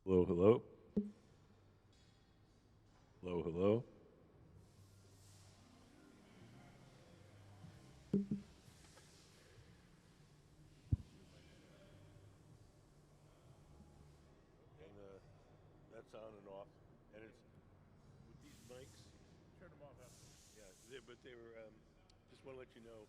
Hello, hello. Hello, hello. And that's on and off. And it's with these mics. Turn them off after. Yeah, but they were, just want to let you know.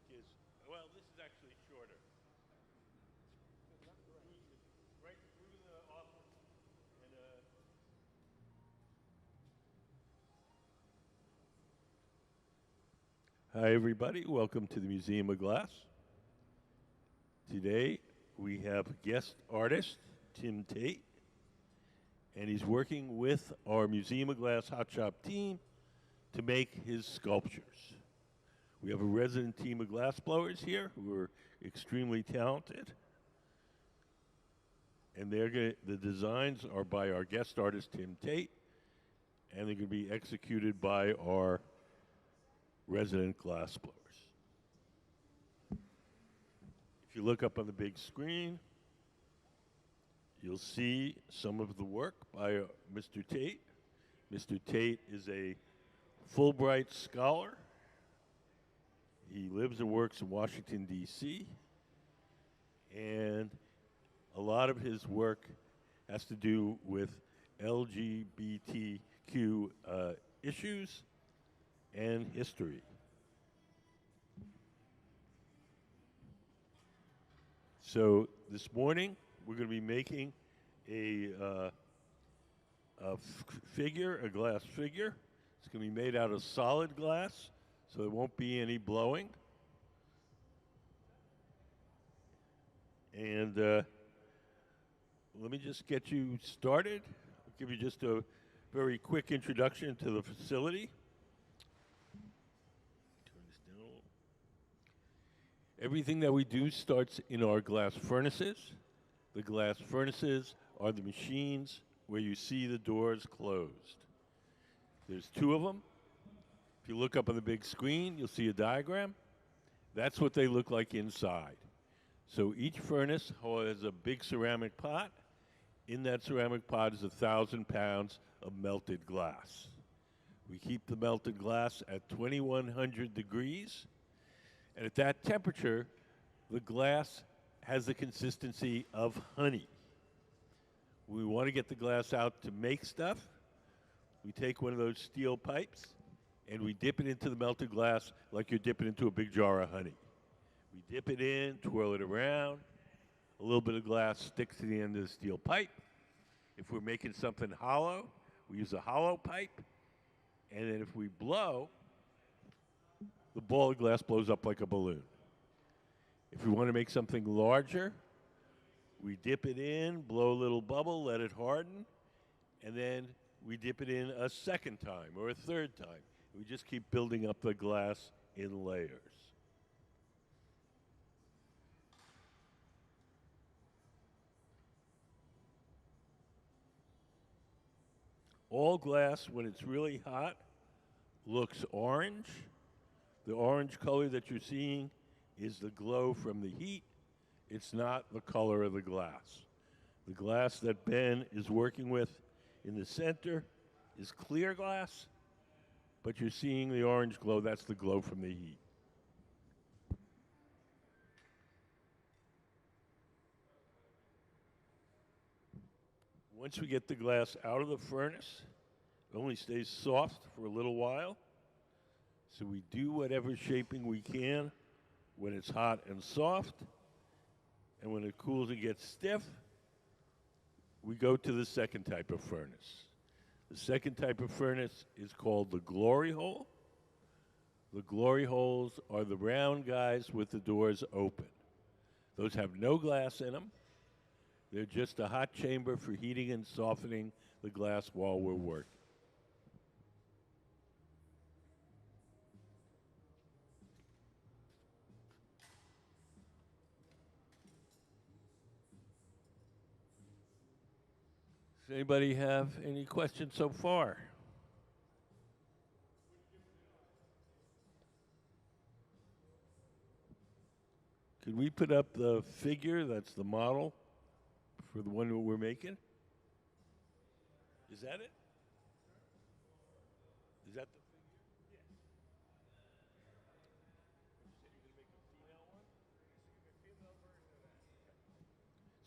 Is, well, this is actually shorter. Right through the office. And Hi, everybody. Welcome to the Museum of Glass. Today, we have guest artist Tim Tate, and he's working with our Museum of Glass Hot Shop team to make his sculptures. We have a resident team of glassblowers here who are extremely talented. And the designs are by our guest artist, Tim Tate, and they're going to be executed by our resident glassblowers. If you look up on the big screen, you'll see some of the work by Mr. Tate. Mr. Tate is a Fulbright scholar. He lives and works in Washington, D.C., and a lot of his work has to do with LGBTQ issues and history. So this morning we're going to be making a figure, a glass figure. It's going to be made out of solid glass, so there won't be any blowing. And let me just get you started. I'll give you just a very quick introduction to the facility. Turn this down a little. Everything that we do starts in our glass furnaces. The glass furnaces are the machines where you see the doors closed. There's two of them. If you look up on the big screen, you'll see a diagram. That's what they look like inside. So each furnace has a big ceramic pot. In that ceramic pot is 1,000 pounds of melted glass. We keep the melted glass at 2,100 degrees. And at that temperature, the glass has the consistency of honey. We want to get the glass out to make stuff. We take one of those steel pipes and we dip it into the melted glass like you're dipping into a big jar of honey. We dip it in, twirl it around. A little bit of glass sticks to the end of the steel pipe. If we're making something hollow, we use a hollow pipe. And then if we blow, the ball of glass blows up like a balloon. If we want to make something larger, we dip it in, blow a little bubble, let it harden, and then we dip it in a second time or a third time. We just keep building up the glass in layers. All glass, when it's really hot, looks orange. The orange color that you're seeing is the glow from the heat. It's not the color of the glass. The glass that Ben is working with in the center is clear glass, but you're seeing the orange glow. That's the glow from the heat. Once we get the glass out of the furnace, it only stays soft for a little while. So we do whatever shaping we can when it's hot and soft. And when it cools and gets stiff, we go to the second type of furnace. The second type of furnace is called the glory hole. The glory holes are the round guys with the doors open. Those have no glass in them. They're just a hot chamber for heating and softening the glass while we're working. Does anybody have any questions so far? Could we put up the figure that's the model for the one that we're making? Is that it? Is that the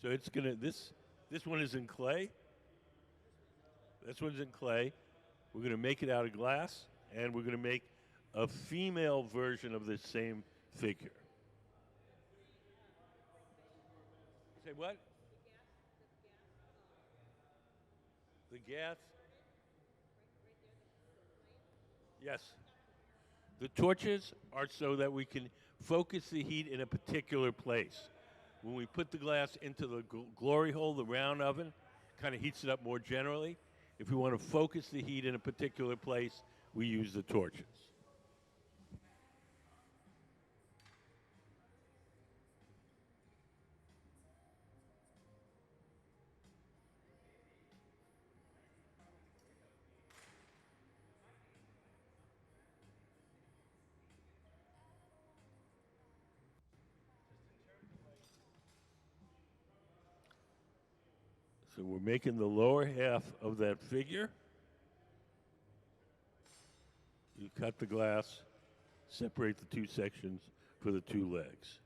So it's gonna this one is in clay. This one's in clay. We're gonna make it out of glass, and we're gonna make a female version of the same figure. Say what? The gas? Yes. The torches are so that we can focus the heat in a particular place. When we put the glass into the glory hole, the round oven, kind of heats it up more generally. If we want to focus the heat in a particular place, we use the torches. So we're making the lower half of that figure. You cut the glass, separate the two sections for the two legs.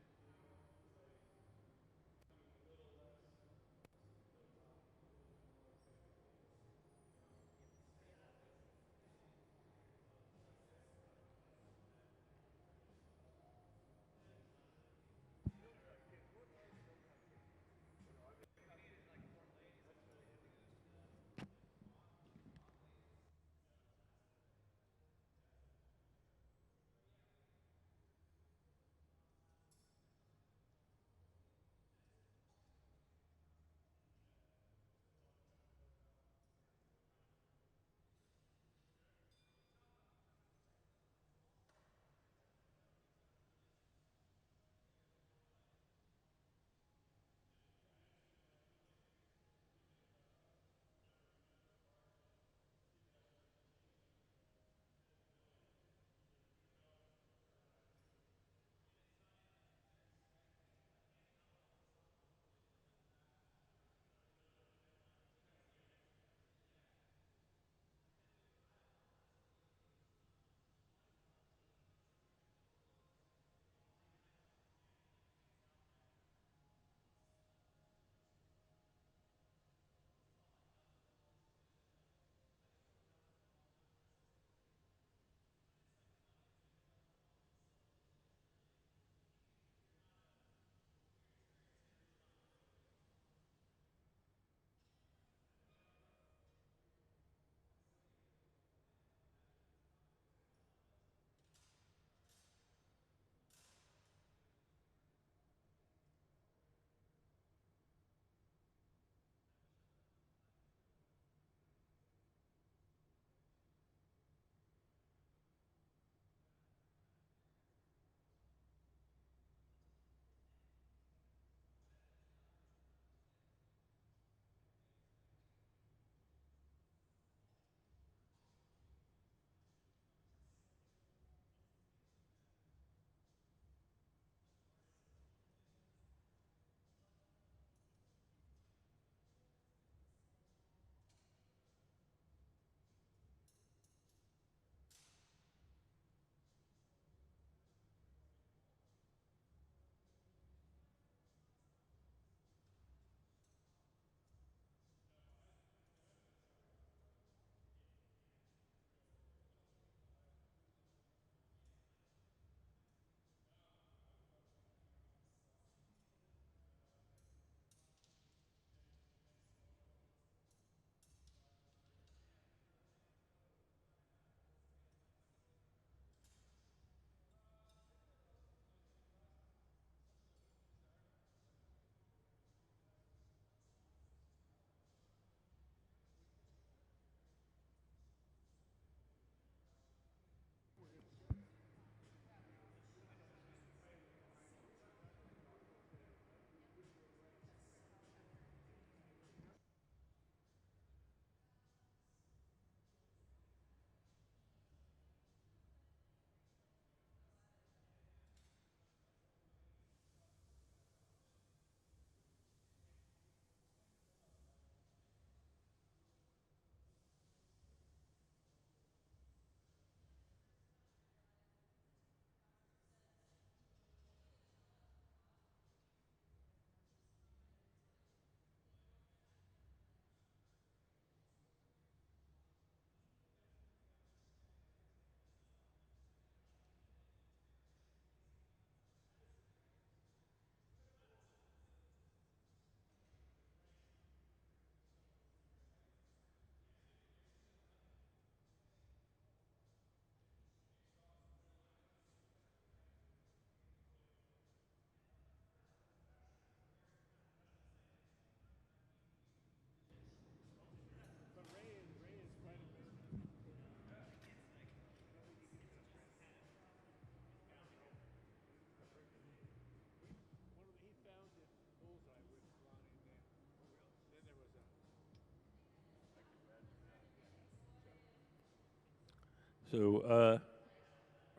So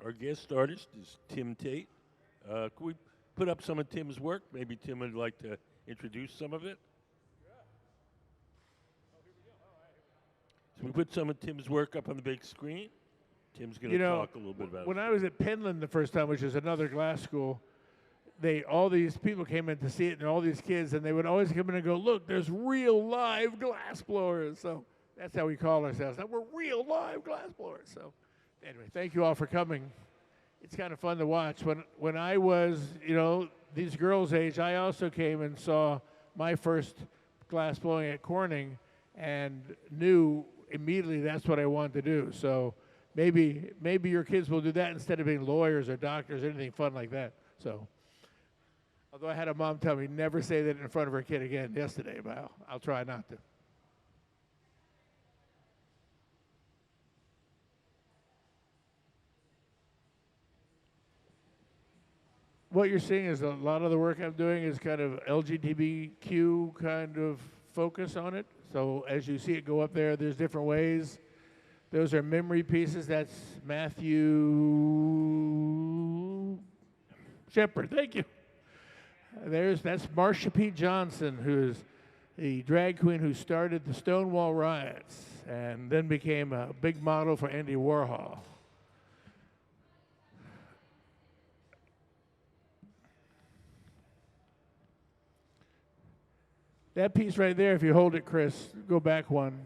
our guest artist is Tim Tate. Could we put up some of Tim's work? Maybe Tim would like to introduce some of it. So we put some of Tim's work up on the big screen. Tim's going to talk a little bit about it. When I was at Penland the first time, which is another glass school, all these people came in to see it, and all these kids, and they would always come in and go, "Look, there's real live glass blowers." So that's how we call ourselves. Now we're real live glass blowers. So anyway, thank you all for coming. It's kind of fun to watch. When I was, these girls' age, I also came and saw my first glass blowing at Corning, and knew immediately that's what I wanted to do. So maybe your kids will do that instead of being lawyers or doctors or anything fun like that. So, although I had a mom tell me never say that in front of her kid again yesterday, but I'll try not to. What you're seeing is a lot of the work I'm doing is kind of LGBTQ kind of focus on it. So as you see it go up there, there's different ways. Those are memory pieces. That's Matthew Shepard. Thank you. That's Marsha P. Johnson, who's the drag queen who started the Stonewall riots and then became a big model for Andy Warhol. That piece right there, if you hold it, Chris, go back one.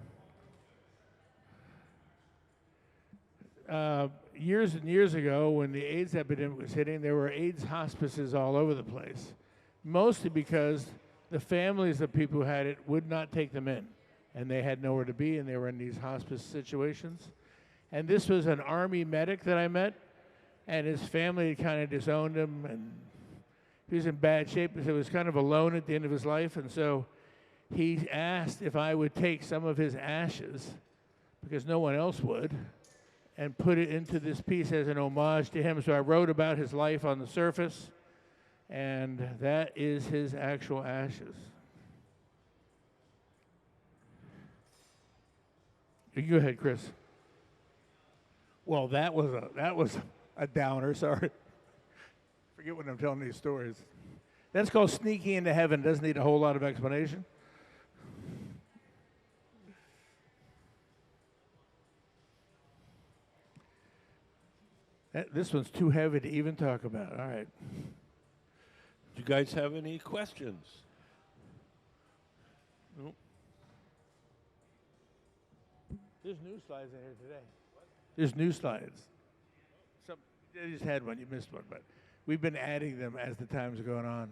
Years and years ago, when the AIDS epidemic was hitting, there were AIDS hospices all over the place, mostly because the families of people who had it would not take them in, and they had nowhere to be, and they were in these hospice situations. And this was an Army medic that I met, and his family had kind of disowned him, and he was in bad shape, because he was kind of alone at the end of his life, and so he asked if I would take some of his ashes, because no one else would, and put it into this piece as an homage to him. So I wrote about his life on the surface, and that is his actual ashes. You can go ahead, Chris. Well, that was a downer. Sorry, forget when I'm telling these stories. That's called sneaking into heaven. Doesn't need a whole lot of explanation. This one's too heavy to even talk about. All right. Do you guys have any questions? Nope. There's new slides in here today. What? There's new slides. I just had one. You missed one, but we've been adding them as the time's going on.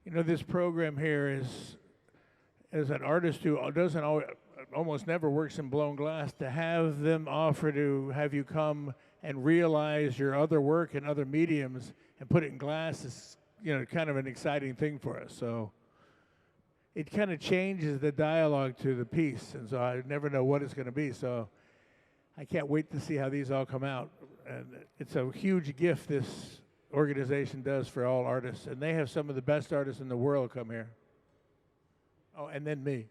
You know, this program here is, as an artist who doesn't always, almost never works in blown glass, to have them offer to have you come and realize your other work in other mediums and put it in glass is, you know, kind of an exciting thing for us. So it kind of changes the dialogue to the piece, and so I never know what it's going to be. So I can't wait to see how these all come out. And it's a huge gift this organization does for all artists, and they have some of the best artists in the world come here. Oh, and then me.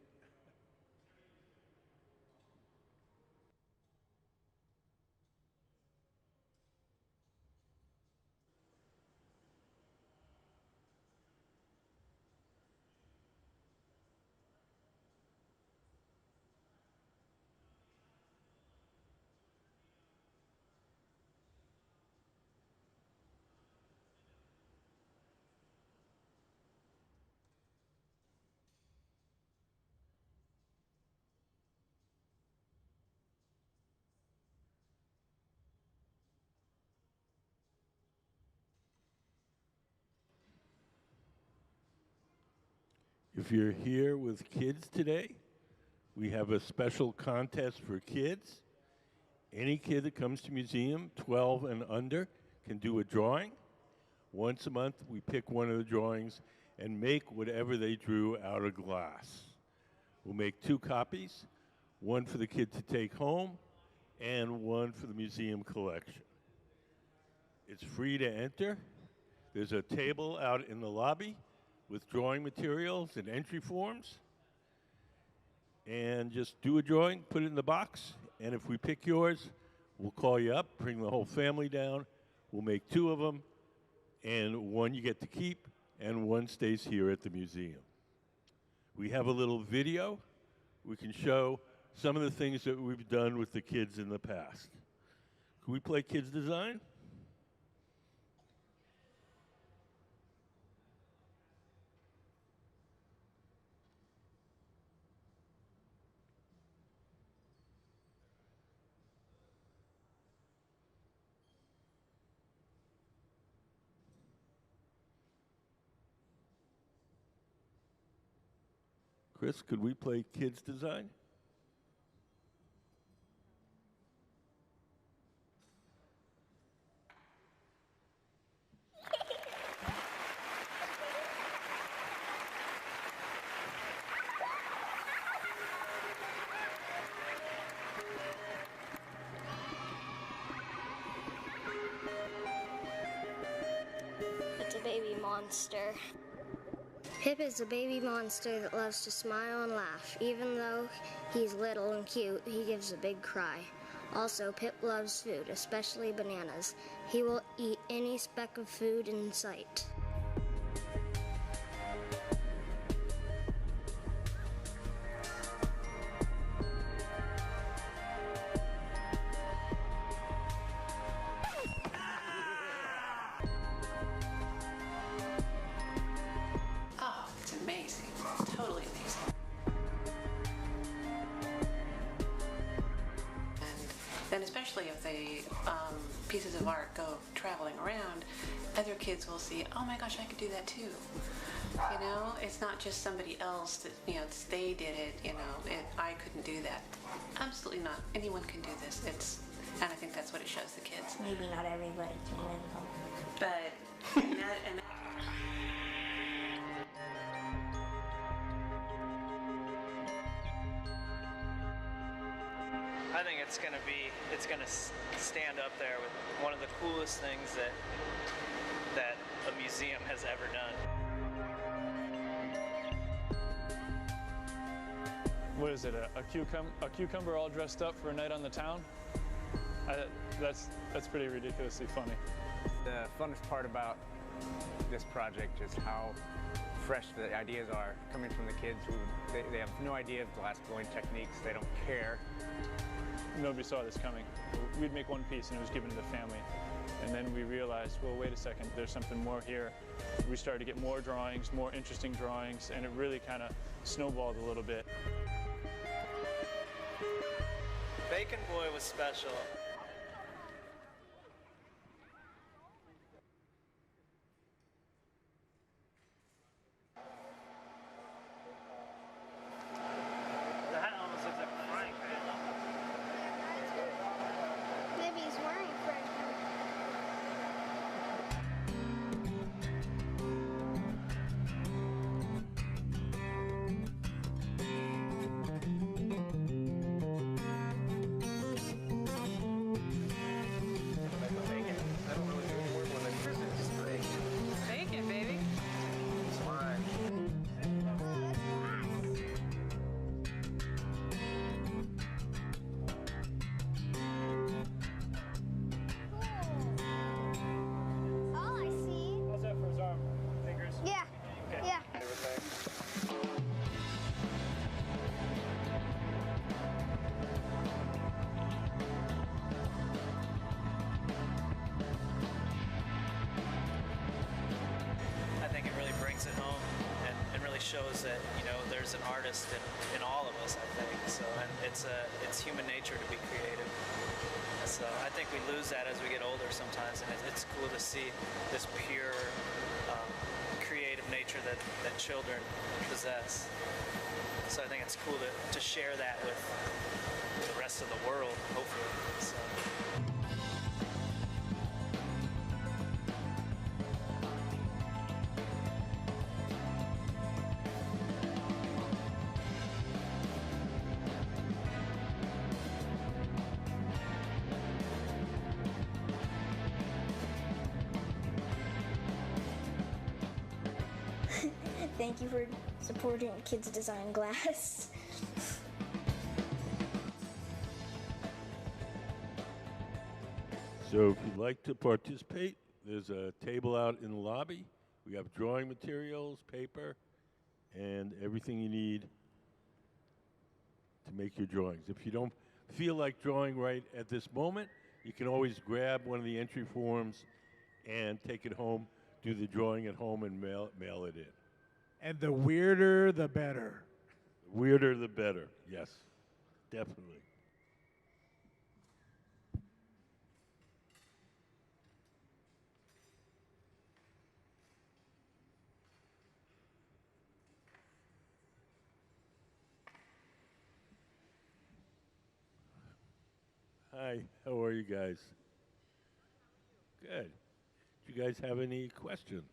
If you're here with kids today, we have a special contest for kids. Any kid that comes to museum, 12 and under, can do a drawing. Once a month, we pick one of the drawings and make whatever they drew out of glass. We'll make 2 copies, one for the kid to take home and one for the museum collection. It's free to enter. There's a table out in the lobby with drawing materials and entry forms. And just do a drawing, put it in the box, and if we pick yours, we'll call you up, bring the whole family down. We'll make 2 of them, and one you get to keep, and one stays here at the museum. We have a little video. We can show some of the things that we've done with the kids in the past. Can we play Kids Design? Chris, could we play Kids Design? It's a baby monster. Pip is a baby monster that loves to smile and laugh. Even though he's little and cute, he gives a big cry. Also, Pip loves food, especially bananas. He will eat any speck of food in sight. And especially if the pieces of art go traveling around, other kids will see, oh my gosh, I could do that too. You know, it's not just somebody else that, you know, they did it, you know, I couldn't do that. Absolutely not. Anyone can do this. And I think that's what it shows the kids. Maybe not everybody can win them. But, and I think it's gonna stand up there with one of the coolest things that a museum has ever done. What is it? A cucumber all dressed up for a night on the town? That's pretty ridiculously funny. The funnest part about this project is how fresh the ideas are coming from the kids who they have no idea of glass blowing techniques. They don't care. Nobody saw this coming. We'd make one piece and it was given to the family. And then we realized, well, wait a second, there's something more here. We started to get more drawings, more interesting drawings, and it really kind of snowballed a little bit. Bacon Boy was special. shows that, you know, there's an artist in all of us, I think. So, and it's human nature to be creative. So I think we lose that as we get older sometimes, and it's cool to see this pure creative nature that children possess. So I think it's cool to share that with the rest of the world, hopefully. So. Thank you for supporting Kids Design Glass. So if you'd like to participate, there's a table out in the lobby. We have drawing materials, paper, and everything you need to make your drawings. If you don't feel like drawing right at this moment, you can always grab one of the entry forms and take it home, do the drawing at home, and mail it in. And the weirder, the better. The weirder, the better. Yes, definitely. Hi, how are you guys? Good. Do you guys have any questions?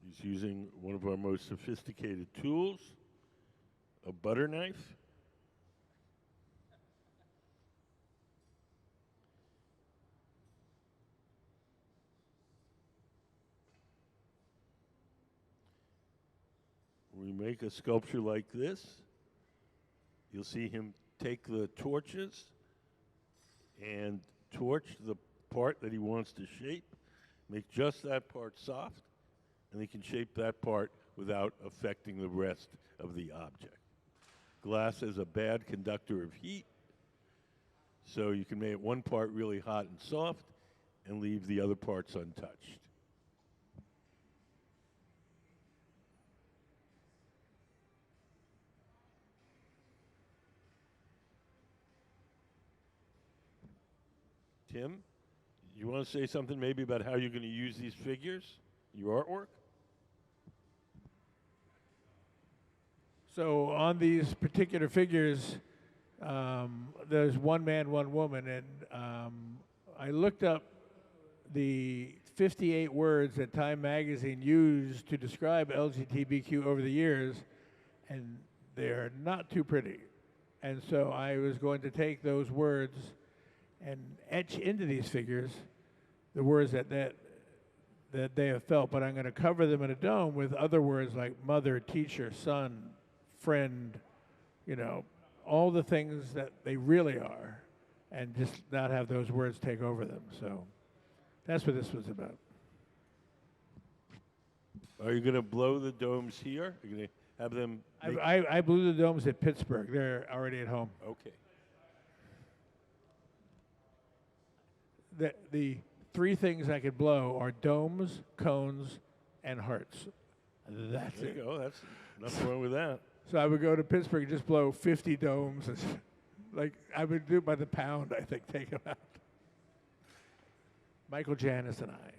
He's using one of our most sophisticated tools, a butter knife. We make a sculpture like this. You'll see him take the torches and torch the part that he wants to shape, make just that part soft, and he can shape that part without affecting the rest of the object. Glass is a bad conductor of heat, so you can make one part really hot and soft and leave the other parts untouched. Tim, you want to say something maybe about how you're going to use these figures, your artwork? So on these particular figures, there's one man, one woman, and I looked up the 58 words that Time Magazine used to describe LGBTQ over the years, and they're not too pretty. And so I was going to take those words and etch into these figures the words that they have felt, but I'm going to cover them in a dome with other words like mother, teacher, son, friend, you know, all the things that they really are, and just not have those words take over them. So that's what this was about. Are you going to blow the domes here? Are you going to have them? I blew the domes at Pittsburgh. They're already at home. Okay. The three things I could blow are domes, cones, and hearts. That's There it. you go. That's nothing wrong with that. So I would go to Pittsburgh and just blow 50 domes. Like, I would do it by the pound, I think, take them out. Michael Janis and I.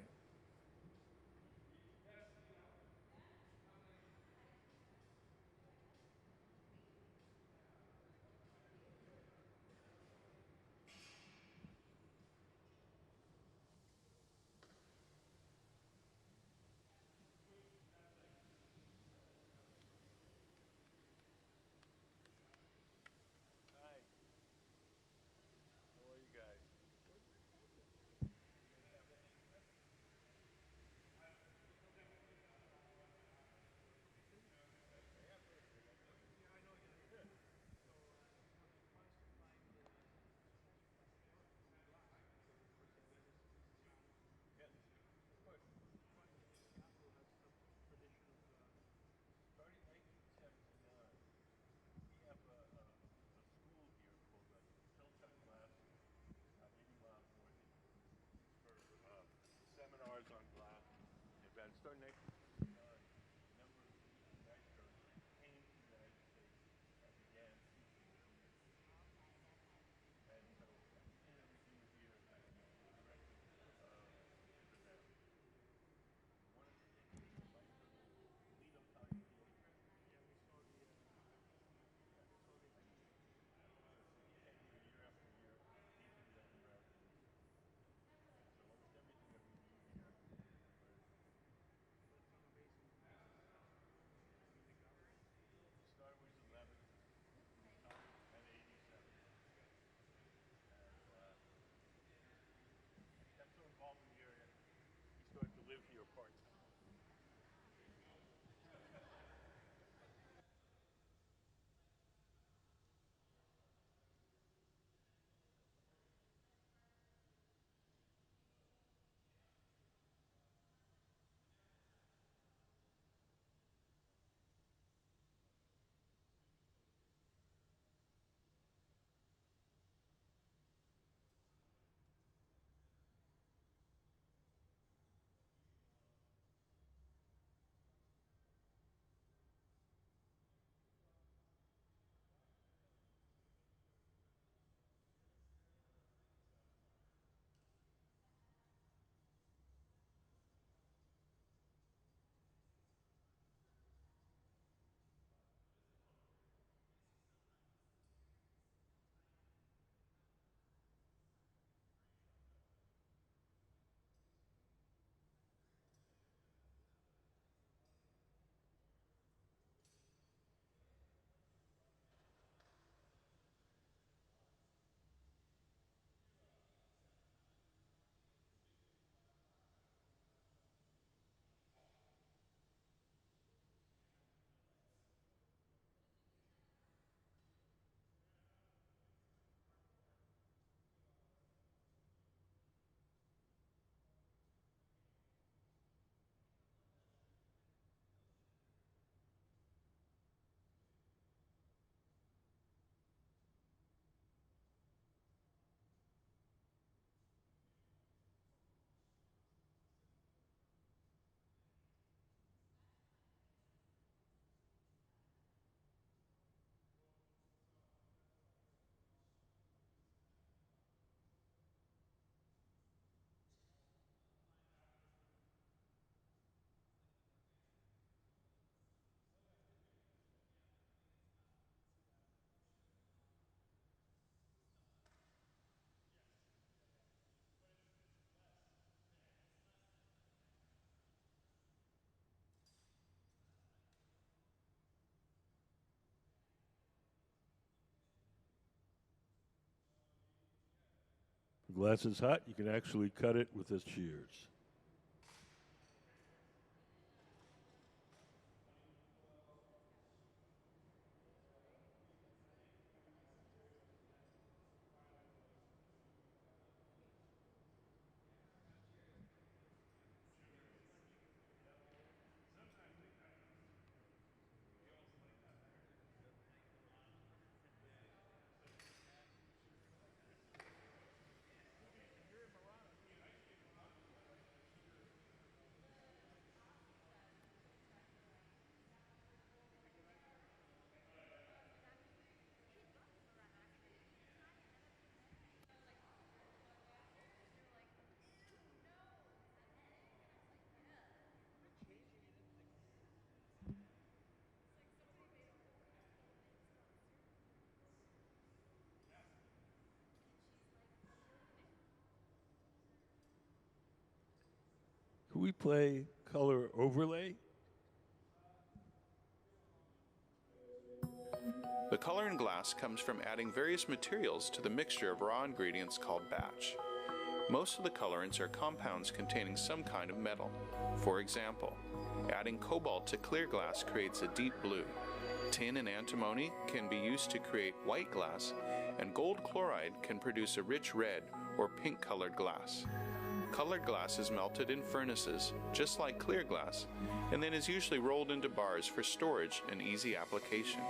glass is hot, you can actually cut it with the shears. Can we play color overlay? The color in glass comes from adding various materials to the mixture of raw ingredients called batch. Most of the colorants are compounds containing some kind of metal. For example, adding cobalt to clear glass creates a deep blue. Tin and antimony can be used to create white glass, and gold chloride can produce a rich red or pink colored glass. Colored glass is melted in furnaces, just like clear glass, and then is usually rolled into bars for storage and easy application.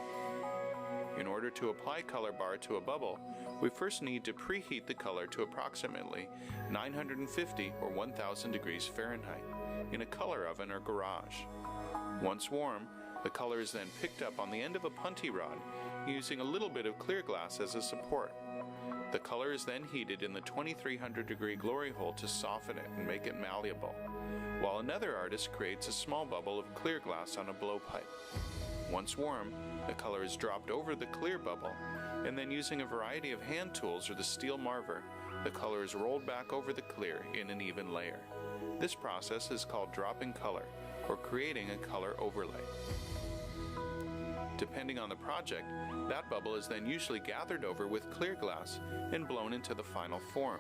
In order to apply color bar to a bubble, we first need to preheat the color to approximately 950 or 1000 degrees Fahrenheit in a color oven or garage. Once warm, the color is then picked up on the end of a punty rod using a little bit of clear glass as a support. The color is then heated in the 2300 degree glory hole to soften it and make it malleable, while another artist creates a small bubble of clear glass on a blowpipe. Once warm, the color is dropped over the clear bubble, and then using a variety of hand tools or the steel marver, the color is rolled back over the clear in an even layer. This process is called dropping color, or creating a color overlay. Depending on the project, that bubble is then usually gathered over with clear glass and blown into the final form.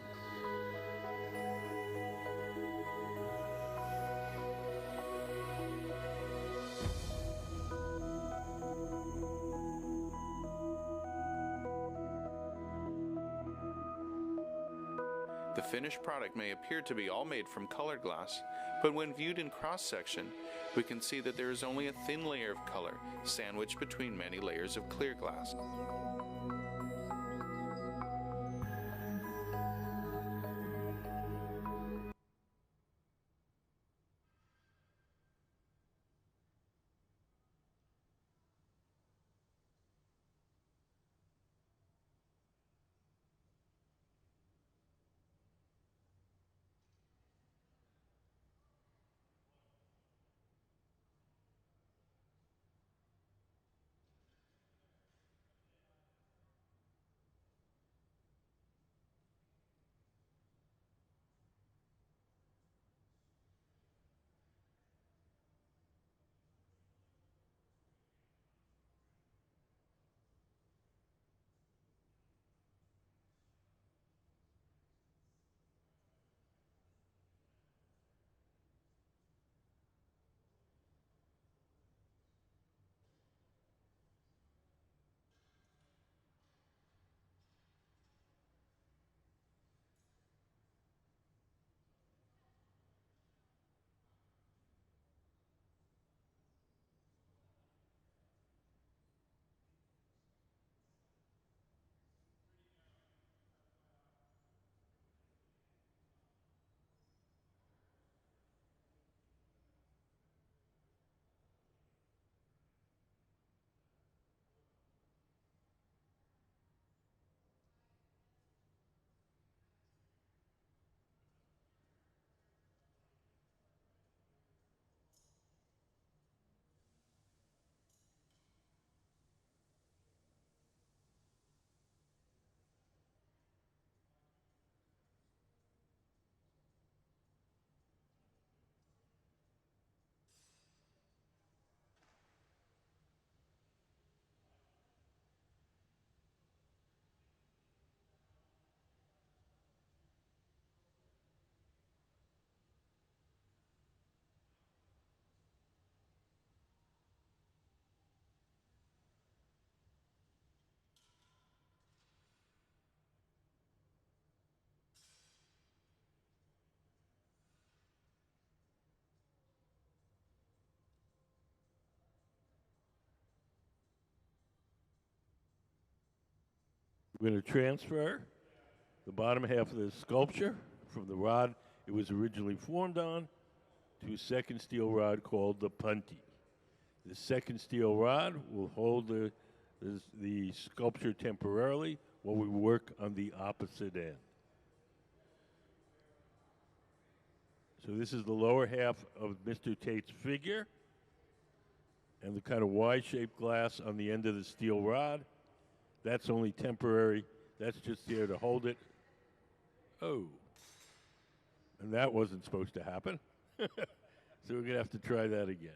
The finished product may appear to be all made from colored glass, but when viewed in cross-section, we can see that there is only a thin layer of color sandwiched between many layers of clear glass. We're going to transfer the bottom half of the sculpture from the rod it was originally formed on to a second steel rod called the punty. The second steel rod will hold the sculpture temporarily while we work on the opposite end. So this is the lower half of Mr. Tate's figure and the kind of Y-shaped glass on the end of the steel rod. That's only temporary. That's just there to hold it. Oh. And that wasn't supposed to happen. So we're going to have to try that again.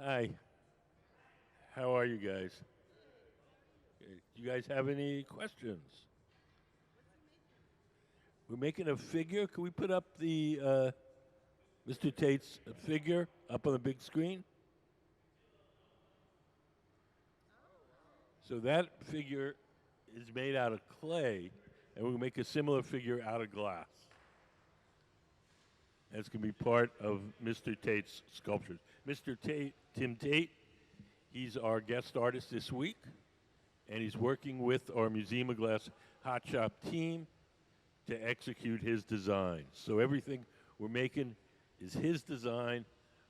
Hi. How are you guys? Do you guys have any questions? We're making a figure. Can we put up the Mr. Tate's figure up on the big screen? So that figure is made out of clay, and we'll make a similar figure out of glass. That's going to be part of Mr. Tate's sculptures. Mr. Tate, Tim Tate, he's our guest artist this week, and he's working with our Museum of Glass Hot Shop team to execute his designs. So everything we're making is his design,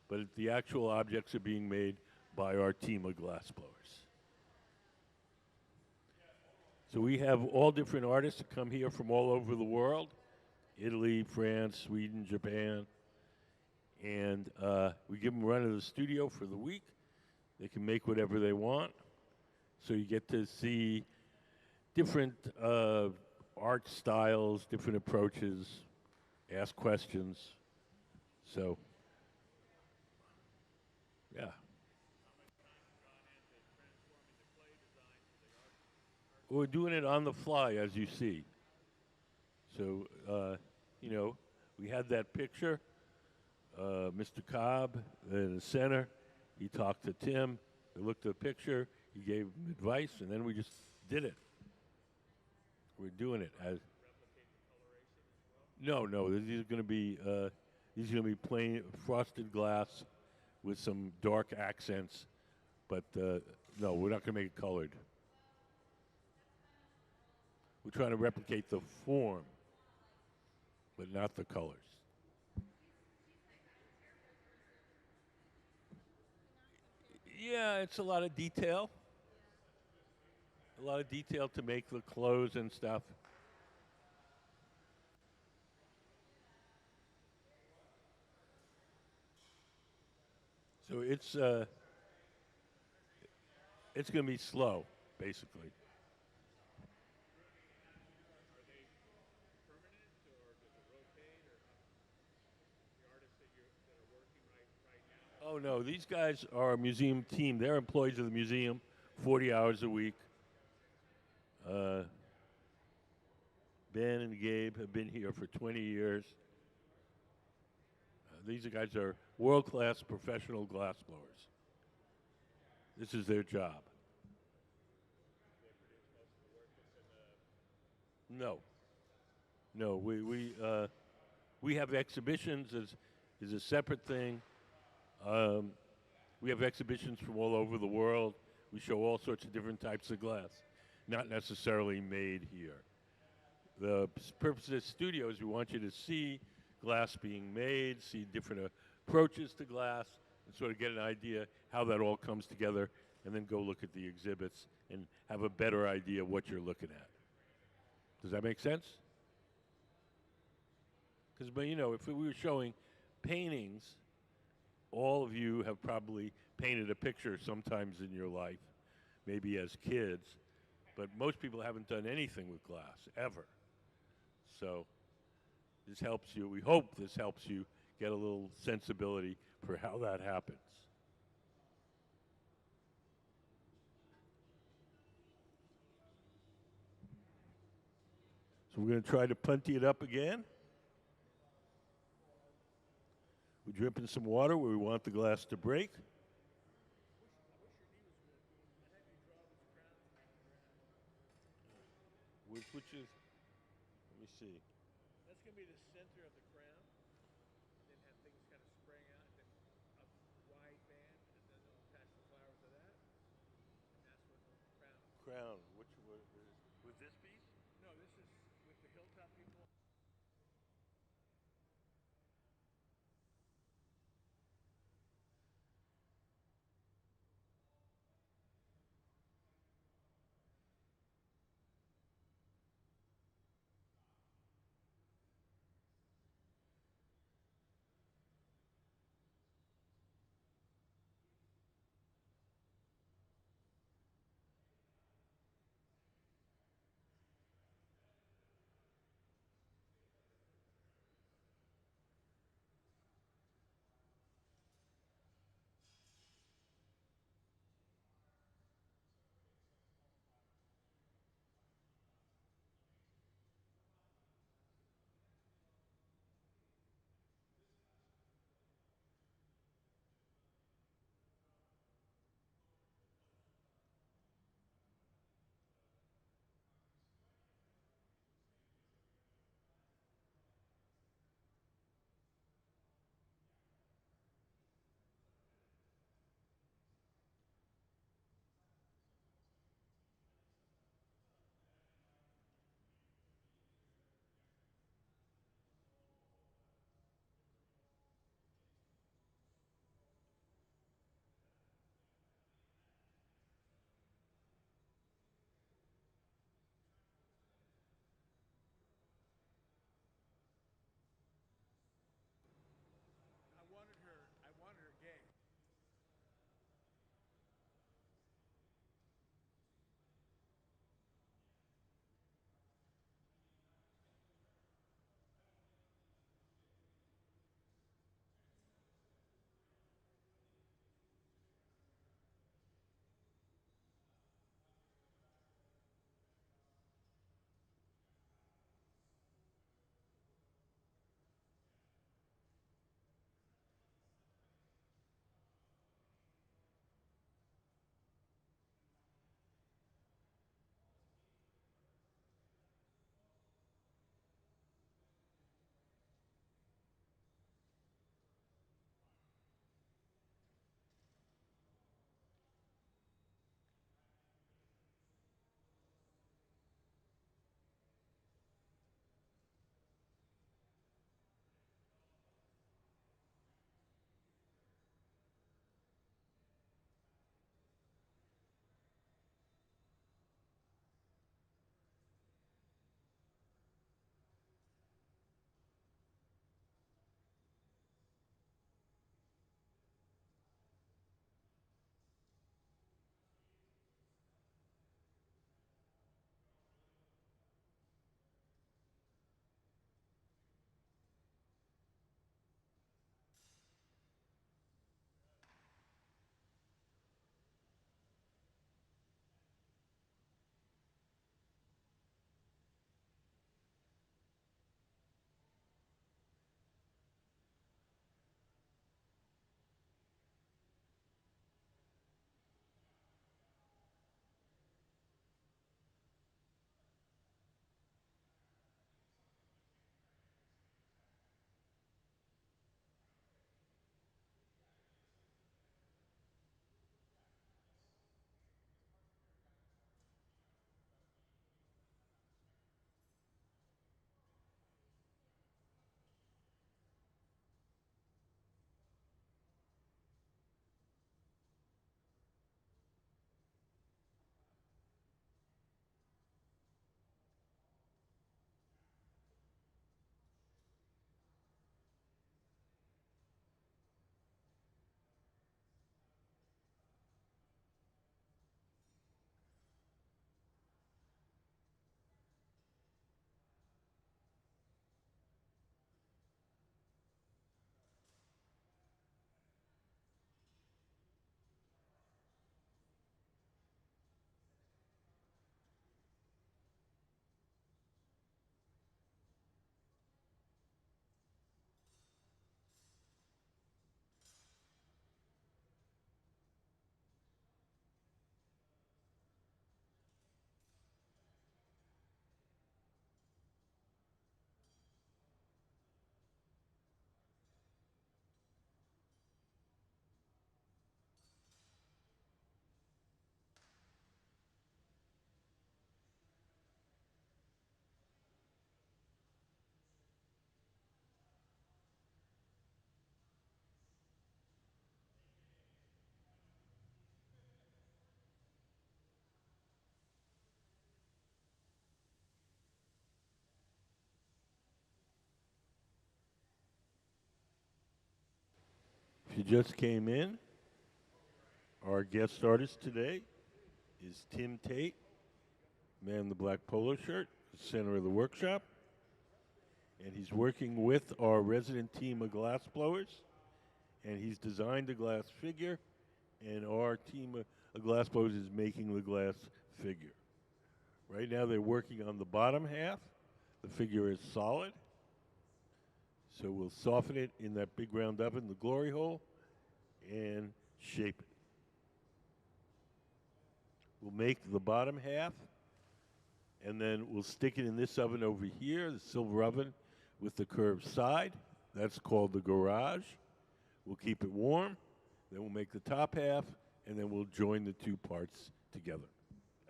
but the actual objects are being made by our team of glass blowers. So we have all different artists that come here from all over the world, Italy, France, Sweden, Japan, and we give them a run of the studio for the week. They can make whatever they want. So you get to see different art styles, different approaches, ask questions. So, yeah. We're doing it on the fly, as you see. So, you know, we had that picture, Mr. Cobb in the center. He talked to Tim. They looked at the picture. He gave him advice, and then we just did it. We're doing it as. No, these are going to be plain frosted glass with some dark accents, but no, we're not going to make it colored. We're trying to replicate the form, but not the colors. Yeah, it's a lot of detail. A lot of detail to make the clothes and stuff. So it's going to be slow, basically. Oh, no, these guys are a museum team. They're employees of the museum, 40 hours a week. Ben and Gabe have been here for 20 years. These guys are world-class professional glass blowers. This is their job. No. No, we have exhibitions is a separate thing. We have exhibitions from all over the world. We show all sorts of different types of glass, not necessarily made here. The purpose of this studio is we want you to see glass being made, see different approaches to glass, and sort of get an idea how that all comes together, and then go look at the exhibits and have a better idea of what you're looking at. Does that make sense? Because, you know, if we were showing paintings, all of you have probably painted a picture sometimes in your life, maybe as kids, but most people haven't done anything with glass, ever. So this helps you. We hope this helps you get a little sensibility for how that happens. So we're going to try to punty it up again. We drip in some water where we want the glass to break. Which is, let me see. That's going to be the center of the crown. Then have things kind of spraying out, and then a wide band, and then they'll attach the flowers to that. And that's what the crown. Crown. Which was with this piece? No, this is with the hilltop people. If you just came in, our guest artist today is Tim Tate, man in the black polo shirt, the center of the workshop. And he's working with our resident team of glass blowers. And he's designed a glass figure, and our team of glass blowers is making the glass figure. Right now they're working on the bottom half. The figure is solid. So we'll soften it in that big round oven, the glory hole, and shape it. We'll make the bottom half, and then we'll stick it in this oven over here, the silver oven with the curved side. That's called the garage. We'll keep it warm, then we'll make the top half, and then we'll join the two parts together.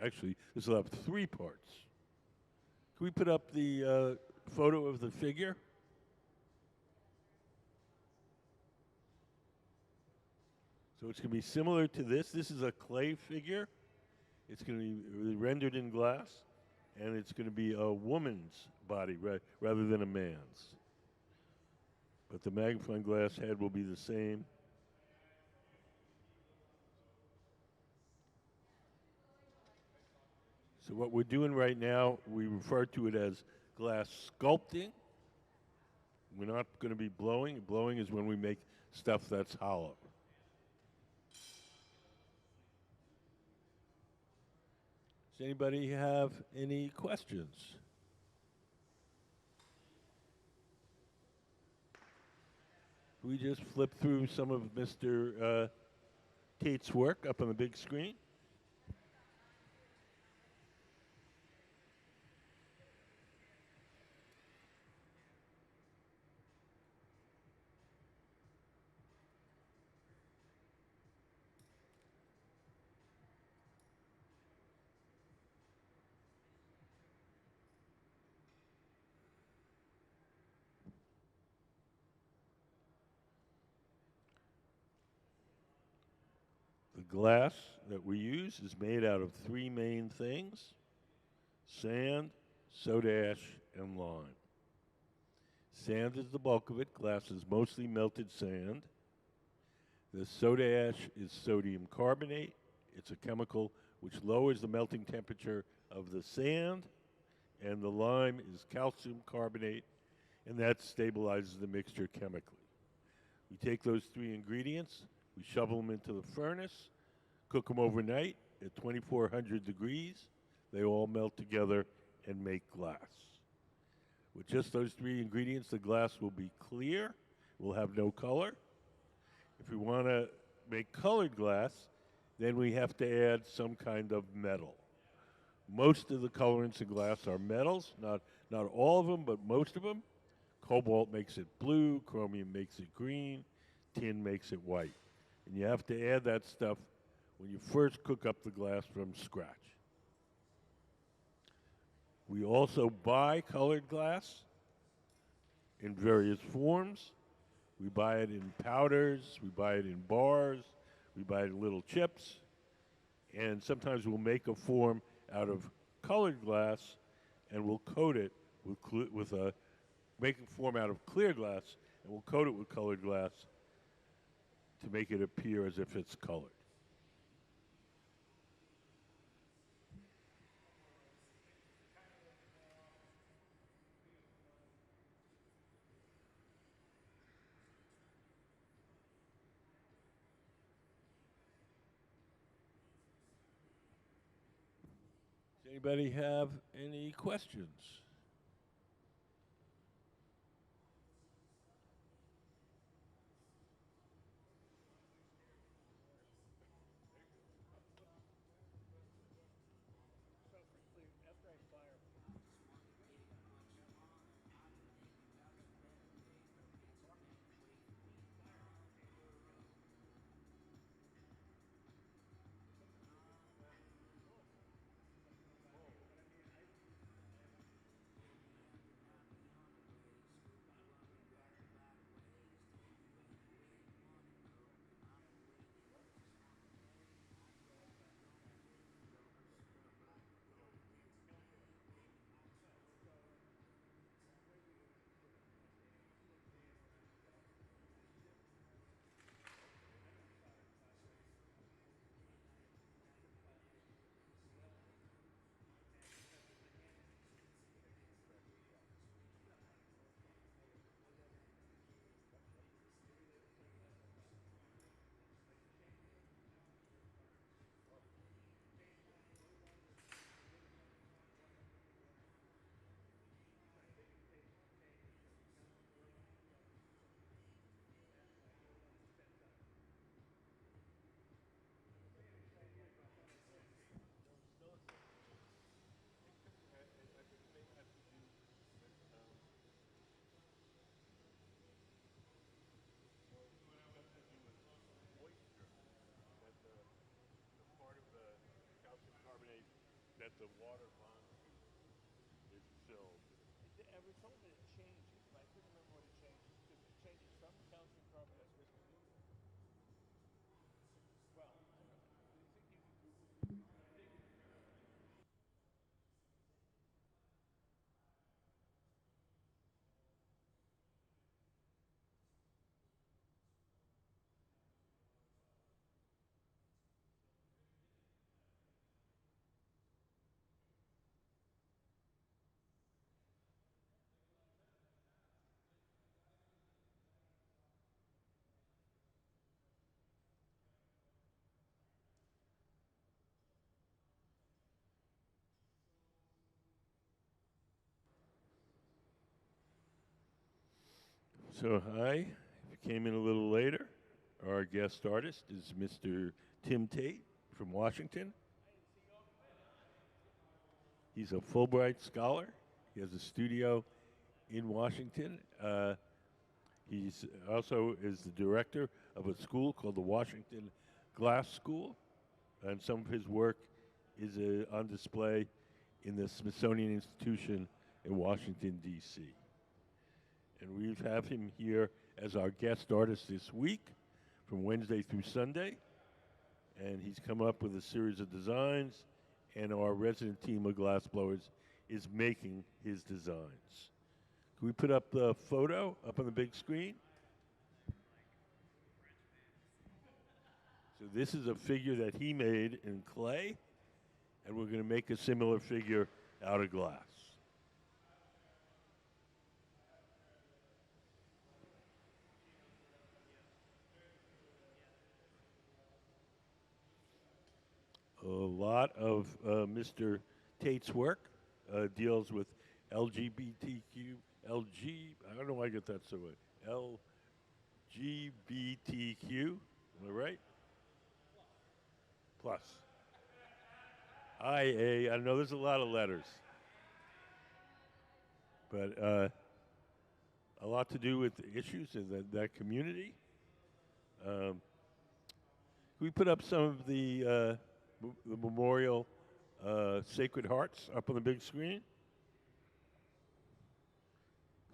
Actually, this will have three parts. Can we put up the photo of the figure? So it's going to be similar to this. This is a clay figure. It's going to be rendered in glass, and it's going to be a woman's body rather than a man's. But the magnifying glass head will be the same. So what we're doing right now, we refer to it as glass sculpting. We're not going to be blowing. Blowing is when we make stuff that's hollow. Does anybody have any questions? We just flip through some of Mr. Tate's work up on the big screen. The glass that we use is made out of three main things: sand, soda ash, and lime. Sand is the bulk of it. Glass is mostly melted sand. The soda ash is sodium carbonate. It's a chemical which lowers the melting temperature of the sand. And the lime is calcium carbonate, and that stabilizes the mixture chemically. We take those three ingredients, we shovel them into the furnace, cook them overnight at 2,400 degrees. They all melt together and make glass. With just those three ingredients, the glass will be clear, will have no color. If we want to make colored glass, then we have to add some kind of metal. Most of the colorants in glass are metals, not all of them, but most of them. Cobalt makes it blue, chromium makes it green, tin makes it white. And you have to add that stuff when you first cook up the glass from scratch. We also buy colored glass in various forms. We buy it in powders, we buy it in bars, we buy it in little chips, and sometimes we'll make a form out of colored glass and we'll coat it make a form out of clear glass and we'll coat it with colored glass to make it appear as if it's colored. Does anybody have any questions? the water pond is filled. I was told that it changes, but I couldn't remember what it changes. Because it changes from calcium carbonate. Well, So, hi. If you came in a little later, our guest artist is Mr. Tim Tate from Washington. He's a Fulbright scholar. He has a studio in Washington. He's also is the director of a school called the Washington Glass School, and some of his work is on display in the Smithsonian Institution in Washington, D.C. And we have him here as our guest artist this week from Wednesday through Sunday. And he's come up with a series of designs, and our resident team of glassblowers is making his designs. Can we put up the photo up on the big screen? So this is a figure that he made in clay, and we're going to make a similar figure out of glass. A lot of Mr. Tate's work deals with LGBTQ, I don't know why I get that so way. LGBTQ, am I right? Plus. IA, I know there's a lot of letters. But a lot to do with issues in that community. Can we put up some of the memorial Sacred Hearts up on the big screen?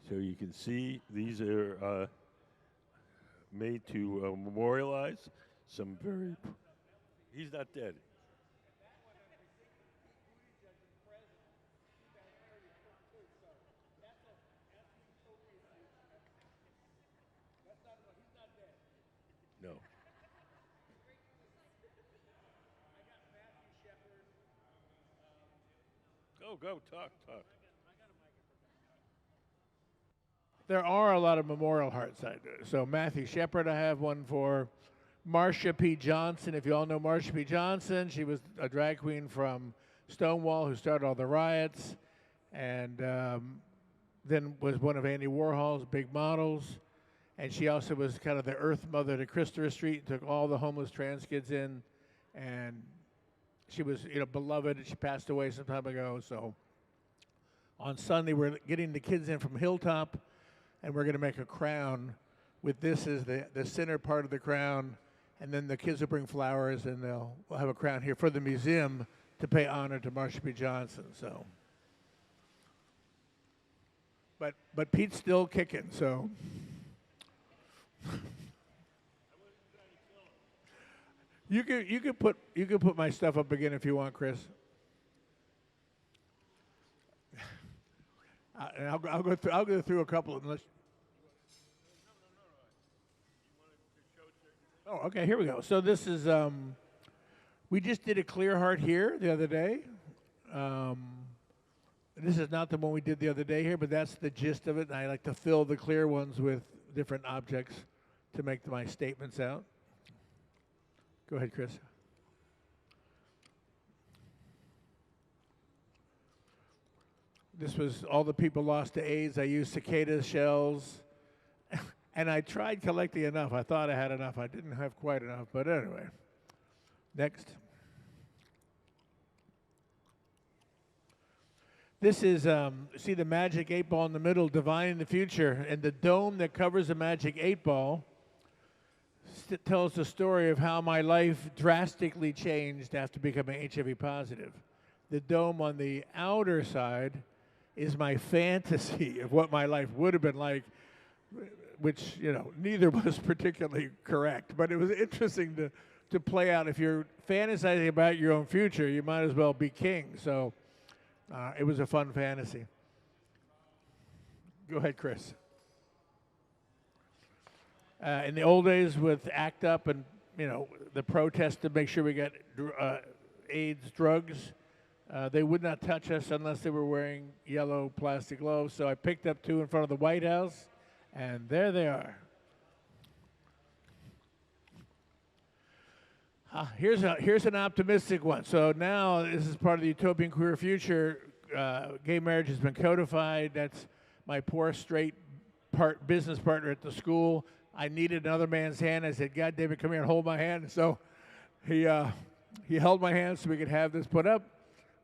So you can see these are made to memorialize some very... He's not dead. No. Go, talk. there are a lot of memorial hearts I do. So Matthew Shepard, I have one for. Marsha P. Johnson, if you all know Marsha P. Johnson, she was a drag queen from Stonewall who started all the riots, and then was one of Andy Warhol's big models. And she also was kind of the earth mother to Christopher Street, took all the homeless trans kids in, and she was, beloved. She passed away some time ago. So on Sunday, we're getting the kids in from Hilltop, and we're going to make a crown with this as the center part of the crown. And then the kids will bring flowers, and we'll have a crown here for the museum to pay honor to Marsha P. Johnson. So, but Pete's still kicking. So, you could put my stuff up again if you want, Chris. And I'll go through a couple unless. Oh, okay, here we go. So this is, we just did a clear heart here the other day. This is not the one we did the other day here, but that's the gist of it. And I like to fill the clear ones with different objects to make my statements out. Go ahead, Chris. This was all the people lost to AIDS. I used cicada shells. And I tried collecting enough. I thought I had enough. I didn't have quite enough. But anyway, next. This is, see the magic 8-ball in the middle, divine in the future. And the dome that covers the magic 8-ball tells the story of how my life drastically changed after becoming HIV positive. The dome on the outer side is my fantasy of what my life would have been like, which, you know, neither was particularly correct. But it was interesting to play out. If you're fantasizing about your own future, you might as well be king. So it was a fun fantasy. Go ahead, Chris. In the old days with ACT UP and, you know, the protest to make sure we got AIDS drugs, they would not touch us unless they were wearing yellow plastic gloves. So I picked up 2 in front of the White House, and there they are. Here's an optimistic one. So now this is part of the utopian queer future. Gay marriage has been codified. That's my poor straight business partner at the school. I needed another man's hand. I said, "God, David, come here and hold my hand." So he held my hand so we could have this put up.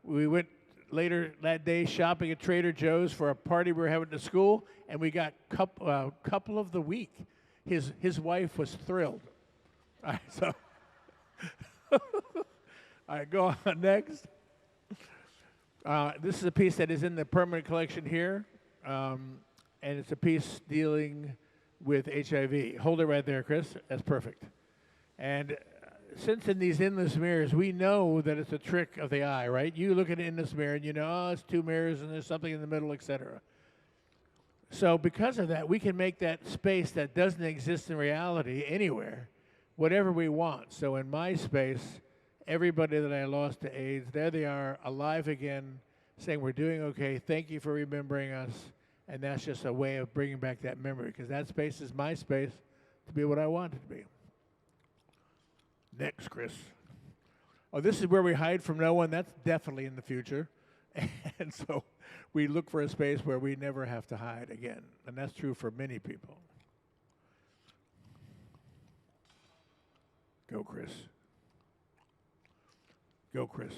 We went later that day shopping at Trader Joe's for a party we were having at school, and we got couple of the week. His wife was thrilled. All right, so all right, go on next. This is a piece that is in the permanent collection here, and it's a piece dealing with HIV. Hold it right there, Chris. That's perfect. And since in these endless mirrors, we know that it's a trick of the eye, right? You look at an endless mirror and you know, oh, it's 2 mirrors and there's something in the middle, etc. So because of that, we can make that space that doesn't exist in reality anywhere, whatever we want. So in my space, everybody that I lost to AIDS, there they are, alive again, saying we're doing okay, thank you for remembering us. And that's just a way of bringing back that memory, because that space is my space to be what I want it to be. Next, Chris. Oh, this is where we hide from no one. That's definitely in the future. And so we look for a space where we never have to hide again. And that's true for many people. Go, Chris. Go, Chris.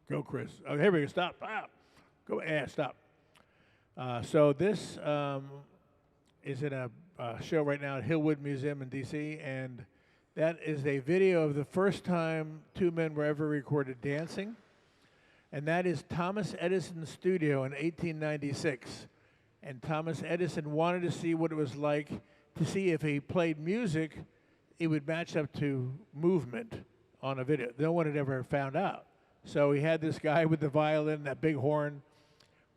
Go, Chris. Oh, here we go. Stop. Go. Stop. So this is in a show right now at Hillwood Museum in D.C., and that is a video of the first time 2 men were ever recorded dancing, and that is Thomas Edison's studio in 1896. And Thomas Edison wanted to see what it was like to see if he played music, it would match up to movement on a video. No one had ever found out. So he had this guy with the violin, that big horn,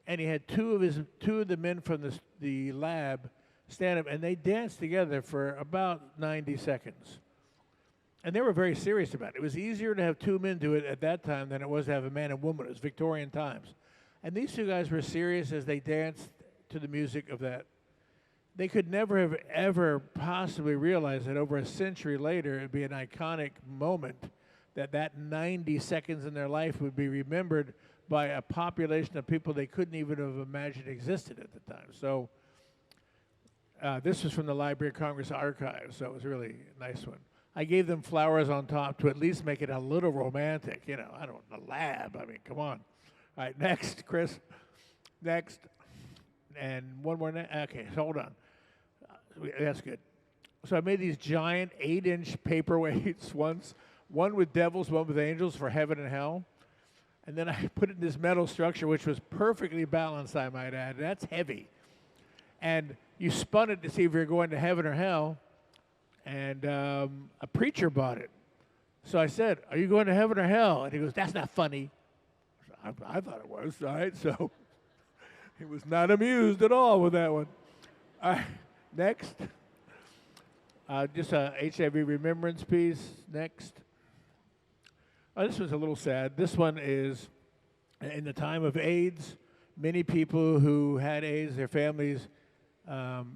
and he had two of the men from the lab stand up, and they danced together for about 90 seconds. And they were very serious about it. It was easier to have 2 men do it at that time than it was to have a man and woman. It was Victorian times. And these 2 guys were serious as they danced to the music of that. They could never have ever possibly realized that over a century later it would be an iconic moment, that 90 seconds in their life would be remembered by a population of people they couldn't even have imagined existed at the time. So this was from the Library of Congress archives, so it was really a nice one. I gave them flowers on top to at least make it a little romantic. You know, I don't know, the lab. I mean, come on. All right, next, Chris. Next. And one more. Okay, hold on. That's good. So I made these giant 8-inch paperweights once, one with devils, one with angels for heaven and hell. And then I put it in this metal structure, which was perfectly balanced, I might add. That's heavy. And you spun it to see if you're going to heaven or hell. And a preacher bought it. So I said, "Are you going to heaven or hell?" And he goes, "That's not funny." I thought it was, right? So he was not amused at all with that one. All right, next. Just a HIV remembrance piece. Next. Oh, this was a little sad. This one is in the time of AIDS. Many people who had AIDS, their families,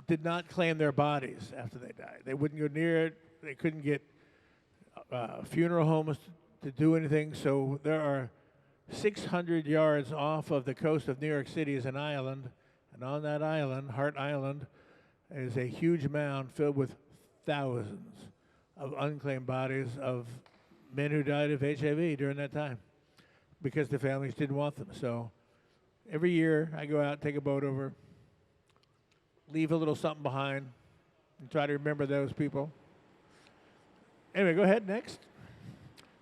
did not claim their bodies after they died. They wouldn't go near it. They couldn't get funeral homes to do anything. So there are 600 yards off of the coast of New York City is an island. And on that island, Hart Island, is a huge mound filled with thousands of unclaimed bodies of men who died of HIV during that time because the families didn't want them. So every year I go out, take a boat over, leave a little something behind, and try to remember those people. Anyway, go ahead, next.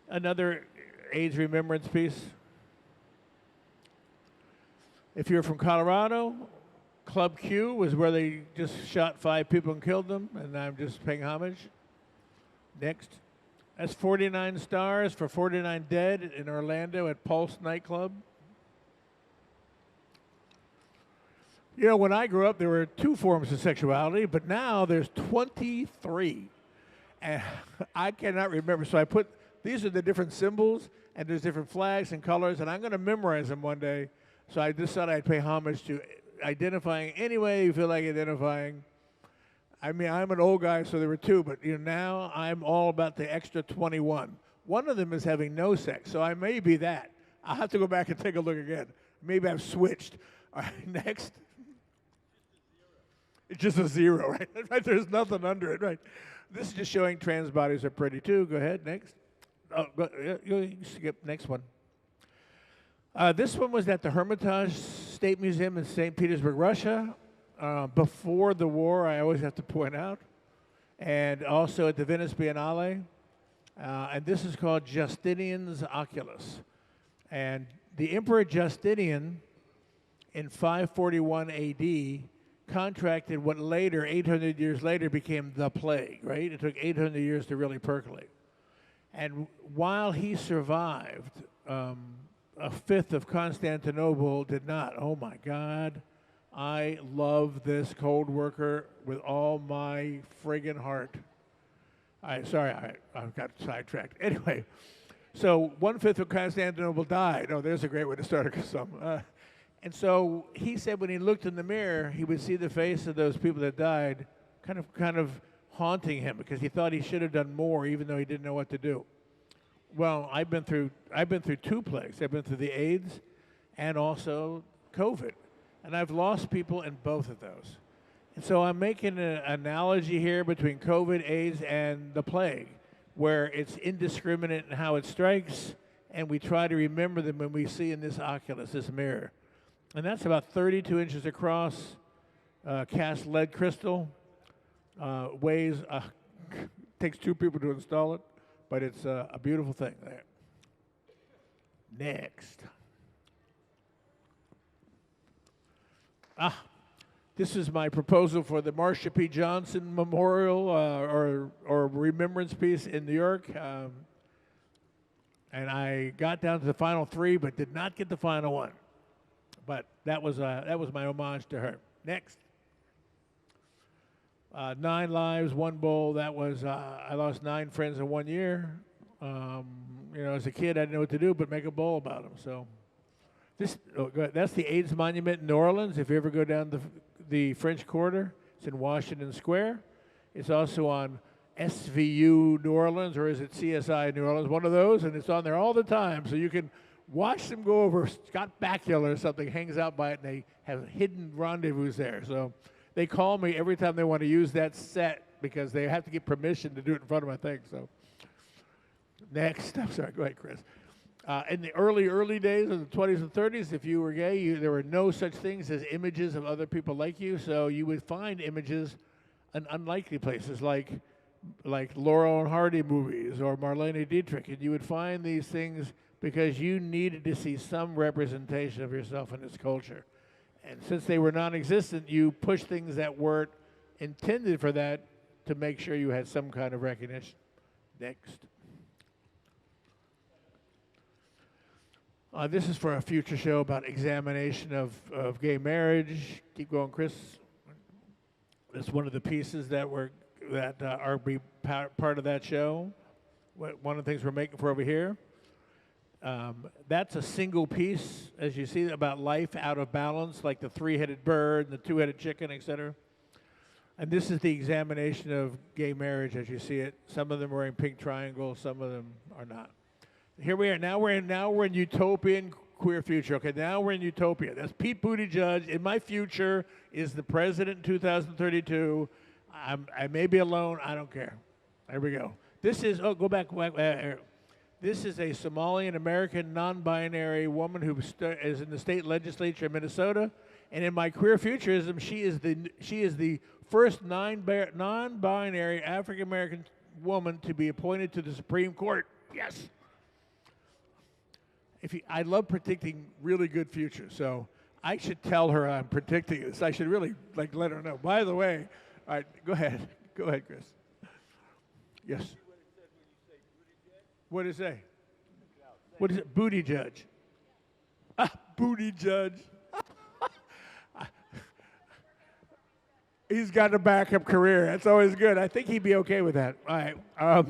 Another AIDS remembrance piece. If you're from Colorado, Club Q was where they just shot 5 people and killed them, and I'm just paying homage. Next. That's 49 stars for 49 Dead in Orlando at Pulse nightclub. You know, when I grew up, there were 2 forms of sexuality, but now there's 23. And I cannot remember. So I put, these are the different symbols, and there's different flags and colors, and I'm going to memorize them one day. So I decided I'd pay homage to identifying any way you feel like identifying. I mean, I'm an old guy, so there were 2, but you know, now I'm all about the extra 21. One of them is having no sex, so I may be that. I'll have to go back and take a look again. Maybe I've switched. All right, next. It's just a 0, right? Right? There's nothing under it, right? This is just showing trans bodies are pretty too. Go ahead, next. Oh, you skip next one. This one was at the Hermitage State Museum in St. Petersburg, Russia, before the war, I always have to point out, and also at the Venice Biennale. And this is called Justinian's Oculus. And the Emperor Justinian, in 541 AD, contracted what later, 800 years later, became the plague, right? It took 800 years to really percolate. And while he survived, a fifth of Constantinople did not. Oh my God, I love this cold worker with all my friggin' heart. I got sidetracked. Anyway, so 1/5 of Constantinople died. Oh, there's a great way to start some. And so he said when he looked in the mirror, he would see the face of those people that died kind of haunting him because he thought he should have done more even though he didn't know what to do. Well, I've been through 2 plagues. I've been through the AIDS and also COVID. And I've lost people in both of those. And so I'm making an analogy here between COVID, AIDS, and the plague, where it's indiscriminate in how it strikes, and we try to remember them when we see in this oculus, this mirror. And that's about 32 inches across, cast lead crystal, weighs, takes 2 people to install it, but it's a beautiful thing there. Next. This is my proposal for the Marsha P. Johnson Memorial or Remembrance piece in New York. And I got down to the final 3, but did not get the final 1. But that was my homage to her. Next. 9 lives, 1 bowl. That was I lost 9 friends in 1 year. You know, as a kid, I didn't know what to do but make a bowl about them. So that's the AIDS Monument in New Orleans. If you ever go down the French Quarter, it's in Washington Square. It's also on SVU New Orleans, or is it CSI New Orleans? One of those, and it's on there all the time. So you can watch them go over. Scott Bakula or something hangs out by it, and they have hidden rendezvous there. So they call me every time they want to use that set because they have to get permission to do it in front of my thing. So next, I'm sorry, go ahead, Chris. In the early days of the 20s and 30s, if you were gay, there were no such things as images of other people like you. So you would find images in unlikely places like Laurel and Hardy movies or Marlene Dietrich, and you would find these things because you needed to see some representation of yourself in this culture. And since they were non-existent, you pushed things that weren't intended for that to make sure you had some kind of recognition. Next. This is for a future show about examination of gay marriage. Keep going, Chris. That's one of the pieces that are be part of that show. One of the things we're making for over here. That's a single piece, as you see, about life out of balance, like the 3-headed bird and the 2-headed chicken, etc. And this is the examination of gay marriage as you see it. Some of them are wearing pink triangles, some of them are not. Here we are. Now we're in utopian queer future. Okay, now we're in utopia. That's Pete Buttigieg. In my future is the president in 2032. I may be alone. I don't care. There we go. This is, go back. This is a Somalian American non-binary woman who is in the state legislature of Minnesota. And in my queer futurism, she is the first non-binary African American woman to be appointed to the Supreme Court. Yes. I love predicting really good futures, so I should tell her I'm predicting this. I should really like let her know. By the way, all right, go ahead, Chris. Yes. What did it say? What is it? Booty judge. Ah, booty judge. He's got a backup career. That's always good. I think he'd be okay with that. All right.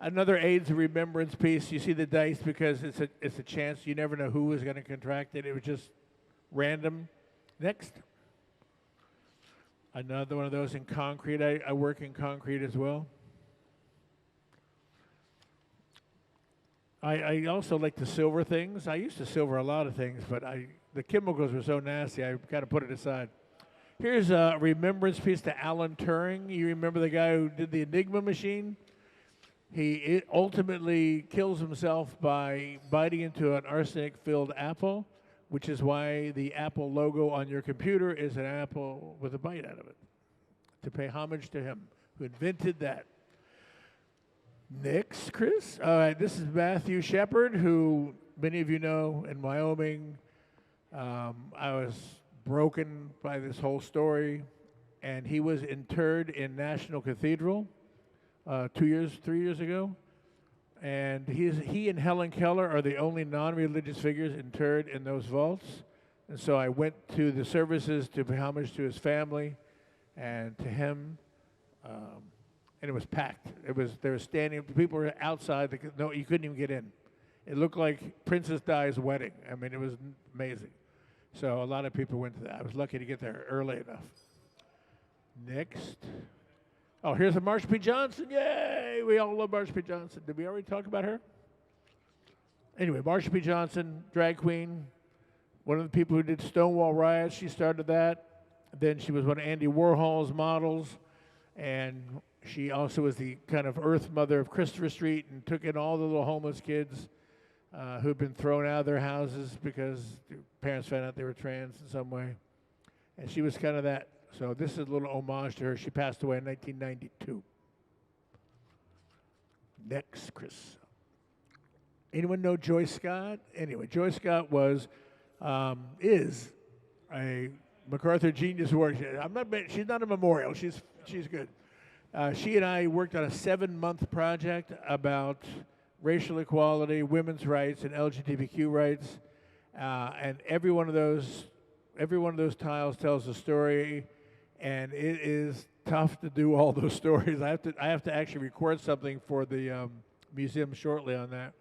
Another AIDS remembrance piece. You see the dice because it's a chance. You never know who is going to contract it. It was just random. Next. Another one of those in concrete. I work in concrete as well. I also like to silver things. I used to silver a lot of things, but the chemicals were so nasty, I kind of put it aside. Here's a remembrance piece to Alan Turing. You remember the guy who did the Enigma machine? He ultimately kills himself by biting into an arsenic-filled apple, which is why the Apple logo on your computer is an apple with a bite out of it, to pay homage to him who invented that. Next, Chris. All right, this is Matthew Shepard, who many of you know in Wyoming. I was broken by this whole story, and he was interred in National Cathedral 3 years ago. And he and Helen Keller are the only non-religious figures interred in those vaults. And so I went to the services to pay homage to his family and to him. And it was packed. They were standing. People were outside. No, you couldn't even get in. It looked like Princess Di's wedding. I mean, it was amazing. So a lot of people went to that. I was lucky to get there early enough. Next. Oh, here's a Marsha P. Johnson. Yay! We all love Marsha P. Johnson. Did we already talk about her? Anyway, Marsha P. Johnson, drag queen, one of the people who did Stonewall riots. She started that. Then she was one of Andy Warhol's models, and she also was the kind of earth mother of Christopher Street and took in all the little homeless kids who had been thrown out of their houses because their parents found out they were trans in some way. And she was kind of that. So this is a little homage to her. She passed away in 1992. Next, Chris. Anyone know Joyce Scott? Anyway, Joyce Scott is a MacArthur Genius Award. She's not a memorial. She's good. She and I worked on a 7-month project about racial equality, women's rights, and LGBTQ rights. And every one of those tiles tells a story, and it is tough to do all those stories. I have to actually record something for the museum shortly on that.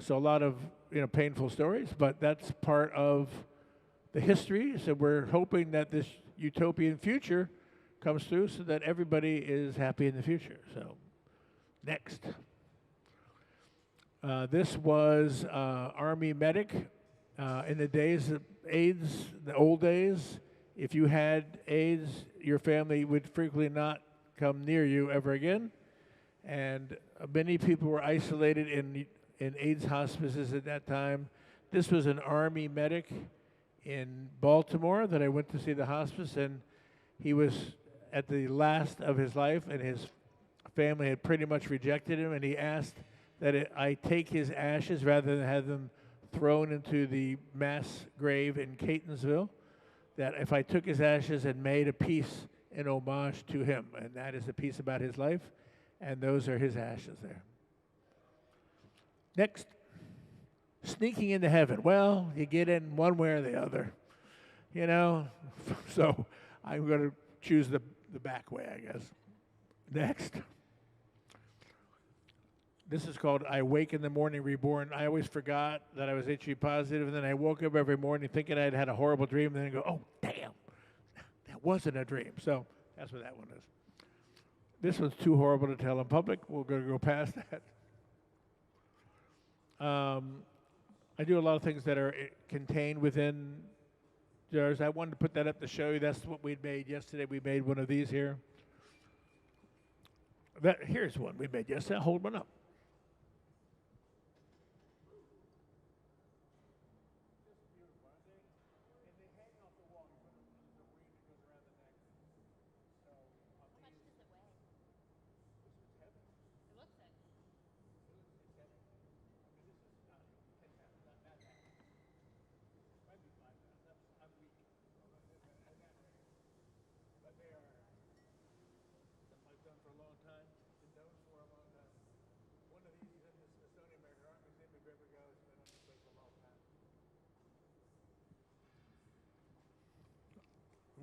So a lot of painful stories, but that's part of the history. So we're hoping that this utopian future comes through so that everybody is happy in the future. So next. This was Army medic in the days of AIDS, the old days. If you had AIDS, your family would frequently not come near you ever again. And many people were isolated in AIDS hospices at that time. This was an Army medic in Baltimore that I went to see the hospice, and he was at the last of his life, and his family had pretty much rejected him, and he asked that I take his ashes rather than have them thrown into the mass grave in Catonsville, that if I took his ashes and made a piece in homage to him, and that is a piece about his life, and those are his ashes there. Next, sneaking into heaven. Well, you get in one way or the other, so I'm going to choose the back way, I guess. Next. This is called I Wake in the Morning Reborn. I always forgot that I was HIV positive, and then I woke up every morning thinking I'd had a horrible dream, and then I go, oh, damn, that wasn't a dream. So that's what that one is. This one's too horrible to tell in public. We're going to go past that. I do a lot of things that are contained within jars. I wanted to put that up to show you. That's what we made yesterday. We made one of these here. Here's one we made yesterday. I'll hold one up.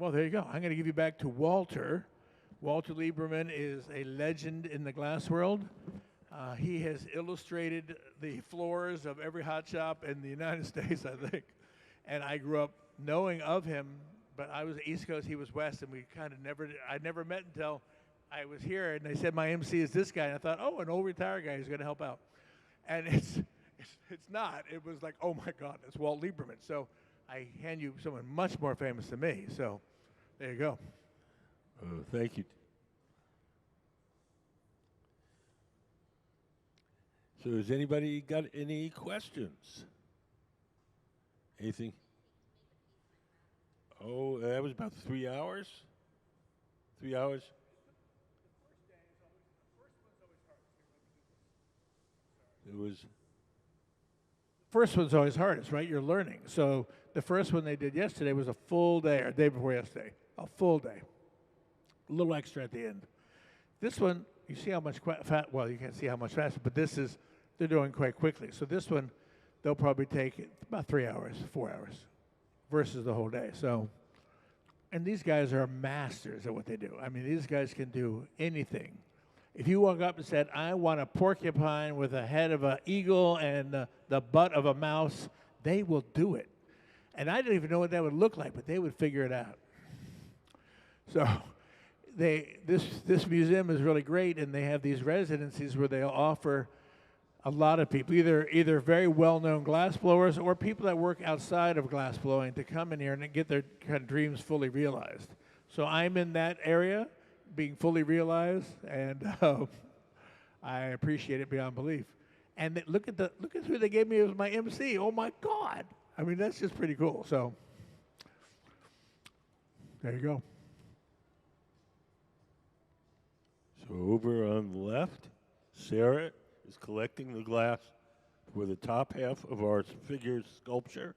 Well, there you go. I'm going to give you back to Walter. Walter Lieberman is a legend in the glass world. He has illustrated the floors of every hot shop in the United States, I think. And I grew up knowing of him, but I was East Coast, he was West, and we kind of I never met until I was here, and they said my MC is this guy, and I thought, oh, an old retired guy who's going to help out. And it's not. It was like, oh my God, it's Walt Lieberman. So I hand you someone much more famous than me. So there you go. Thank you. So has anybody got any questions? Anything? Oh, that was about 3 hours? 3 hours? It was. First one's always hardest, right? You're learning. So the first one they did yesterday was a full day, or day before yesterday, a full day. A little extra at the end. This one, you see how much well, you can't see how much faster, but this is, they're doing quite quickly. So this one, they'll probably take about 3 hours, 4 hours, versus the whole day. So, and these guys are masters at what they do. I mean, these guys can do anything. If you walk up and said, I want a porcupine with a head of an eagle and the butt of a mouse, they will do it. And I didn't even know what that would look like, but they would figure it out. So this museum is really great, and they have these residencies where they'll offer a lot of people, either very well-known glass blowers or people that work outside of glass blowing, to come in here and get their kind of dreams fully realized. So I'm in that area, being fully realized, and I appreciate it beyond belief. And look at who they gave me as my MC. Oh my God! I mean, that's just pretty cool. So there you go. So over on the left, Sarah is collecting the glass for the top half of our figure sculpture.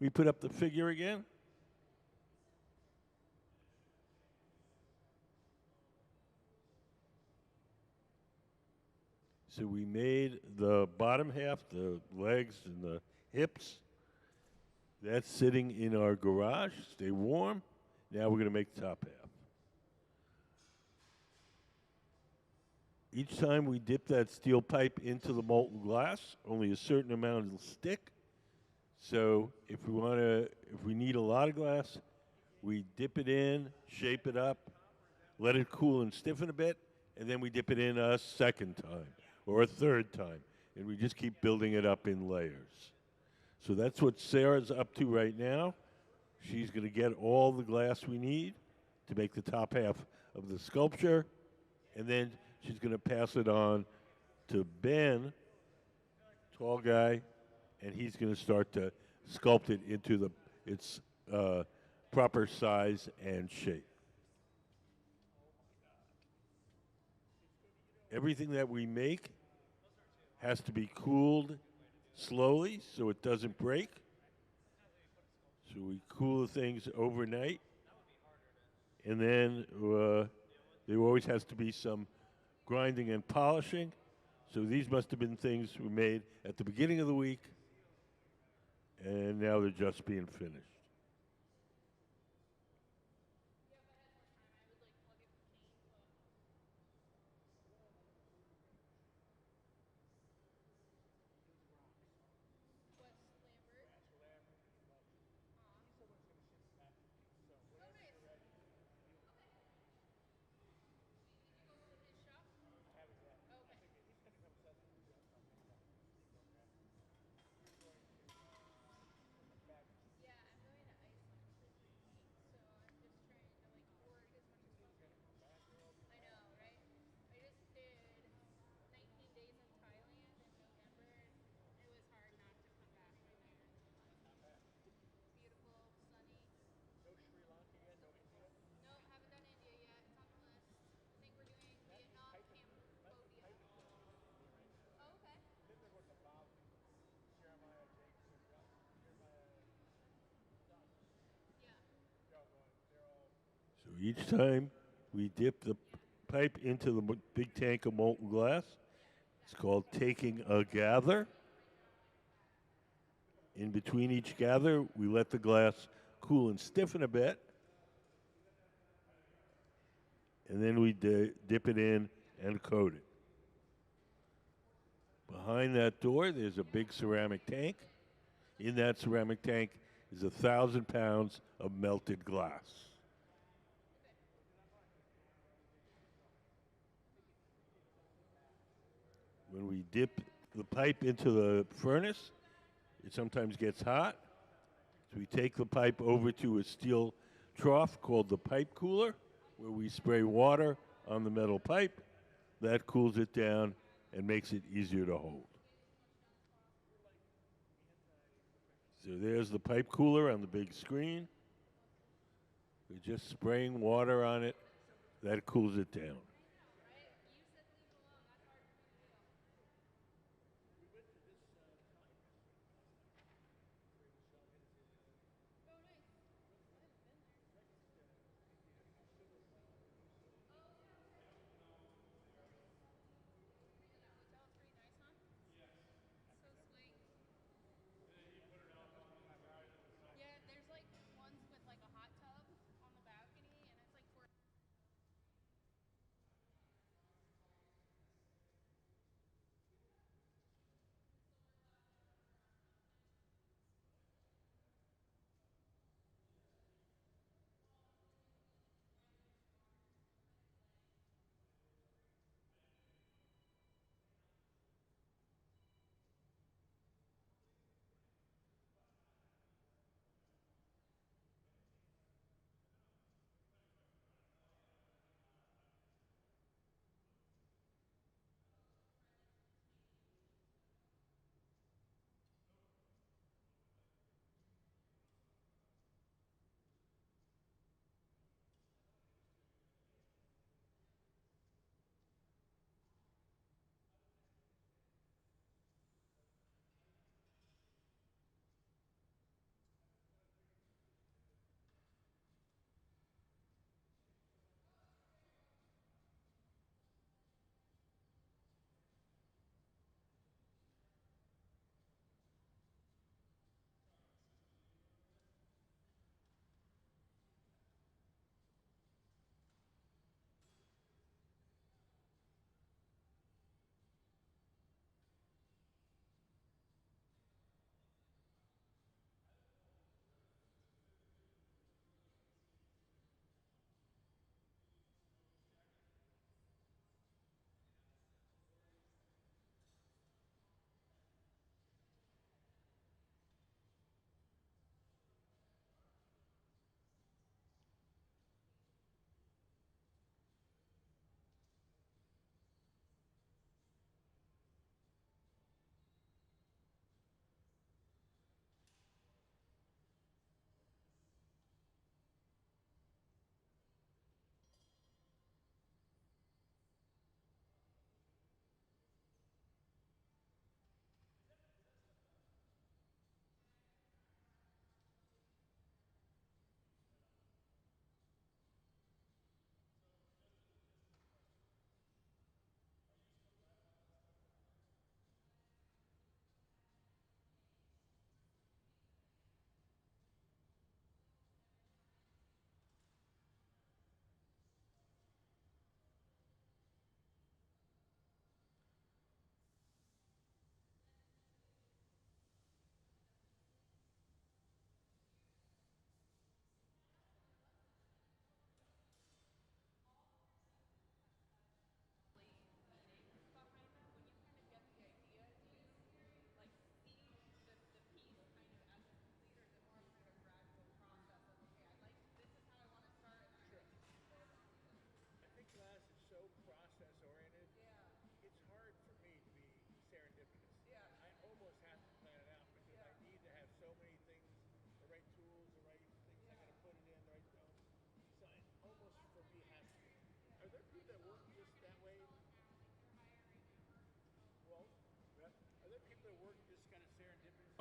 We put up the figure again. So we made the bottom half, the legs and the hips. That's sitting in our garage. Stay warm. Now we're going to make the top half. Each time we dip that steel pipe into the molten glass, only a certain amount will stick. So if we need a lot of glass, we dip it in, shape it up, let it cool and stiffen a bit, and then we dip it in a second time or a third time, and we just keep building it up in layers. So that's what Sarah's up to right now. She's going to get all the glass we need to make the top half of the sculpture, and then she's going to pass it on to Ben, tall guy, and he's going to start to sculpt it into its proper size and shape. Everything that we make has to be cooled slowly so it doesn't break. So we cool the things overnight. And then there always has to be some grinding and polishing. So these must have been things we made at the beginning of the week, and now they're just being finished. So each time we dip the pipe into the big tank of molten glass, it's called taking a gather. In between each gather, we let the glass cool and stiffen a bit. and then we dip it in and coat it. Behind that door, there's a big ceramic tank. In that ceramic tank is 1,000 pounds of melted glass. When we dip the pipe into the furnace, it sometimes gets hot. So we take the pipe over to a steel trough called the pipe cooler, where we spray water on the metal pipe. That cools it down and makes it easier to hold. So there's the pipe cooler on the big screen. We're just spraying water on it. That cools it down.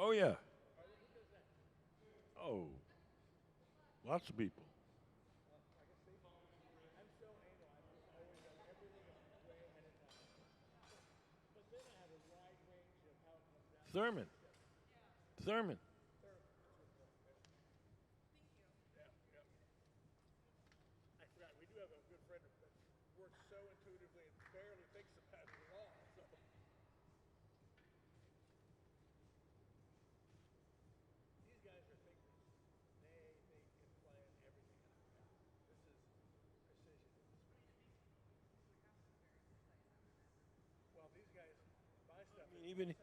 Oh, yeah. Oh, lots of people. Thurman. Thurman. even.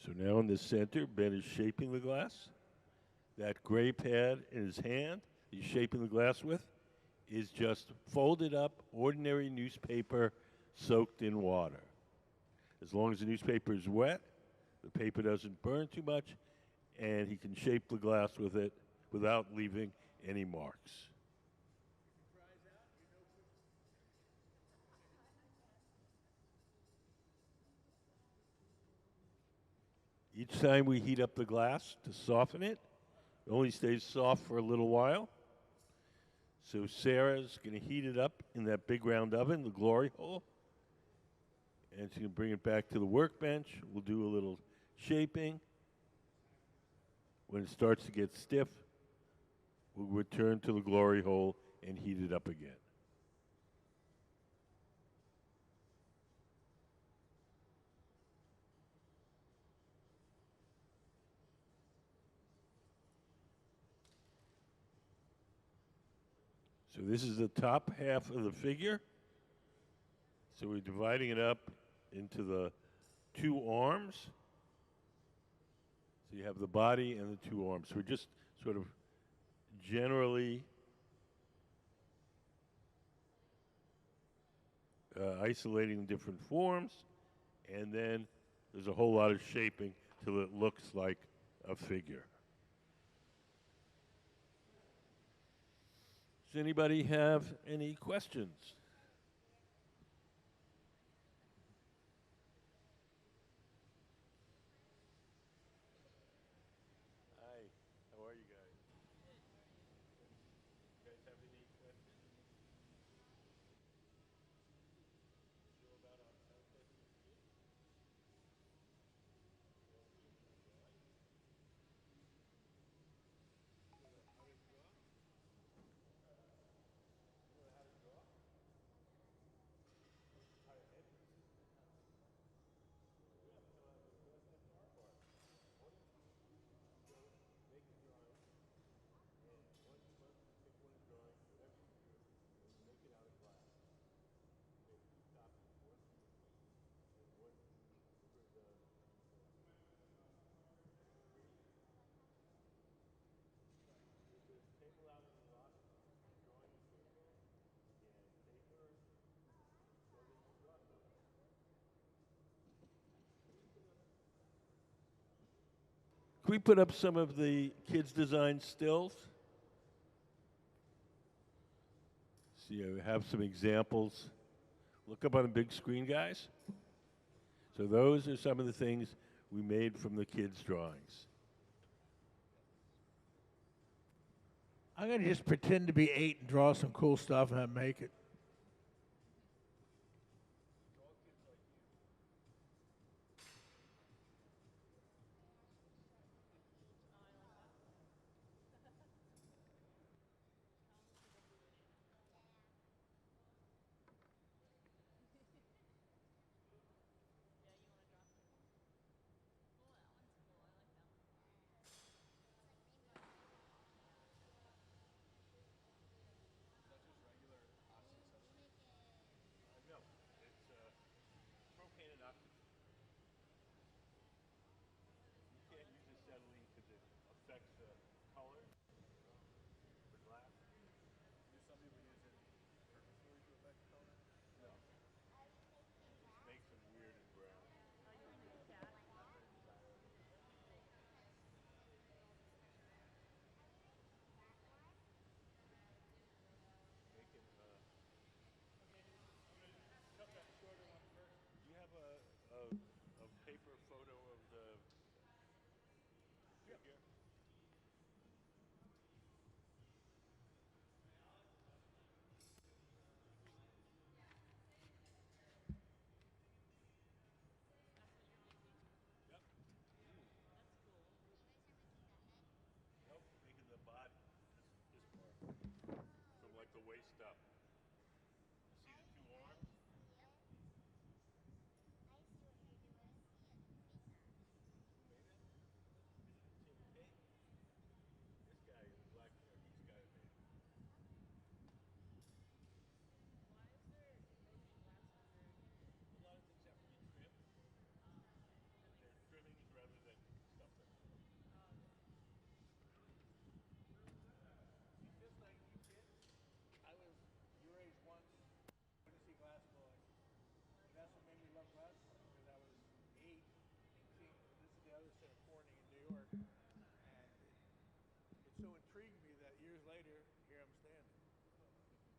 So now in the center, Ben is shaping the glass. That gray pad in his hand, he's shaping the glass with, is just folded up, ordinary newspaper soaked in water. As long as the newspaper is wet, the paper doesn't burn too much, and he can shape the glass with it without leaving any marks. Each time we heat up the glass to soften it, it only stays soft for a little while. So Sarah's going to heat it up in that big round oven, the glory hole, and she's going to bring it back to the workbench. We'll do a little shaping. When it starts to get stiff, we'll return to the glory hole and heat it up again. So this is the top half of the figure. So we're dividing it up into the two arms. So you have the body and the two arms. So we're just sort of generally isolating different forms, and then there's a whole lot of shaping till it looks like a figure. Does anybody have any questions? Hi, how are you guys? You guys have any questions? Feel about our contest machine? Can we put up some of the kids' design stills? So you have some examples. Look up on the big screen, guys. So those are some of the things we made from the kids' drawings. I'm going to just pretend to be 8 and draw some cool stuff and make it. A paper photo of the figure? Nope, making the body, this part, from like the waist up. See the two arms?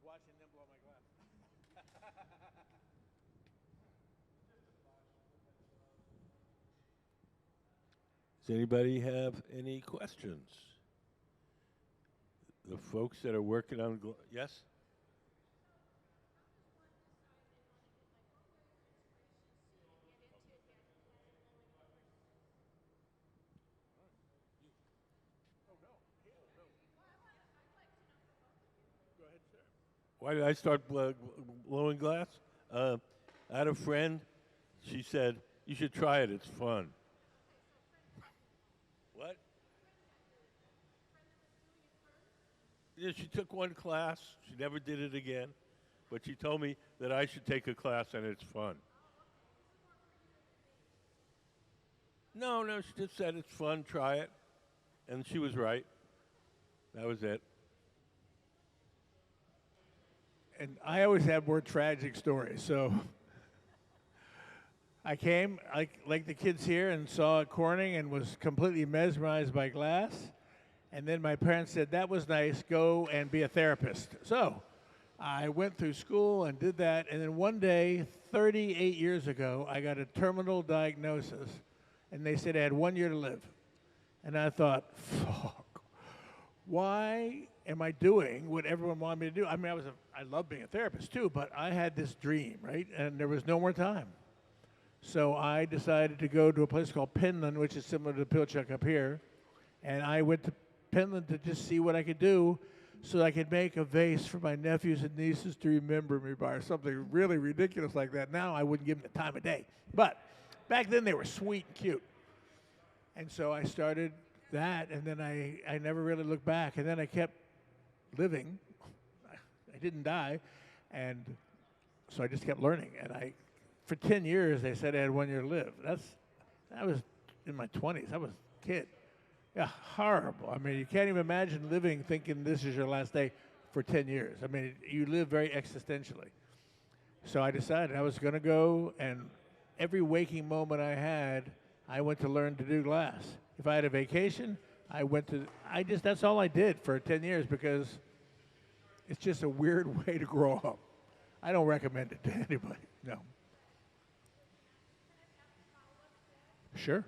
watching them blow my glass. Does anybody have any questions? The folks that are working on yes? Go ahead, sir. Why did I start blowing glass? I had a friend. She said, "You should try it. It's fun." What? Yeah, she took one class. She never did it again. But she told me that I should take a class and it's fun. No, she just said it's fun, try it. And she was right. That was it. And I always have more tragic stories. So I came, like the kids here, and saw it Corning and was completely mesmerized by glass. And then my parents said, that was nice, go and be a therapist. So I went through school and did that. And then one day, 38 years ago, I got a terminal diagnosis. And they said I had 1 year to live. And I thought, fuck, why am I doing what everyone wanted me to do? I mean, I love being a therapist too, but I had this dream, right? And there was no more time. So I decided to go to a place called Pinland, which is similar to Pilchuck up here. And I went to Pinland to just see what I could do so I could make a vase for my nephews and nieces to remember me by, or something really ridiculous like that. Now I wouldn't give them the time of day. But back then they were sweet and cute. And so I started that, and then I never really looked back. And then I kept living. I didn't die. And so I just kept learning. And for 10 years, they said I had 1 year to live. That was in my 20s. I was a kid. Yeah, horrible. I mean, you can't even imagine living thinking this is your last day for 10 years. I mean, you live very existentially. So I decided I was going to go, and every waking moment I had, I went to learn to do glass. If I had a vacation, that's all I did for 10 years because it's just a weird way to grow up. I don't recommend it to anybody, no. Sure.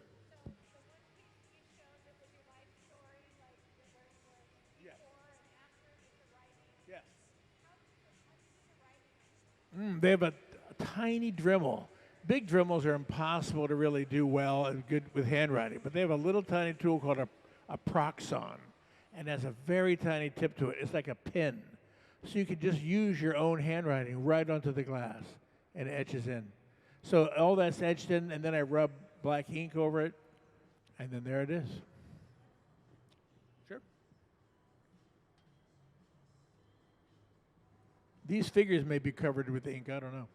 They have a tiny Dremel. Big Dremels are impossible to really do well and good with handwriting, but they have a little tiny tool called a Proxon, and has a very tiny tip to it. It's like a pen. So you can just use your own handwriting right onto the glass, and it etches in. So all that's etched in, and then I rub black ink over it, and then there it is. Sure. These figures may be covered with ink, I don't know.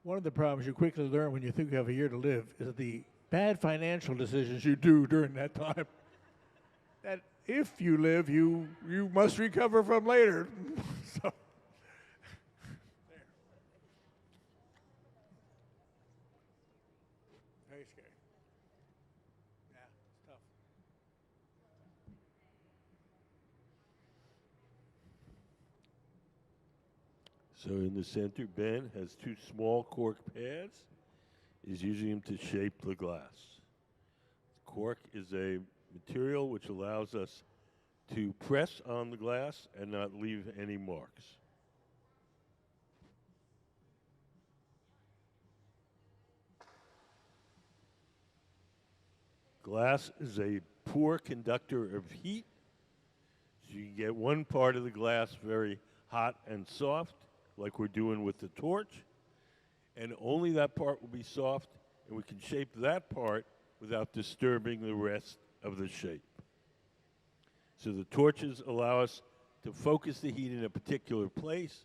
One of the problems you quickly learn when you think you have a year to live is the bad financial decisions you do during that time. That if you live, you must recover from later. So, there. Very scary. Yeah, it's tough. So in the center, Ben has two small cork pads. He's using them to shape the glass. Cork is a material which allows us to press on the glass and not leave any marks. Glass is a poor conductor of heat, so you can get one part of the glass very hot and soft, like we're doing with the torch, and only that part will be soft, and we can shape that part without disturbing the rest of the shape. So the torches allow us to focus the heat in a particular place,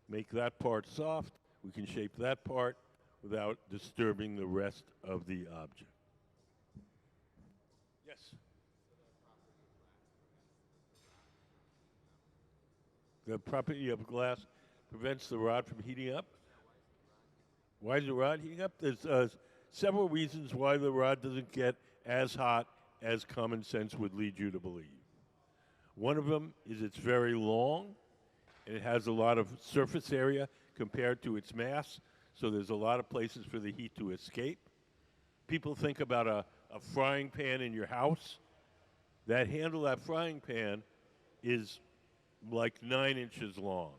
make that part soft. We can shape that part without disturbing the rest of the object. Yes? The property of glass prevents the rod from heating up. Why is the rod heating up? There's several reasons why the rod doesn't get as hot as common sense would lead you to believe. One of them is it's very long, and it has a lot of surface area compared to its mass, so there's a lot of places for the heat to escape. People think about a frying pan in your house. That handle, that frying pan, is like 9 inches long.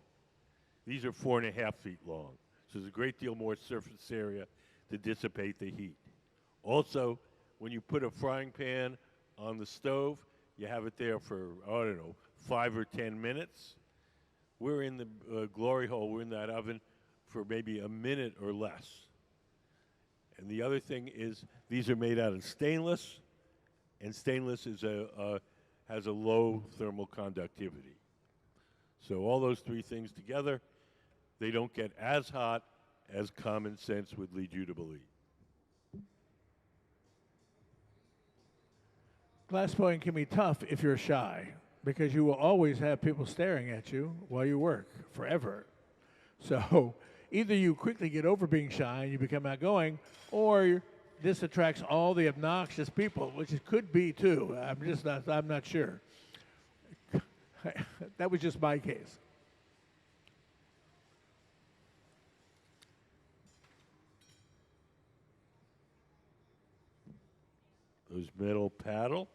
These are 4.5 feet long. So there's a great deal more surface area to dissipate the heat. Also, when you put a frying pan on the stove, you have it there for, I don't know, 5 or 10 minutes. We're in the glory hole, we're in that oven for maybe a minute or less. And the other thing is these are made out of stainless, and stainless is has a low thermal conductivity. So all those three things together, they don't get as hot as common sense would lead you to believe. Glass blowing can be tough if you're shy, because you will always have people staring at you while you work forever. So either you quickly get over being shy and you become outgoing, or this attracts all the obnoxious people, which it could be too. I'm not sure. That was just my case. Those metal paddle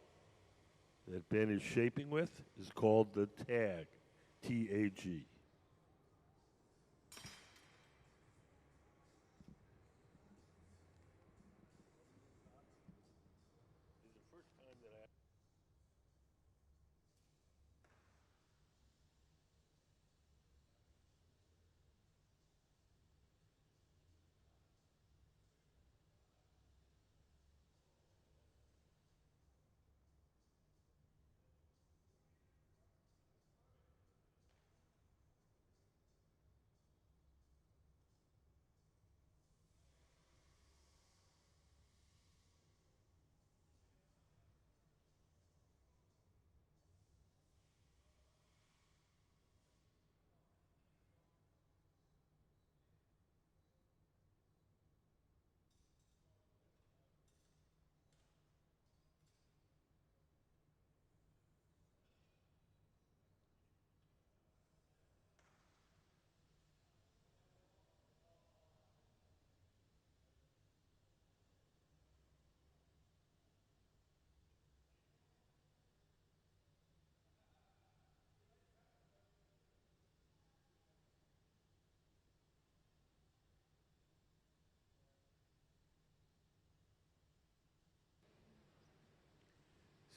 that Ben is shaping with is called the tag, T-A-G.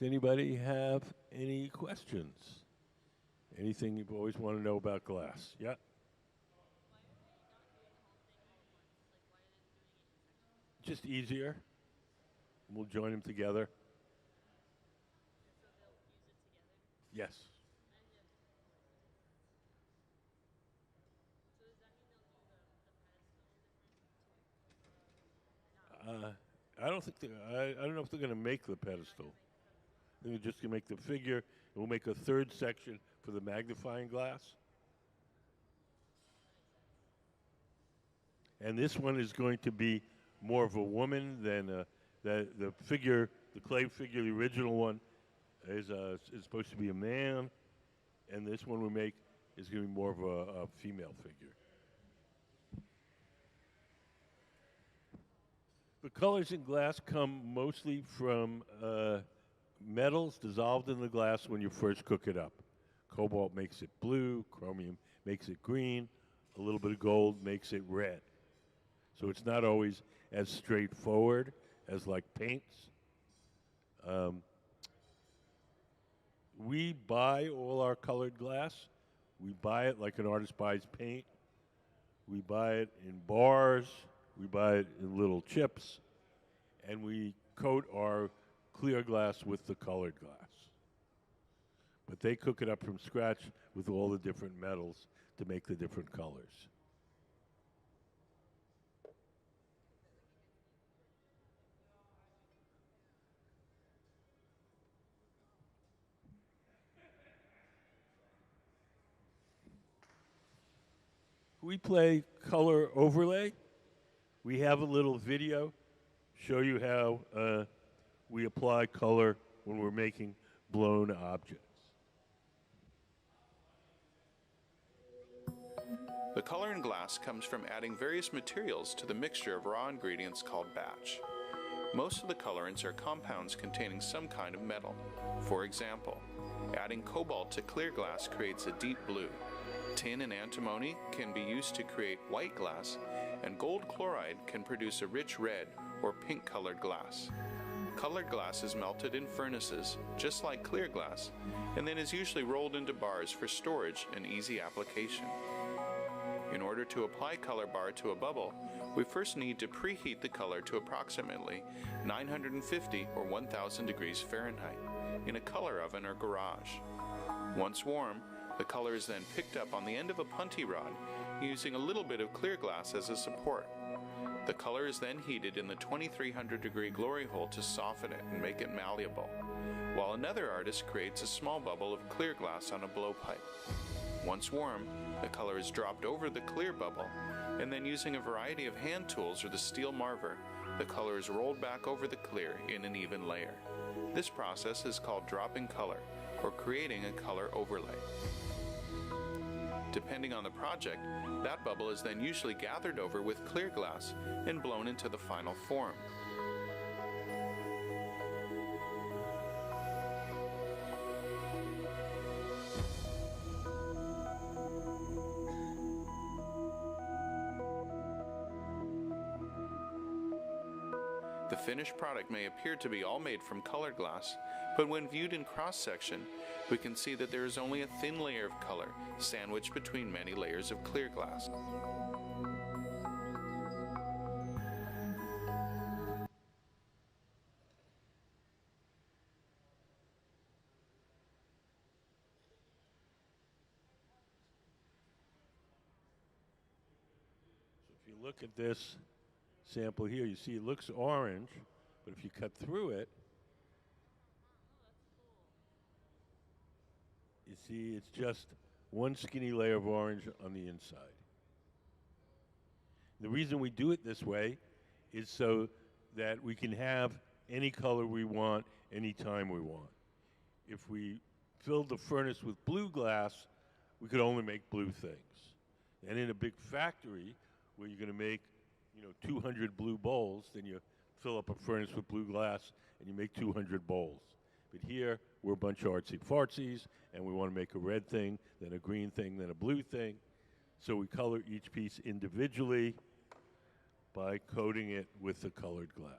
Does anybody have any questions? Anything you've always wanted to know about glass? Yeah? Just easier. We'll join them together. Yes. I don't think I don't know if they're going to make the pedestal. I think they're just going to make the figure, and we'll make a third section for the magnifying glass. And this one is going to be more of a woman than the figure, the clay figure, the original one, is supposed to be a man, and this one we make is going to be more of a female figure. The colors in glass come mostly from metals dissolved in the glass when you first cook it up. Cobalt makes it blue, chromium makes it green, a little bit of gold makes it red. So it's not always as straightforward as like paints. We buy all our colored glass. We buy it like an artist buys paint. We buy it in bars. We buy it in little chips. And we coat our clear glass with the colored glass. But they cook it up from scratch with all the different metals to make the different colors. we play color overlay. We have a little video show you how we apply color when we're making blown objects. The color in glass comes from adding various materials to the mixture of raw ingredients called batch. Most of the colorants are compounds containing some kind of metal. For example, adding cobalt to clear glass creates a deep blue. Tin and antimony can be used to create white glass, and gold chloride can produce a rich red or pink colored glass. Colored glass is melted in furnaces, just like clear glass, and then is usually rolled into bars for storage and easy application. In order to apply color bar to a bubble, we first need to preheat the color to approximately 950 or 1000 degrees Fahrenheit in a color oven or garage. Once warm, the color is then picked up on the end of a punty rod using a little bit of clear glass as a support. The color is then heated in the 2300 degree glory hole to soften it and make it malleable, while another artist creates a small bubble of clear glass on a blowpipe. Once warm, the color is dropped over the clear bubble, and then using a variety of hand tools or the steel marver, the color is rolled back over the clear in an even layer. This process is called dropping color, or creating a color overlay. Depending on the project, that bubble is then usually gathered over with clear glass and blown into the final form. The finished product may appear to be all made from colored glass, but when viewed in cross-section, we can see that there is only a thin layer of color sandwiched between many layers of clear glass. So if you look at this sample here, you see it looks orange, but if you cut through it, you see it's just one skinny layer of orange on the inside. The reason we do it this way is so that we can have any color we want anytime we want. If we filled the furnace with blue glass, we could only make blue things. And in a big factory where you're going to make 200 blue bowls, then you fill up a furnace with blue glass and you make 200 bowls. But here, we're a bunch of artsy-fartsies, and we want to make a red thing, then a green thing, then a blue thing. So we color each piece individually by coating it with the colored glass.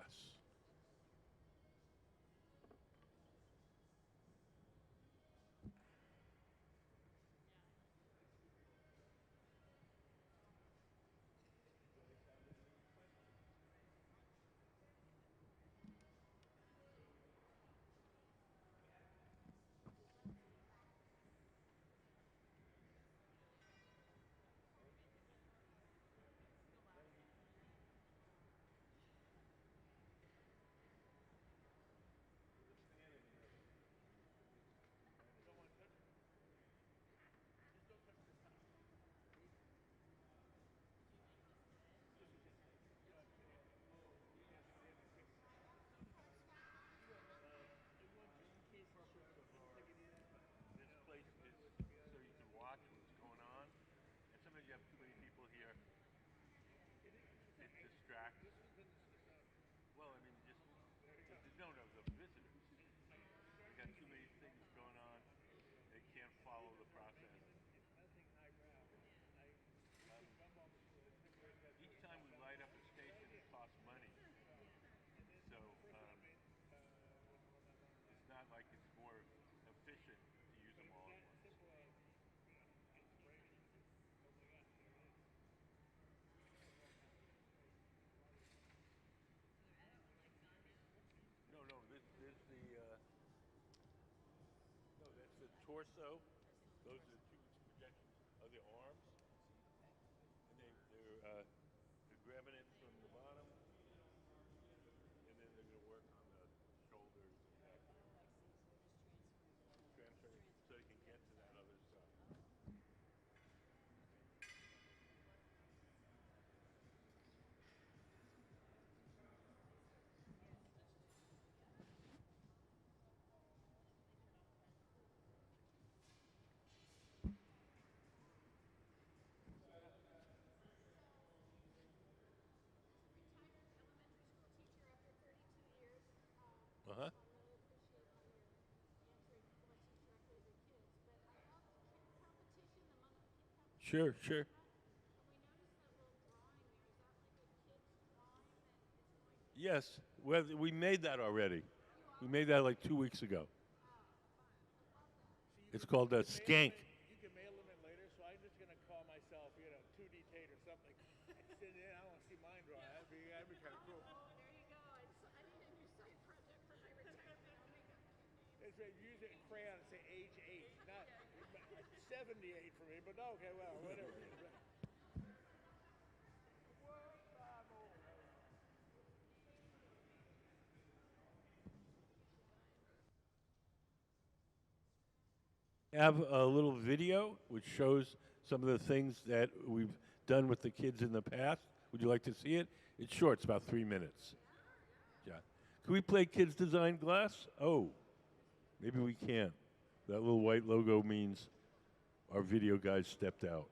Torso, those are the two projections of the arms, and they're grabbing it from the bottom, and then they're going to work on the shoulders and neck, transfer so they can get to that other side. Sure, sure. Yes, well, we made that already. We made that like 2 weeks ago. It's called a skank. You can mail them in later, so I'm just going to call myself, 2D Tate or something. I don't want to see mine draw. That'd be kind of cool. There you go. I didn't do side project for my retirement. It's right, use it in crayon and say age 8, not 78 for me, but okay, well, whatever. Have a little video which shows some of the things that we've done with the kids in the past. Would you like to see it? It's short. It's about 3 minutes. Yeah. Can we play Kids Design Glass? Oh, maybe we can't. That little white logo means our video guys stepped out.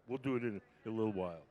We'll do it in a little while.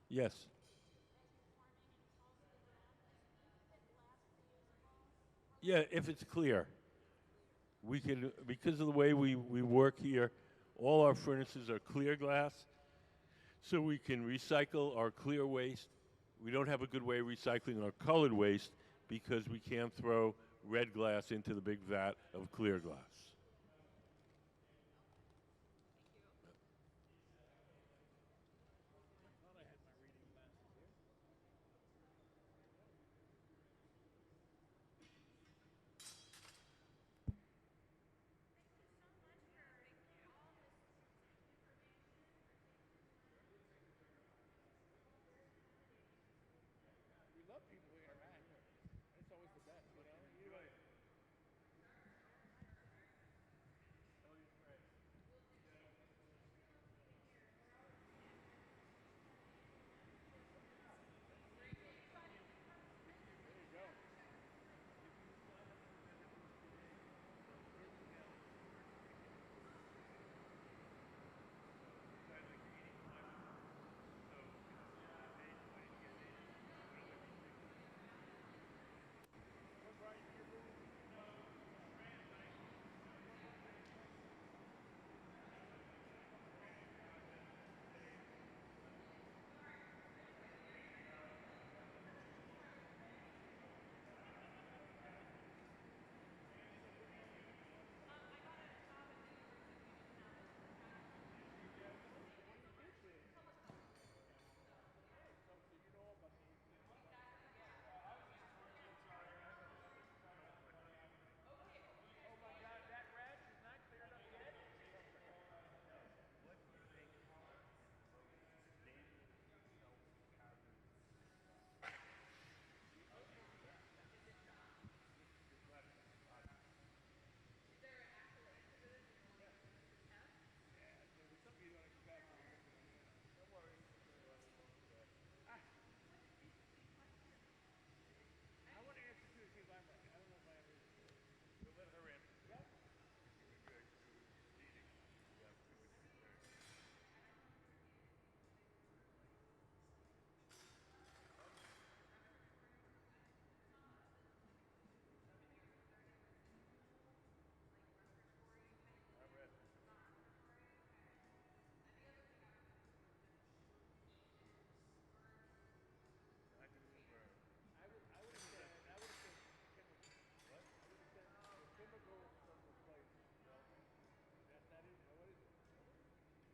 Yes. Yeah, if it's clear. We can, because of the way we work here, all our furnaces are clear glass, so we can recycle our clear waste. We don't have a good way of recycling our colored waste because we can't throw red glass into the big vat of clear glass. We love people who interact. It's always the best, you know. I want to answer too, see if I'm right. I don't know if I am either. We'll let her answer. Yep.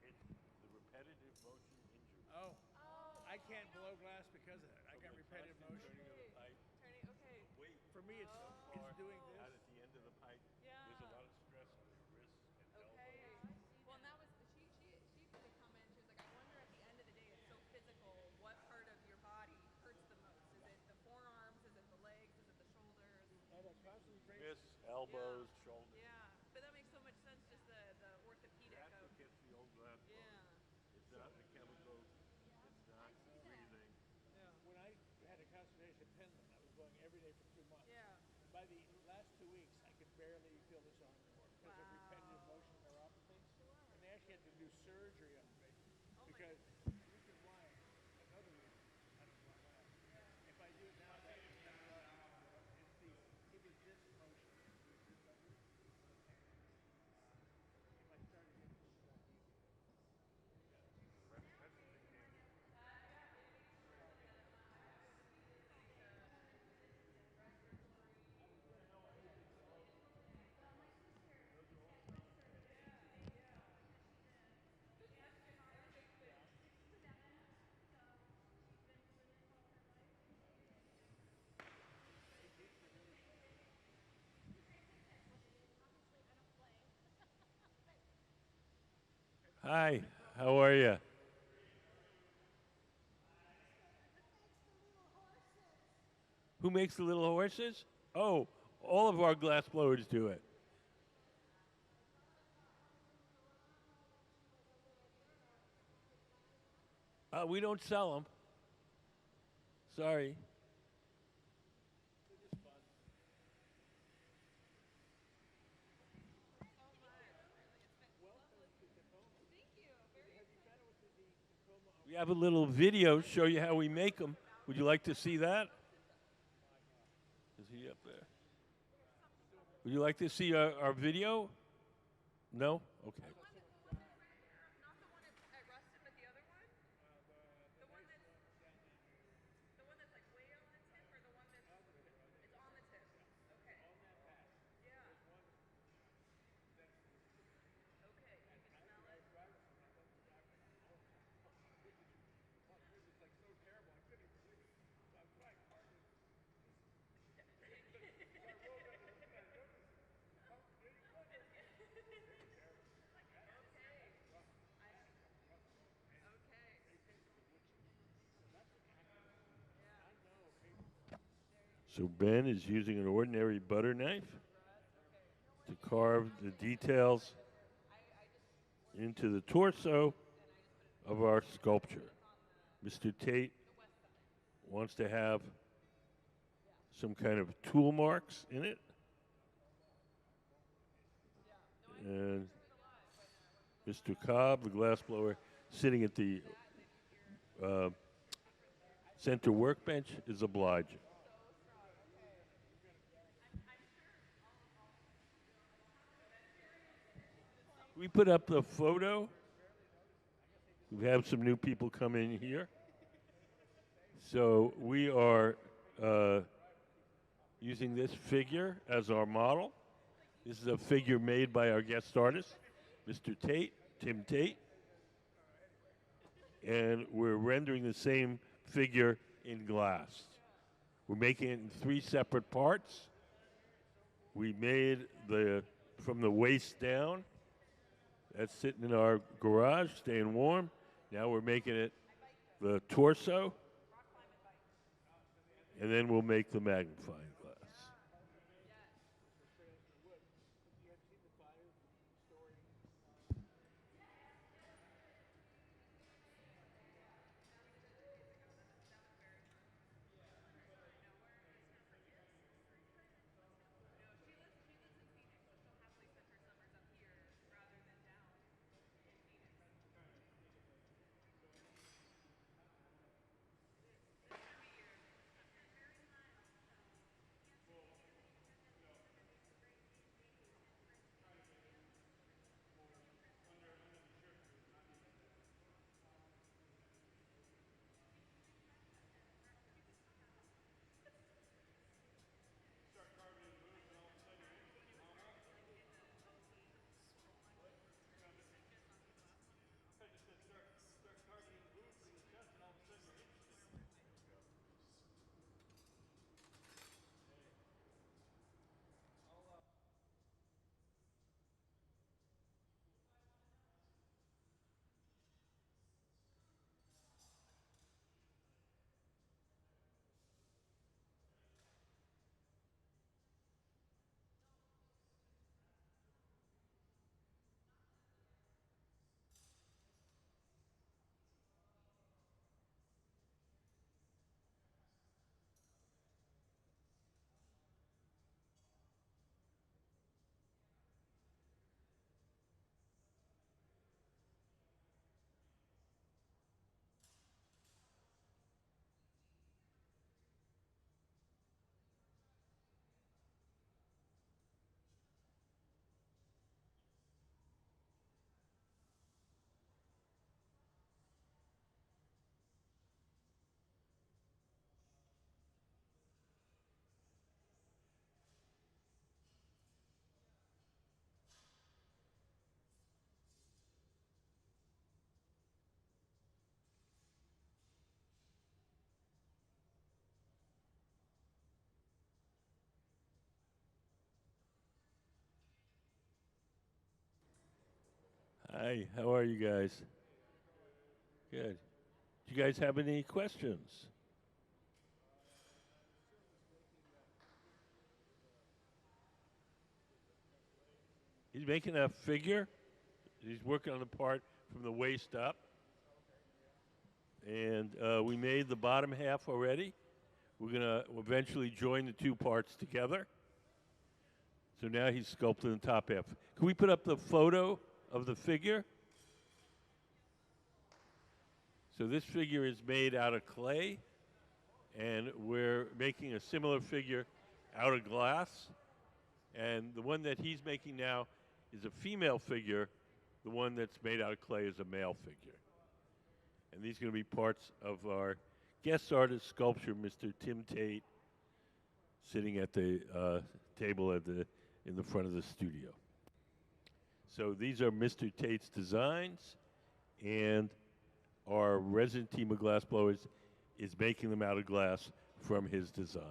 It's the repetitive motion injury. Oh, I can't blow glass because of that. I got repetitive motion. Turning of the pipe. Turning, okay. Weight For me, it's doing this. out at the end of the pipe. Yeah. There's a lot of stress on your wrists and Okay. elbows. Well, and that was she made a comment. She was like, I wonder at the end of the day, it's so physical. What part of your body hurts the most? Is it the forearms? Is it the legs? Is it the shoulders? And a concentration. Wrists, elbows, Yeah. shoulders. Yeah, but that makes so much sense. Just the orthopedic That's of what gets the old glass yeah. blowing. It's not the chemicals. It's not breathing. Yeah. When I had a consultation in Penland, I was going every day for 2 months. Yeah. By the last 2 weeks, I could barely feel this arm anymore because of repetitive Wow. motion neuropathy. And they actually had to do surgery on me Oh my because the reason why, another reason, I don't know why. If I do it now, it's the, it was this motion. If I start again, it's a lot easier. Hi, how are you? Who makes the little horses? Oh, all of our glass blowers do it. We don't sell them. Sorry. So much. Really, it's been lovely. Thank you. Very excited. We have a little video show you how we make them. Would you like to see that? Is he up there? Would you like to see our video? No? Okay. So Ben is using an ordinary butter knife to carve the details into the torso of our sculpture. Mr. Tate wants to have some kind of tool marks in it. And Mr. Cobb, the glassblower, sitting at the center workbench, is obliging. We put up the photo. We have some new people come in here. So we are using this figure as our model. This is a figure made by our guest artist, Mr. Tate, Tim Tate. And we're rendering the same figure in glass. We're making it in 3 separate parts. We made from the waist down. That's sitting in our garage, staying warm. Now we're making it the torso. And then we'll make the magnifying glass. Hi, how are you guys? Good. Do you guys have any questions? He's making a figure. He's working on the part from the waist up. And we made the bottom half already. We're going to eventually join the 2 parts together. So now he's sculpting the top half. Can we put up the photo of the figure? So this figure is made out of clay, and we're making a similar figure out of glass. And the one that he's making now is a female figure. The one that's made out of clay is a male figure. And these are going to be parts of our guest artist sculpture, Mr. Tim Tate, sitting at the table in the front of the studio. So these are Mr. Tate's designs, and our resident team of glassblowers is making them out of glass from his designs.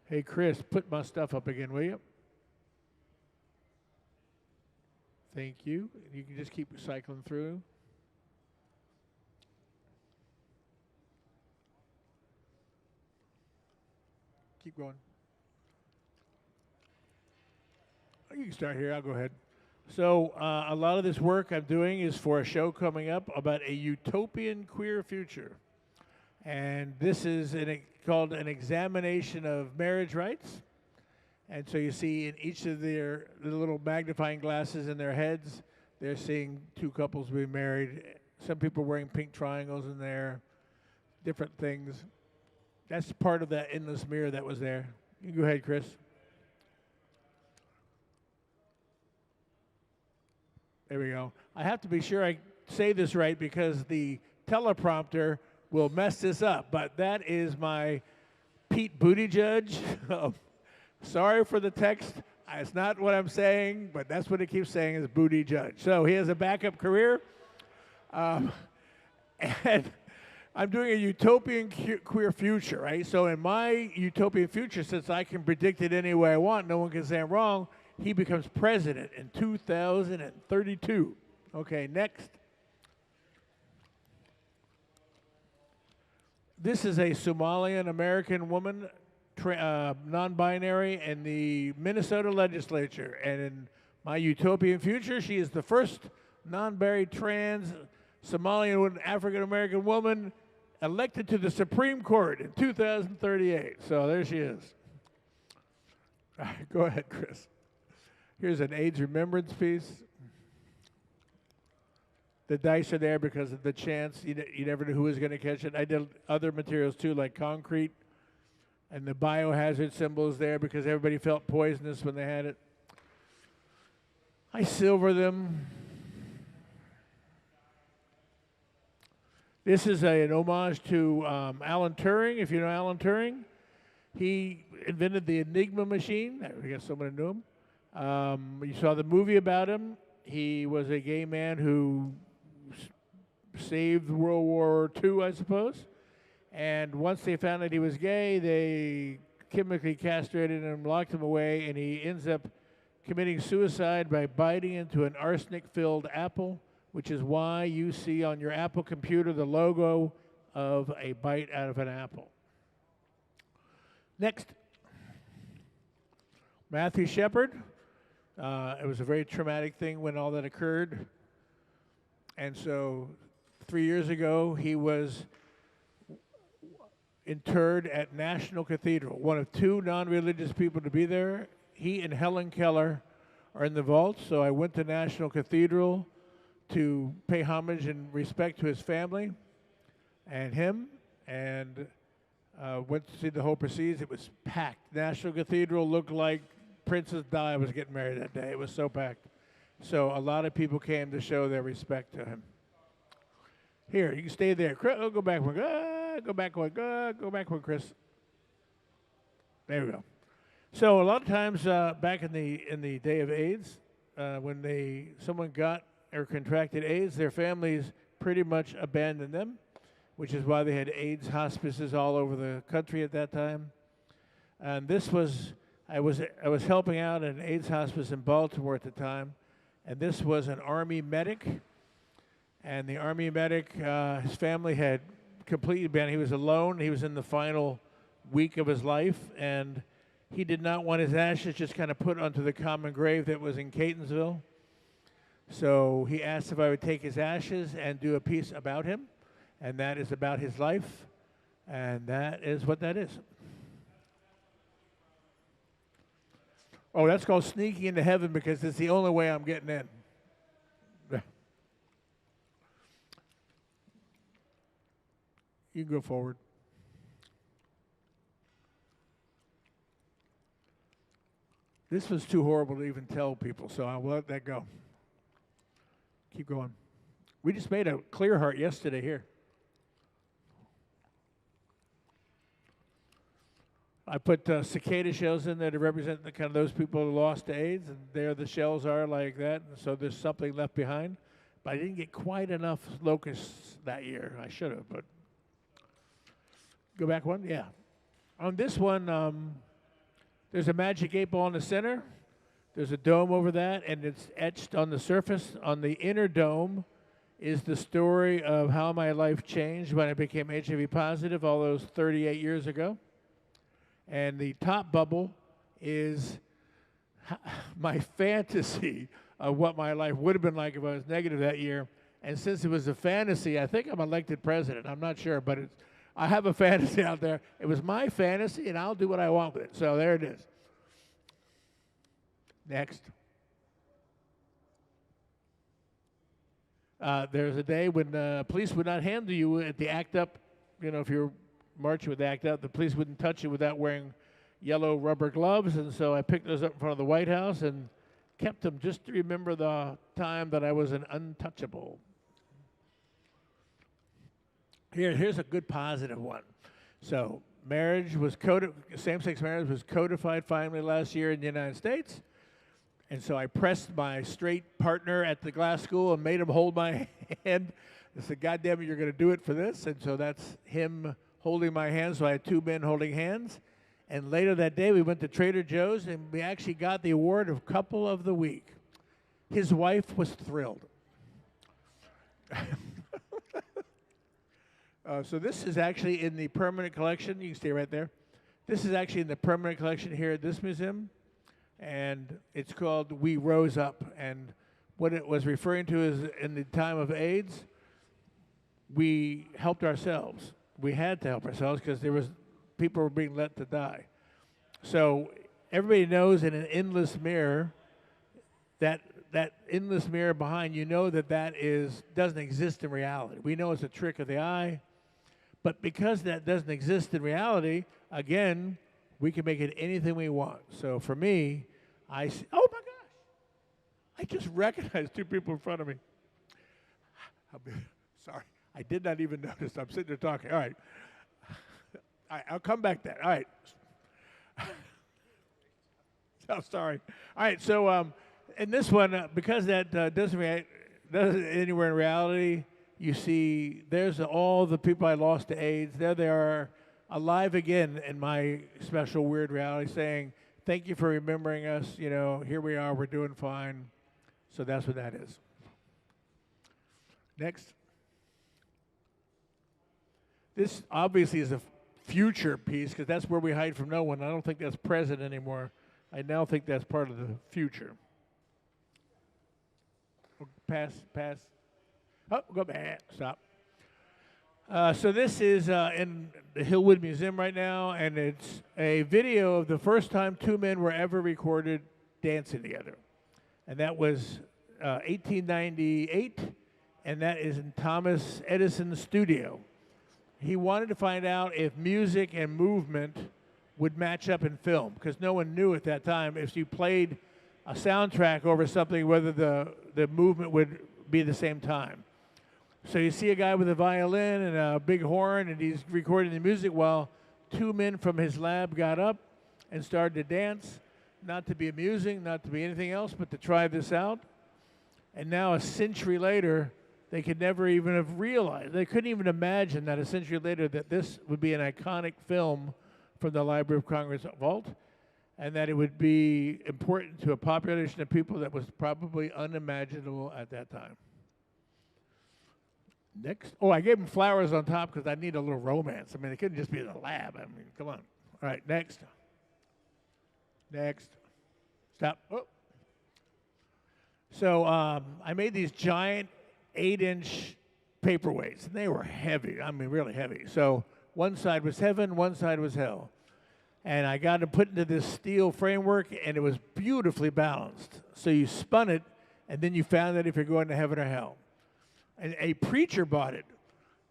Hey, Chris, put my stuff up again, will you? Thank you. You can just keep cycling through. Keep going. You can start here. I'll go ahead. So a lot of this work I'm doing is for a show coming up about a utopian queer future. And this is called an examination of marriage rights. And so you see in each of their little magnifying glasses in their heads, they're seeing two couples being married. Some people wearing pink triangles in there, different things. That's part of that endless mirror that was there. You can go ahead, Chris. There we go. I have to be sure I say this right because the teleprompter will mess this up. But that is my Pete Buttigieg. Sorry for the text. It's not what I'm saying, but that's what it keeps saying is Buttigieg. So he has a backup career. And I'm doing a utopian queer future, right? So in my utopian future, since I can predict it any way I want, no one can say I'm wrong, he becomes president in 2032. Okay, next. This is a Somalian-American woman, non-binary, in the Minnesota legislature. And in my utopian future, she is the first non-binary trans Somalian African-American woman elected to the Supreme Court in 2038. So there she is. All right, go ahead, Chris. Here's an AIDS remembrance piece. The dice are there because of the chance. You never knew who was going to catch it. I did other materials too, like concrete. And the biohazard symbols there because everybody felt poisonous when they had it. I silver them. This is an homage to Alan Turing, if you know Alan Turing. He invented the Enigma machine. I guess someone knew him. You saw the movie about him. He was a gay man who saved World War II, I suppose. And once they found that he was gay, they chemically castrated him, locked him away, and he ends up committing suicide by biting into an arsenic-filled apple, which is why you see on your Apple computer the logo of a bite out of an apple. Next. Matthew Shepard. It was a very traumatic thing when all that occurred. And so 3 years ago, he was interred at National Cathedral. One of two non-religious people to be there. He and Helen Keller are in the vault, so I went to National Cathedral to pay homage and respect to his family and him, and went to see the whole proceedings. It was packed. National Cathedral looked like Princess Di was getting married that day. It was so packed. So a lot of people came to show their respect to him. Here, you can stay there. Oh, go back one. Go back one. Go back one, Chris. There we go. So a lot of times back in the day of AIDS, when someone got or contracted AIDS, their families pretty much abandoned them, which is why they had AIDS hospices all over the country at that time. And this was I was helping out at an AIDS hospice in Baltimore at the time, and this was an Army medic. And the Army medic, his family had completely abandoned. He was alone. He was in the final week of his life, and he did not want his ashes just kind of put onto the common grave that was in Catonsville. So he asked if I would take his ashes and do a piece about him, and that is about his life, and that is what that is. Oh, that's called sneaking into heaven because it's the only way I'm getting in. You can go forward. This was too horrible to even tell people, so I'll let that go. Keep going. We just made a clear heart yesterday here. I put cicada shells in there to represent the kind of those people who lost to AIDS, and there the shells are like that, and so there's something left behind. But I didn't get quite enough locusts that year. I should have, but go back one, yeah. On this one, there's a magic 8-ball in the center. There's a dome over that, and it's etched on the surface. On the inner dome is the story of how my life changed when I became HIV positive all those 38 years ago. And the top bubble is my fantasy of what my life would have been like if I was negative that year. And since it was a fantasy, I think I'm elected president. I'm not sure, but I have a fantasy out there. It was my fantasy, and I'll do what I want with it. So there it is. Next. There's a day when police would not handle you at the ACT UP. You know, if you're marching with the ACT UP, the police wouldn't touch you without wearing yellow rubber gloves. And so I picked those up in front of the White House and kept them just to remember the time that I was an untouchable. Here's a good positive one. So marriage was same-sex marriage was codified finally last year in the United States. And so I pressed my straight partner at the glass school and made him hold my hand. I said, God damn it, you're going to do it for this. And so that's him holding my hand. So I had two men holding hands. And later that day, we went to Trader Joe's, and we actually got the award of Couple of the Week. His wife was thrilled. So this is actually in the permanent collection. You can stay right there. This is actually in the permanent collection here at this museum. And it's called We Rose Up. And what it was referring to is in the time of AIDS, we helped ourselves. We had to help ourselves because people were being let to die. So everybody knows in an endless mirror, that endless mirror behind, you know that doesn't exist in reality. We know it's a trick of the eye. But because that doesn't exist in reality, again, we can make it anything we want. So for me, oh my gosh, I just recognized two people in front of me. Sorry, I did not even notice. I'm sitting there talking. All right, I'll come back then. All right. So sorry. All right, so in this one, because that doesn't anywhere in reality, you see there's all the people I lost to AIDS. There they are, alive again in my special weird reality, saying, thank you for remembering us. You know, here we are, we're doing fine. So that's what that is. Next. This obviously is a future piece because that's where we hide from no one. I don't think that's present anymore. I now think that's part of the future. Pass. Oh, go back. Stop. So this is in the Hillwood Museum right now, and it's a video of the first time two men were ever recorded dancing together. And that was 1898, and that is in Thomas Edison's studio. He wanted to find out if music and movement would match up in film, because no one knew at that time if you played a soundtrack over something whether the movement would be the same time. So you see a guy with a violin and a big horn, and he's recording the music while two men from his lab got up and started to dance, not to be amusing, not to be anything else, but to try this out. And now a century later, they could never even have realized, they couldn't even imagine that a century later that this would be an iconic film from the Library of Congress vault, and that it would be important to a population of people that was probably unimaginable at that time. Next. Oh, I gave him flowers on top because I need a little romance. I mean, it couldn't just be in the lab. I mean, come on. All right, next. Next. Stop. Oh. So I made these giant 8-inch paperweights, and they were heavy. I mean, really heavy. So one side was heaven, one side was hell. And I got them put into this steel framework, and it was beautifully balanced. So you spun it, and then you found out if you're going to heaven or hell. And a preacher bought it.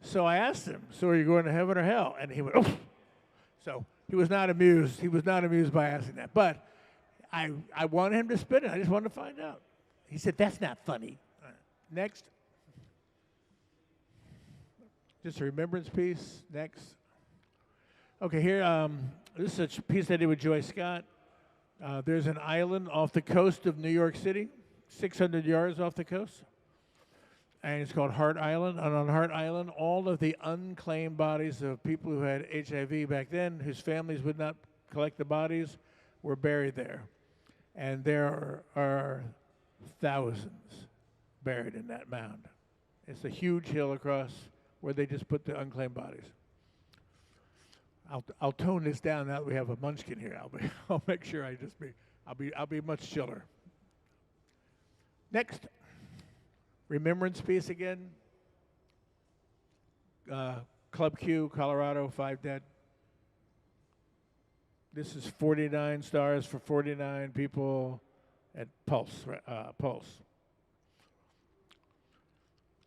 So I asked him, so are you going to heaven or hell? And he went, oh. So he was not amused. He was not amused by asking that. But I wanted him to spin it. I just wanted to find out. He said, that's not funny. Next. Just a remembrance piece. Next. Okay, here, this is a piece I did with Joy Scott. There's an island off the coast of New York City, 600 yards off the coast. And it's called Hart Island. And on Hart Island, all of the unclaimed bodies of people who had HIV back then, whose families would not collect the bodies, were buried there. And there are thousands buried in that mound. It's a huge hill across where they just put the unclaimed bodies. I'll tone this down now that we have a munchkin here. I'll make sure I'll be much chiller. Next. Remembrance piece again. Club Q, Colorado, 5 dead. This is 49 stars for 49 people at Pulse.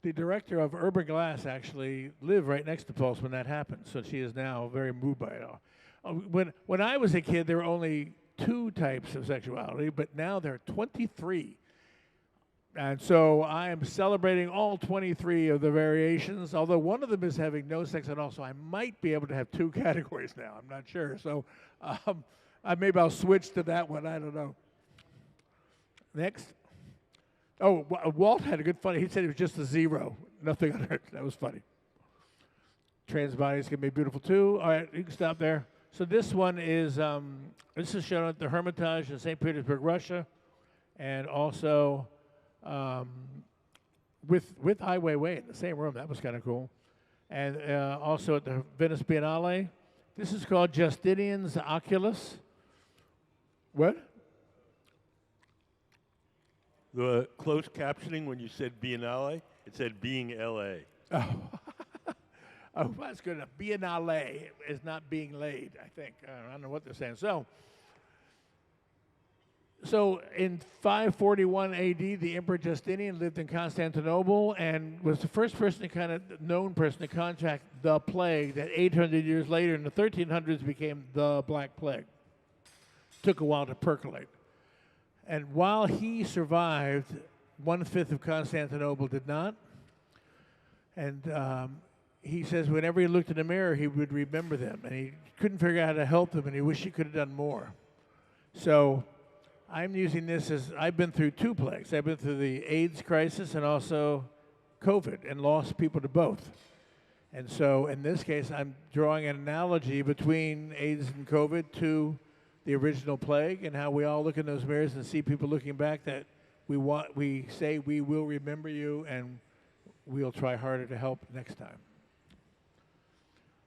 The director of Urban Glass actually lived right next to Pulse when that happened, so she is now very moved by it all. When I was a kid, there were only 2 types of sexuality, but now there are 23. And so I am celebrating all 23 of the variations, although one of them is having no sex at all, so I might be able to have 2 categories now. I'm not sure. So maybe I'll switch to that one. I don't know. Next. Oh, Walt had a good funny. He said it was just a 0. Nothing on Earth. That was funny. Trans bodies can be beautiful, too. All right, you can stop there. So this one is, this is shown at the Hermitage in St. Petersburg, Russia, and also with Ai Weiwei in the same room. That was kind of cool. And also at the Venice Biennale. This is called Justinian's Oculus. What? The closed captioning when you said Biennale, it said being L.A. Oh. Oh, that's good enough. Biennale is not being laid, I think. I don't know what they're saying. So in 541 A.D., the Emperor Justinian lived in Constantinople and was the first person, known person to contract the plague that 800 years later in the 1300s became the Black Plague. Took a while to percolate. And while he survived, 1/5 of Constantinople did not. And he says whenever he looked in the mirror, he would remember them. And he couldn't figure out how to help them, and he wished he could have done more. So I'm using this as, I've been through 2 plagues. I've been through the AIDS crisis and also COVID, and lost people to both. And so in this case, I'm drawing an analogy between AIDS and COVID to the original plague, and how we all look in those mirrors and see people looking back that we say we will remember you, and we'll try harder to help next time.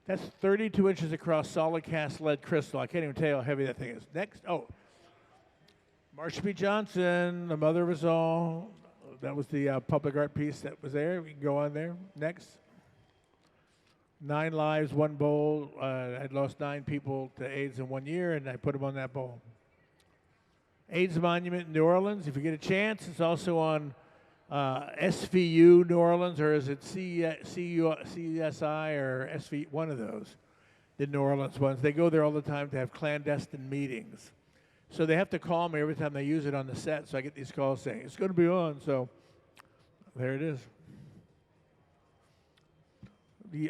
That's 32 inches across, solid cast lead crystal. I can't even tell you how heavy that thing is. Next, Marsha P. Johnson, the mother of us all. That was the public art piece that was there. We can go on there. Next. 9 lives, 1 bowl. I'd lost 9 people to AIDS in 1 year, and I put them on that bowl. AIDS Monument in New Orleans. If you get a chance, it's also on SVU New Orleans, or is it CSI or SV? One of those. The New Orleans ones. They go there all the time to have clandestine meetings. So they have to call me every time they use it on the set. So I get these calls saying, it's going to be on. So there it is.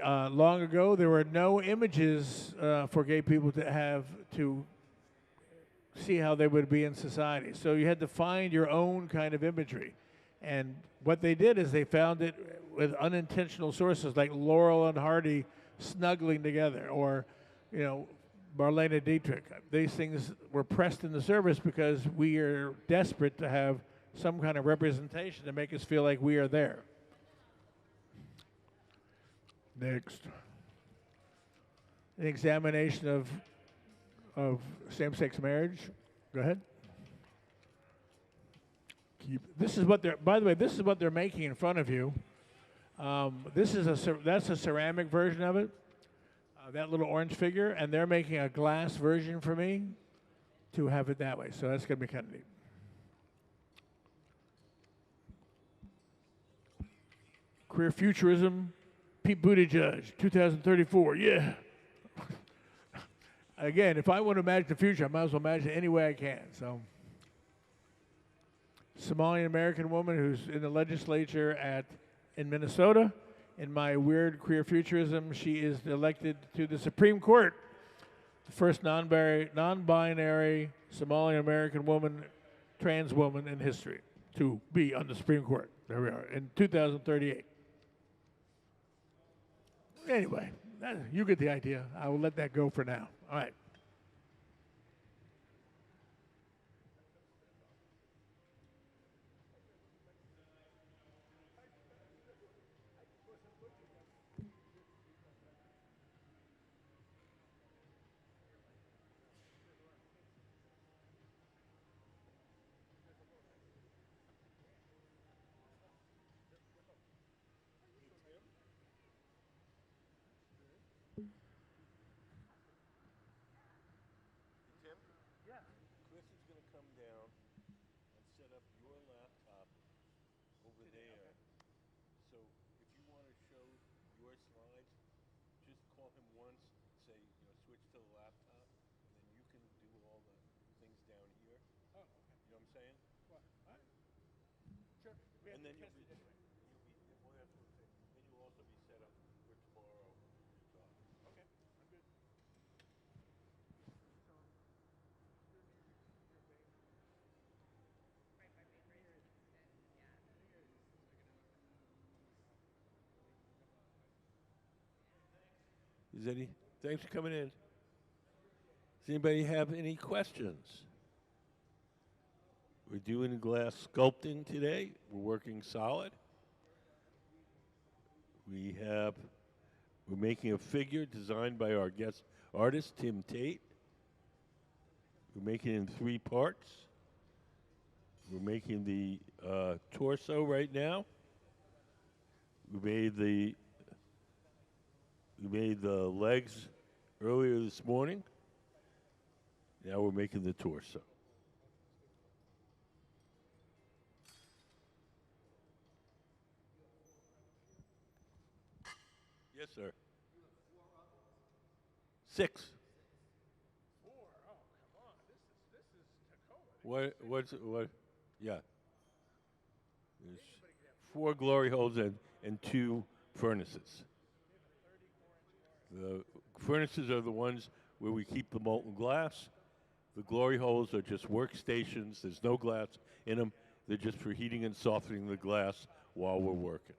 Long ago, there were no images for gay people to have to see how they would be in society. So you had to find your own kind of imagery. And what they did is they found it with unintentional sources like Laurel and Hardy snuggling together, or, you know, Marlene Dietrich. These things were pressed in the service because we are desperate to have some kind of representation to make us feel like we are there. Next. An examination of same-sex marriage. Go ahead. This is what they're. By the way, this is what they're making in front of you. This is that's a ceramic version of it. That little orange figure, and they're making a glass version for me to have it that way. So that's going to be kind of neat. Queer Futurism, Pete Buttigieg, 2034. Yeah. Again, if I want to imagine the future, I might as well imagine it any way I can. So, Somalian American woman who's in the legislature in Minnesota. In my weird queer futurism, she is elected to the Supreme Court, the first non-binary Somalian American woman, trans woman in history to be on the Supreme Court. There we are, in 2038. Anyway, you get the idea. I will let that go for now. All right. Chris is going to come down and set up your laptop over there. So if you want to show your slides, just call him once, say, switch to the laptop, and then you can do all the things down here. Oh, okay. You know what I'm saying? What? All right. Sure. And then you'll also be set up for tomorrow. Okay. I'm good. Thanks for coming in. Does anybody have any questions? We're doing glass sculpting today. We're working solid. We're making a figure designed by our guest artist, Tate. We're making it in 3 parts. We're making the torso right now. We made the legs earlier this morning. Now we're making the torso. Yes, sir. 6. 4. Oh, come on. This is Tacoma. What? Yeah. There's 4 glory holes and 2 furnaces. The furnaces are the ones where we keep the molten glass. The glory holes are just workstations. There's no glass in them. They're just for heating and softening the glass while we're working.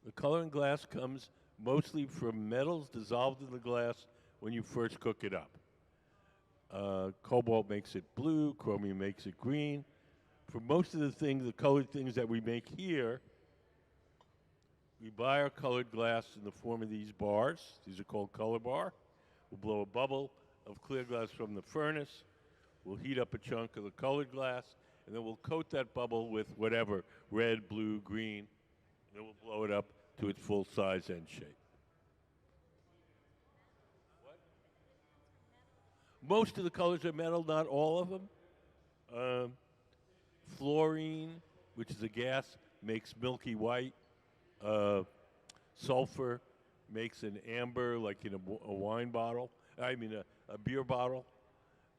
The color in glass comes mostly from metals dissolved in the glass when you first cook it up. Cobalt makes it blue, chromium makes it green. For most of the colored things that we make here, We buy our colored glass in the form of these bars. These are called color bar. We'll blow a bubble of clear glass from the furnace. We'll heat up a chunk of the colored glass, and then we'll coat that bubble with whatever, red, blue, green, and then we'll blow it up to its full size and shape. What? Most of the colors are metal, not all of them. Fluorine, which is a gas, makes milky white. Sulfur makes an amber, like in a wine bottle. I mean, a beer bottle.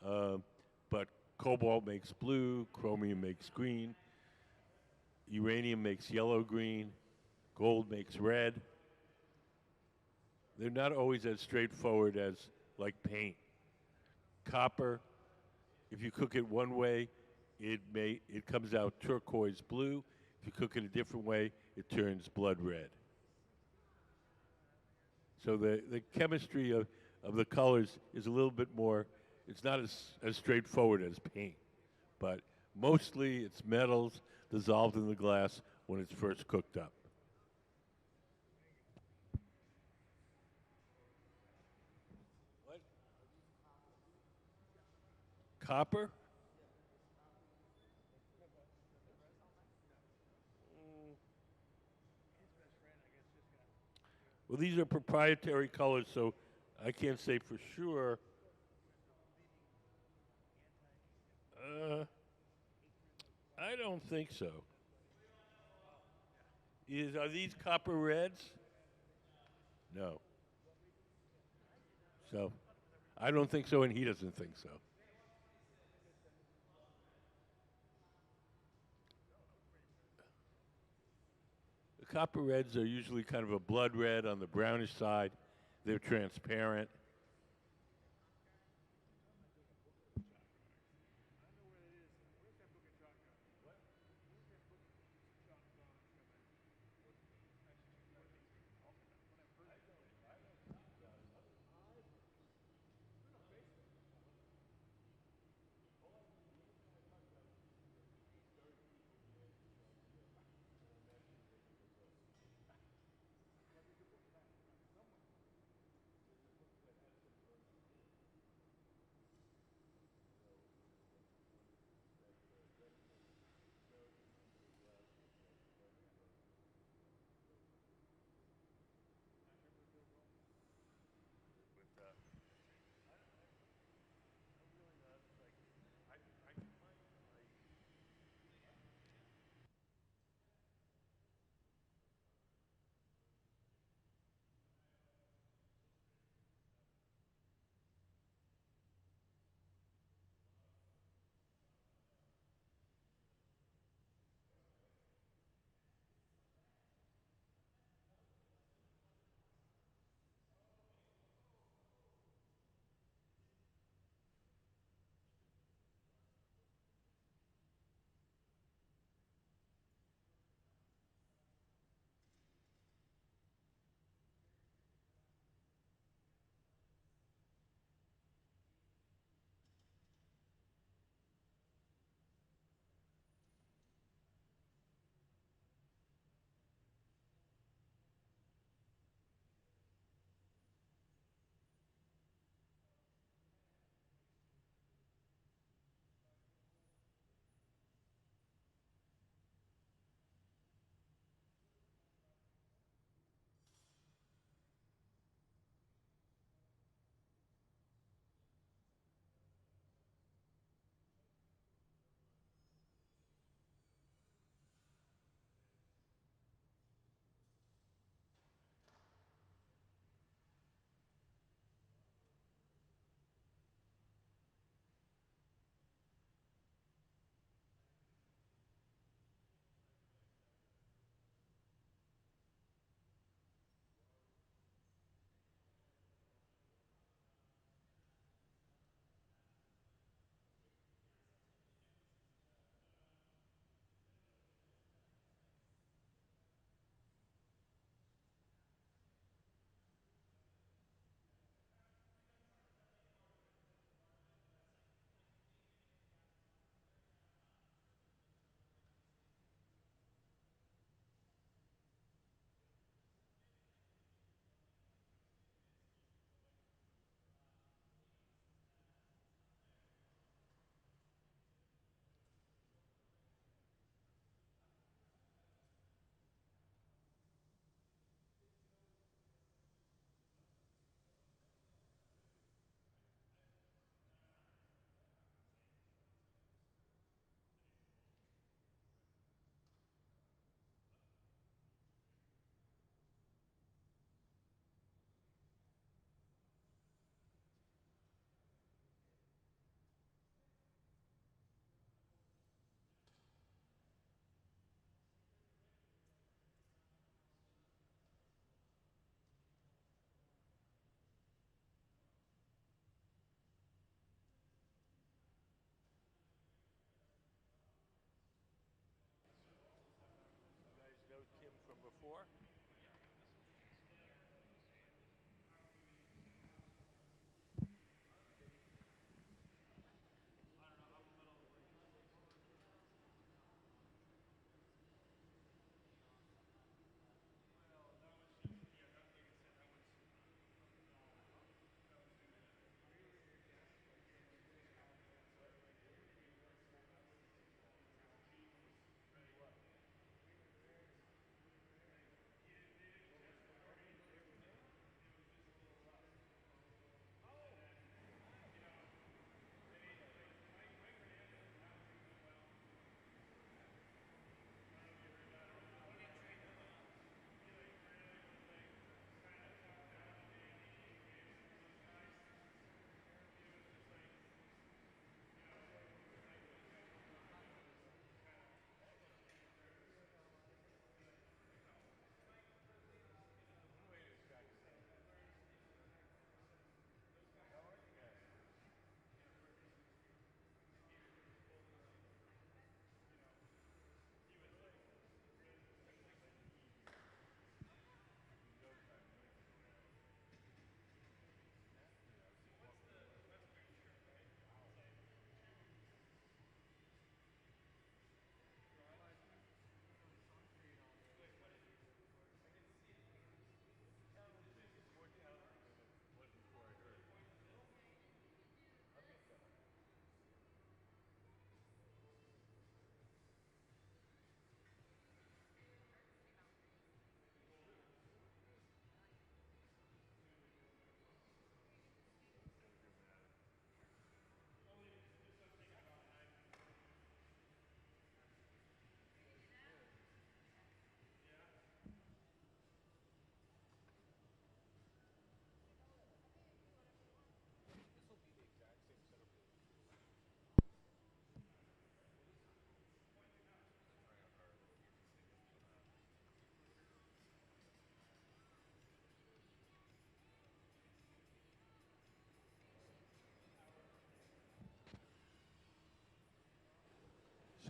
But cobalt makes blue, chromium makes green, uranium makes yellow-green, gold makes red. They're not always as straightforward as like paint. Copper, if you cook it one way, it comes out turquoise blue. If you cook it a different way, it turns blood red. So the chemistry of the colors is a little bit more, it's not as straightforward as paint. But mostly it's metals dissolved in the glass when it's first cooked up. What? Copper? Well, these are proprietary colors, so I can't say for sure. I don't think so. Are these copper reds? No. So, I don't think so, and he doesn't think so. The copper reds are usually kind of a blood red on the brownish side. They're transparent.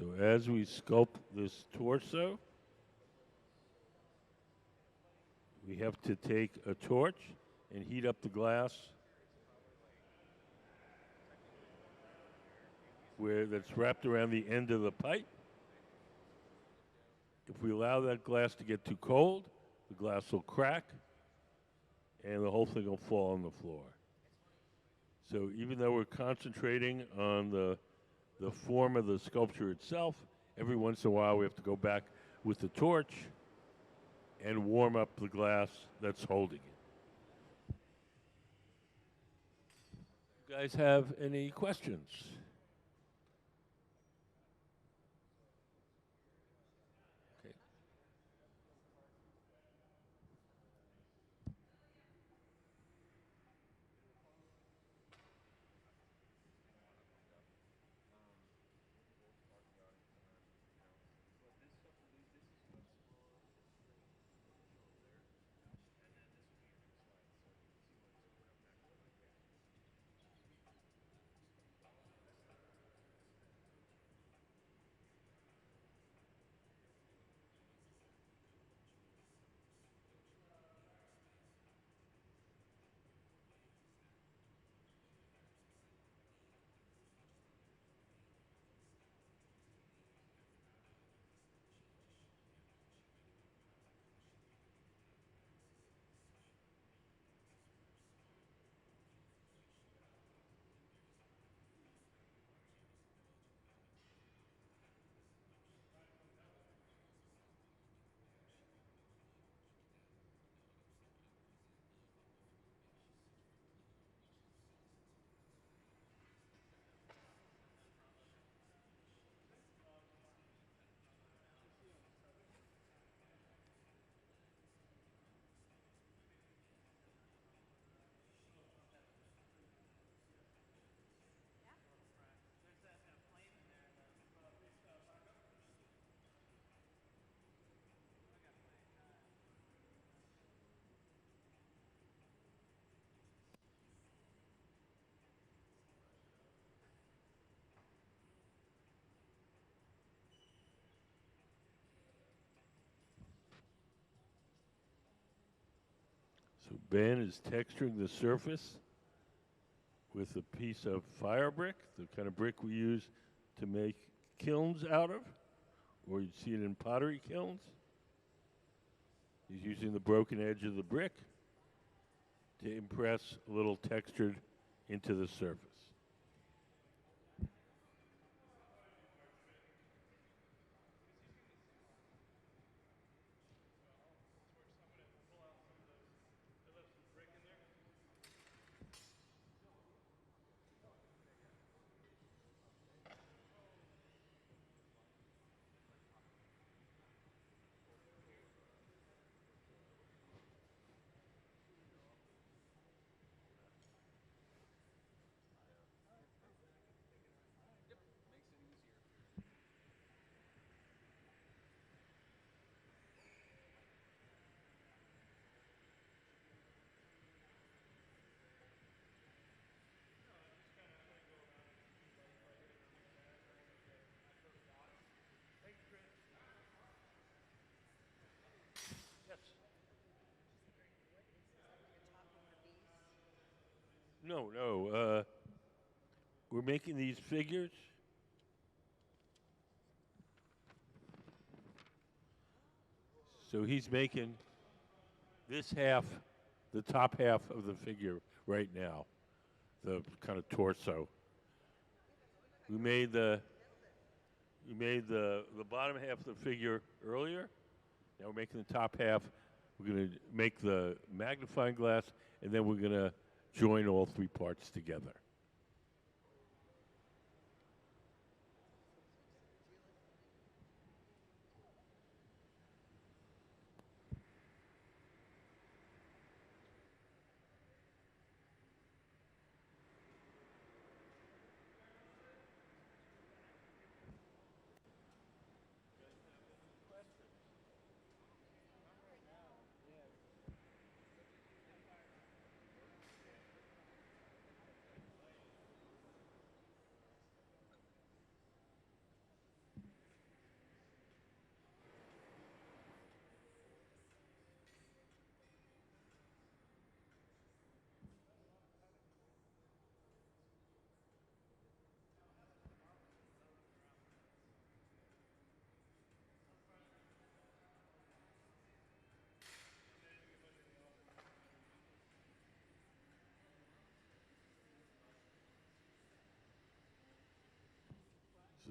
So as we sculpt this torso, we have to take a torch and heat up the glass where that's wrapped around the end of the pipe. If we allow that glass to get too cold, the glass will crack and the whole thing will fall on the floor. So even though we're concentrating on the form of the sculpture itself, every once in a while we have to go back with the torch and warm up the glass that's holding it. You guys have any questions? Okay. So Ben is texturing the surface with a piece of fire brick, the kind of brick we use to make kilns out of, or you'd see it in pottery kilns. He's using the broken edge of the brick to impress a little textured into the surface. No. We're making these figures. So he's making this half, the top half of the figure right now, the kind of torso. We made the bottom half of the figure earlier. Now we're making the top half. We're going to make the magnifying glass, and then we're going to join all three parts together.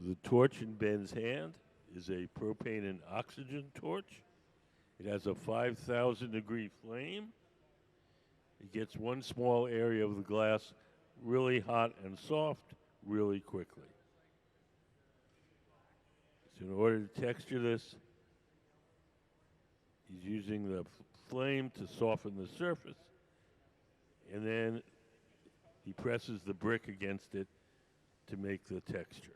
The torch in Ben's hand is a propane and oxygen torch. It has a 5,000 degree flame. It gets one small area of the glass really hot and soft really quickly. So in order to texture this, he's using the flame to soften the surface, and then he presses the brick against it to make the texture.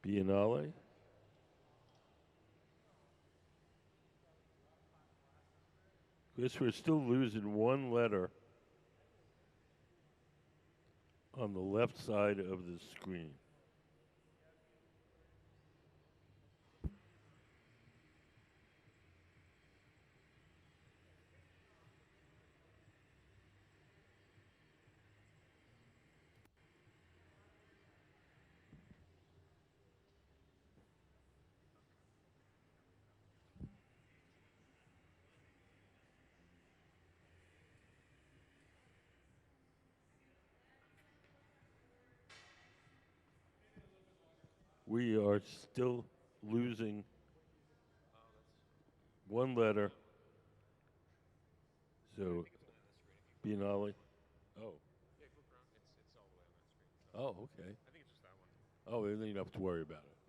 Biennale. Chris, we're still losing one letter on the left side of the screen. We are still losing one letter. So, Biennale. Oh. Oh, okay. Oh, then you don't have to worry about it.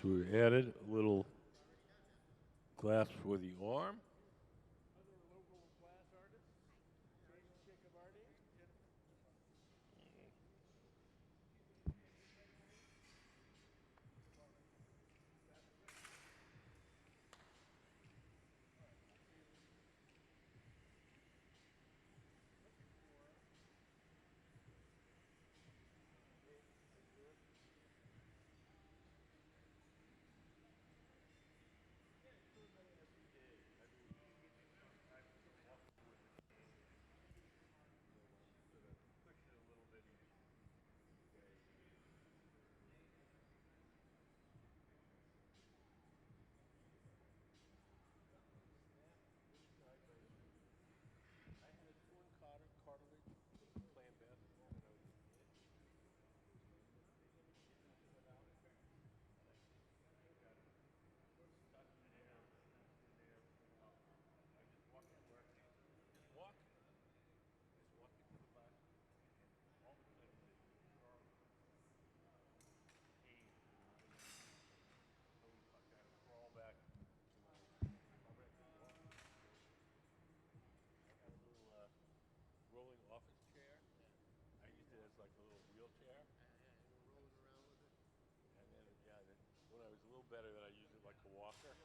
So we added a little glass for the arm. Other local glass artists, Jacobardi. Rolling office chair. I used it as like a little wheelchair. Rolling around with it. And then, when I was a little better, then I used it like a walker.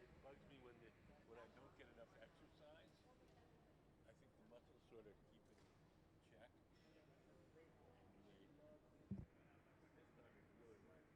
It bugs me when I don't get enough exercise. I think the muscles sort of keep it in check. And this time it really went.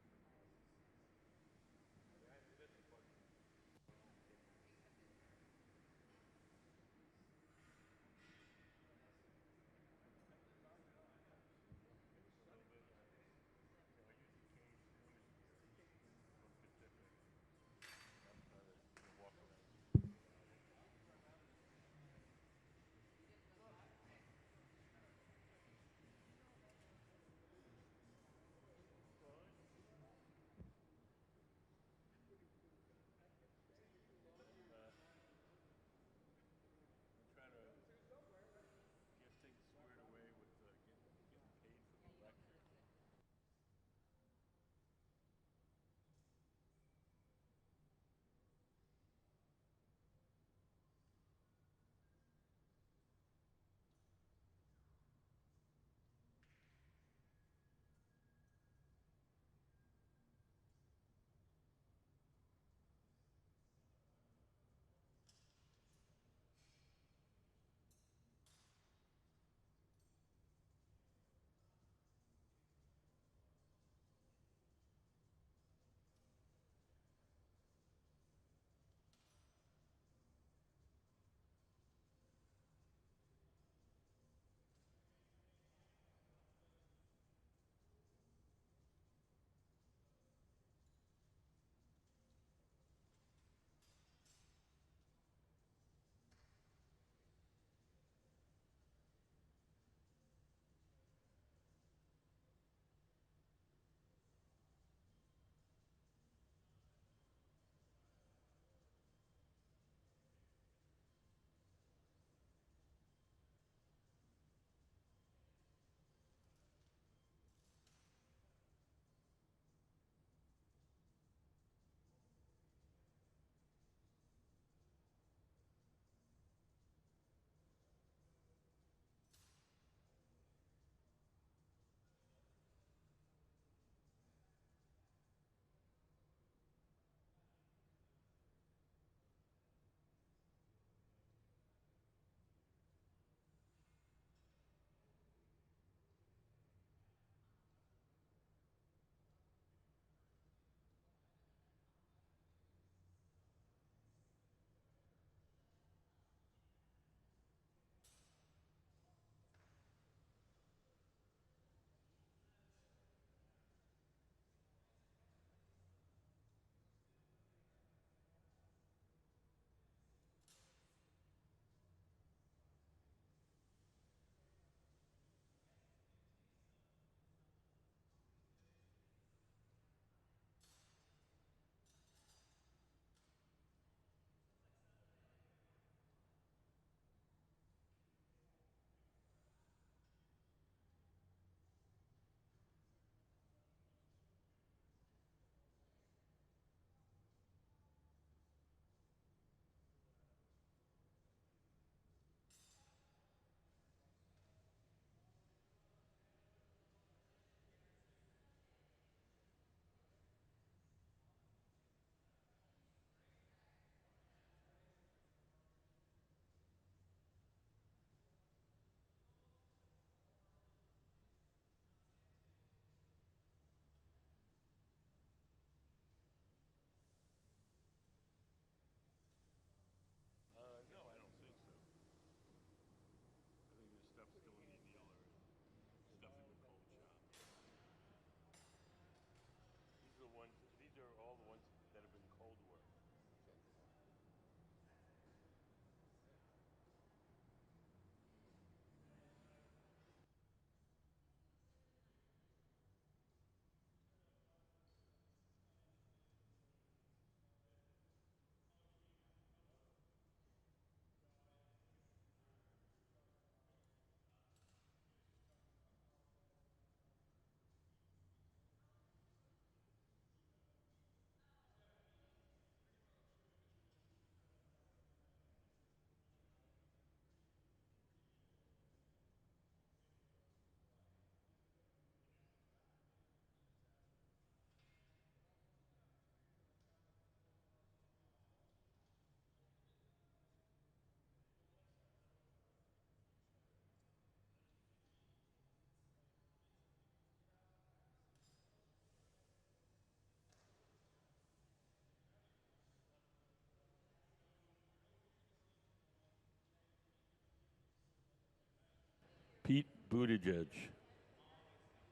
Pete Buttigieg.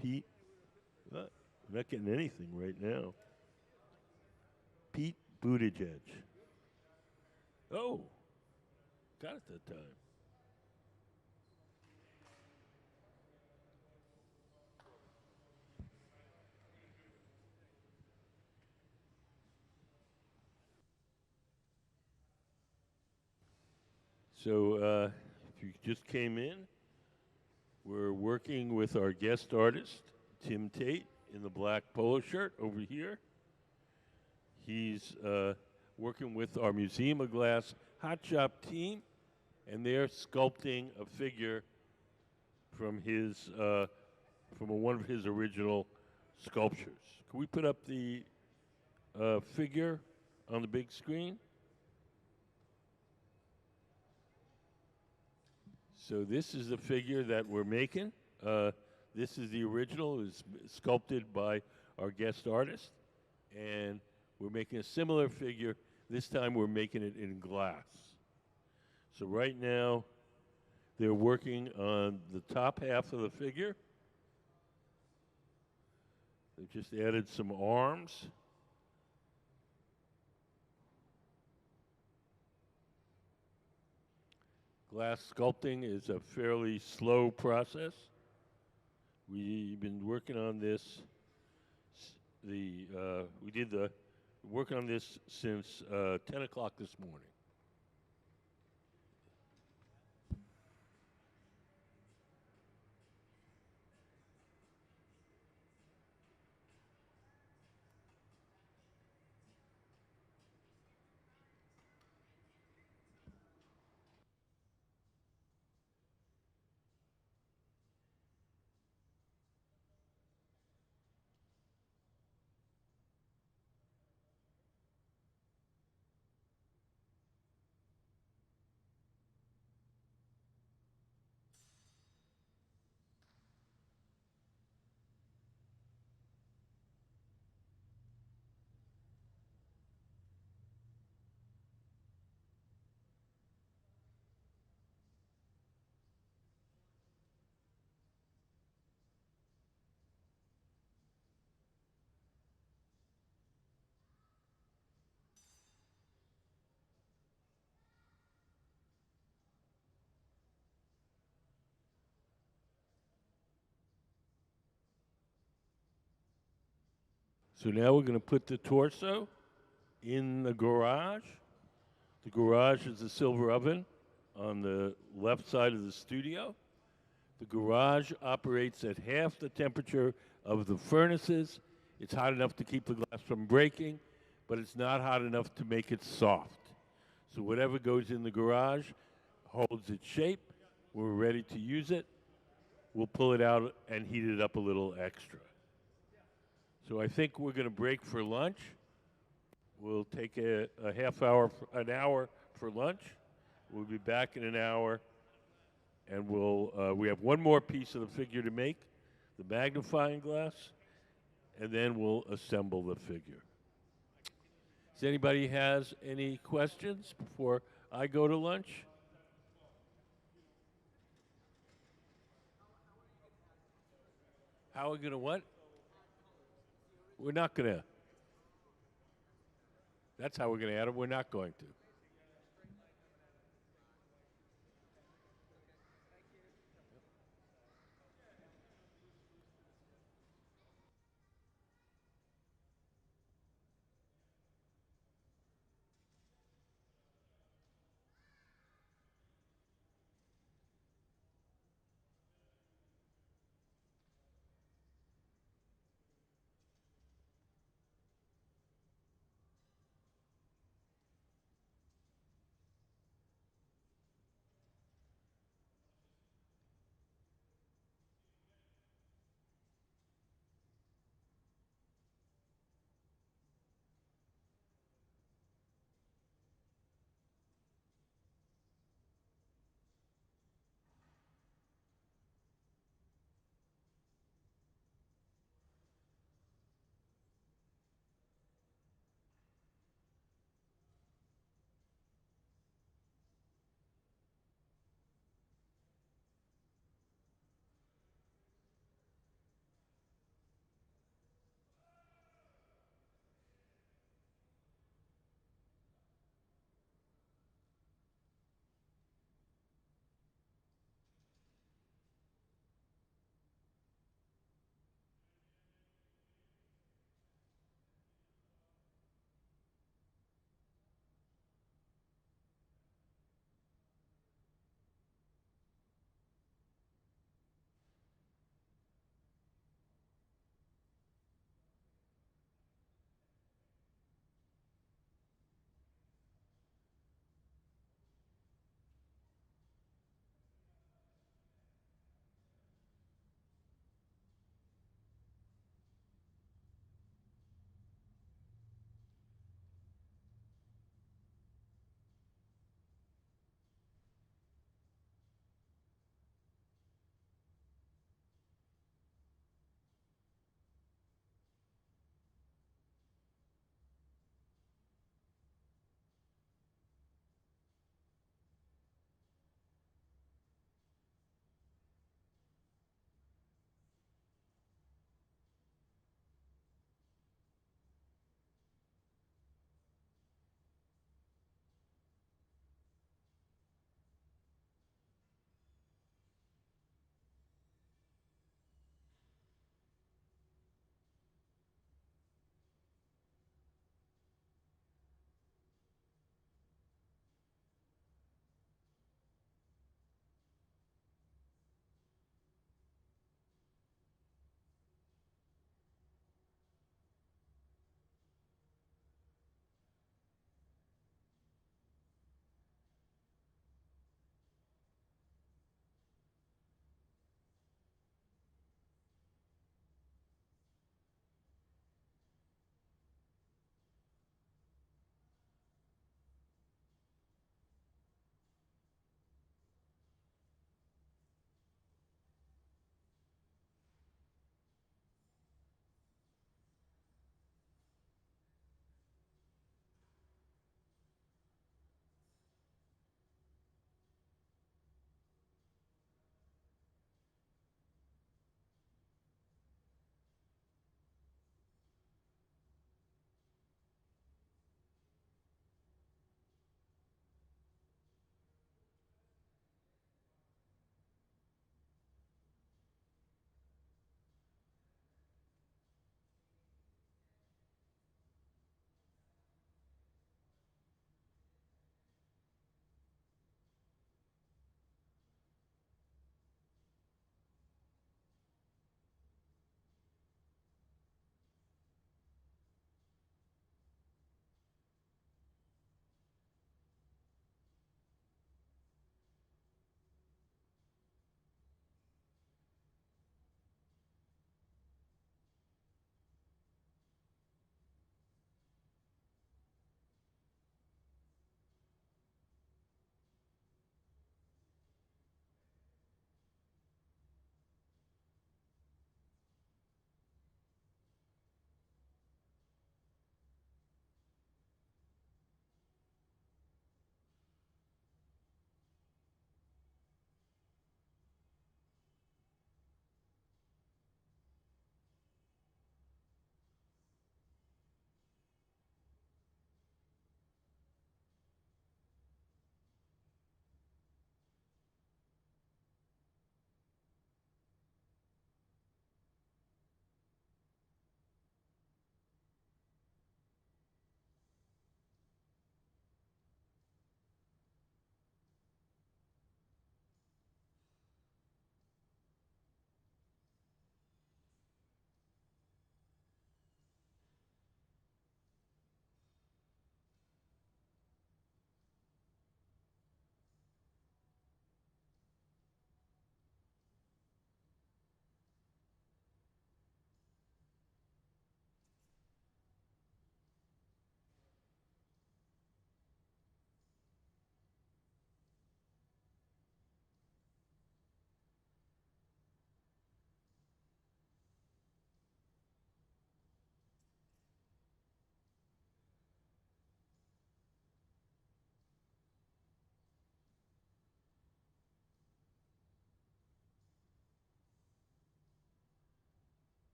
Pete, I'm not getting anything right now. Pete Buttigieg. Oh, got it that time. So, if you just came in, we're working with our guest artist, Tim Tate, in the black polo shirt over here. He's working with our Museum of Glass Hot Shop team, and they're sculpting a figure from his from one of his original sculptures. Can we put up the figure on the big screen? So this is the figure that we're making. This is the original. It's sculpted by our guest artist, and we're making a similar figure. This time we're making it in glass. So right now they're working on the top half of the figure. They just added some arms. Glass sculpting is a fairly slow process. We've been working on this. Working on this since 10 o'clock this morning. So now we're going to put the torso in the garage. The garage is the silver oven on the left side of the studio. The garage operates at half the temperature of the furnaces. It's hot enough to keep the glass from breaking, but it's not hot enough to make it soft. So whatever goes in the garage holds its shape. When we're ready to use it, we'll pull it out and heat it up a little extra. So I think we're going to break for lunch. We'll take a half hour, an hour for lunch. We'll be back in an hour, and we have one more piece of the figure to make, the magnifying glass, and then we'll assemble the figure. Does anybody has any questions before I go to lunch? How are we going to what? We're not going to. That's how we're going to add them. We're not going to.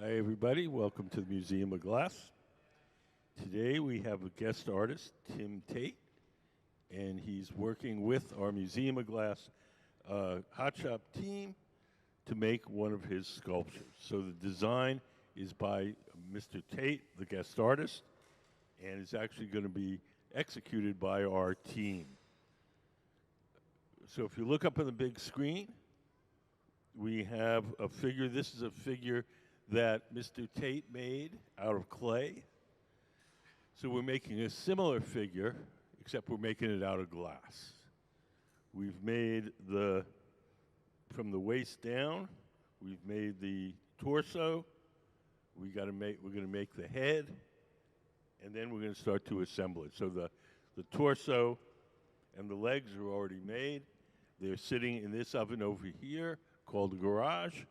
Hi, everybody. Welcome to the Museum of Glass. Today we have a guest artist, Tate, and he's working with our Museum of Glass hot shop team to make one of his sculptures. So the design is by Mr. Tate, the guest artist, and is actually going to be executed by our team. So if you look up on the big screen, we have a figure. This is a figure that Mr. Tate made out of clay. So we're making a similar figure, except we're making it out of glass. We've made from the waist down, we've made the torso. We're going to make the head, and then we're going to start to assemble it. So the torso and the legs are already made. They're sitting in this oven over here called the garage,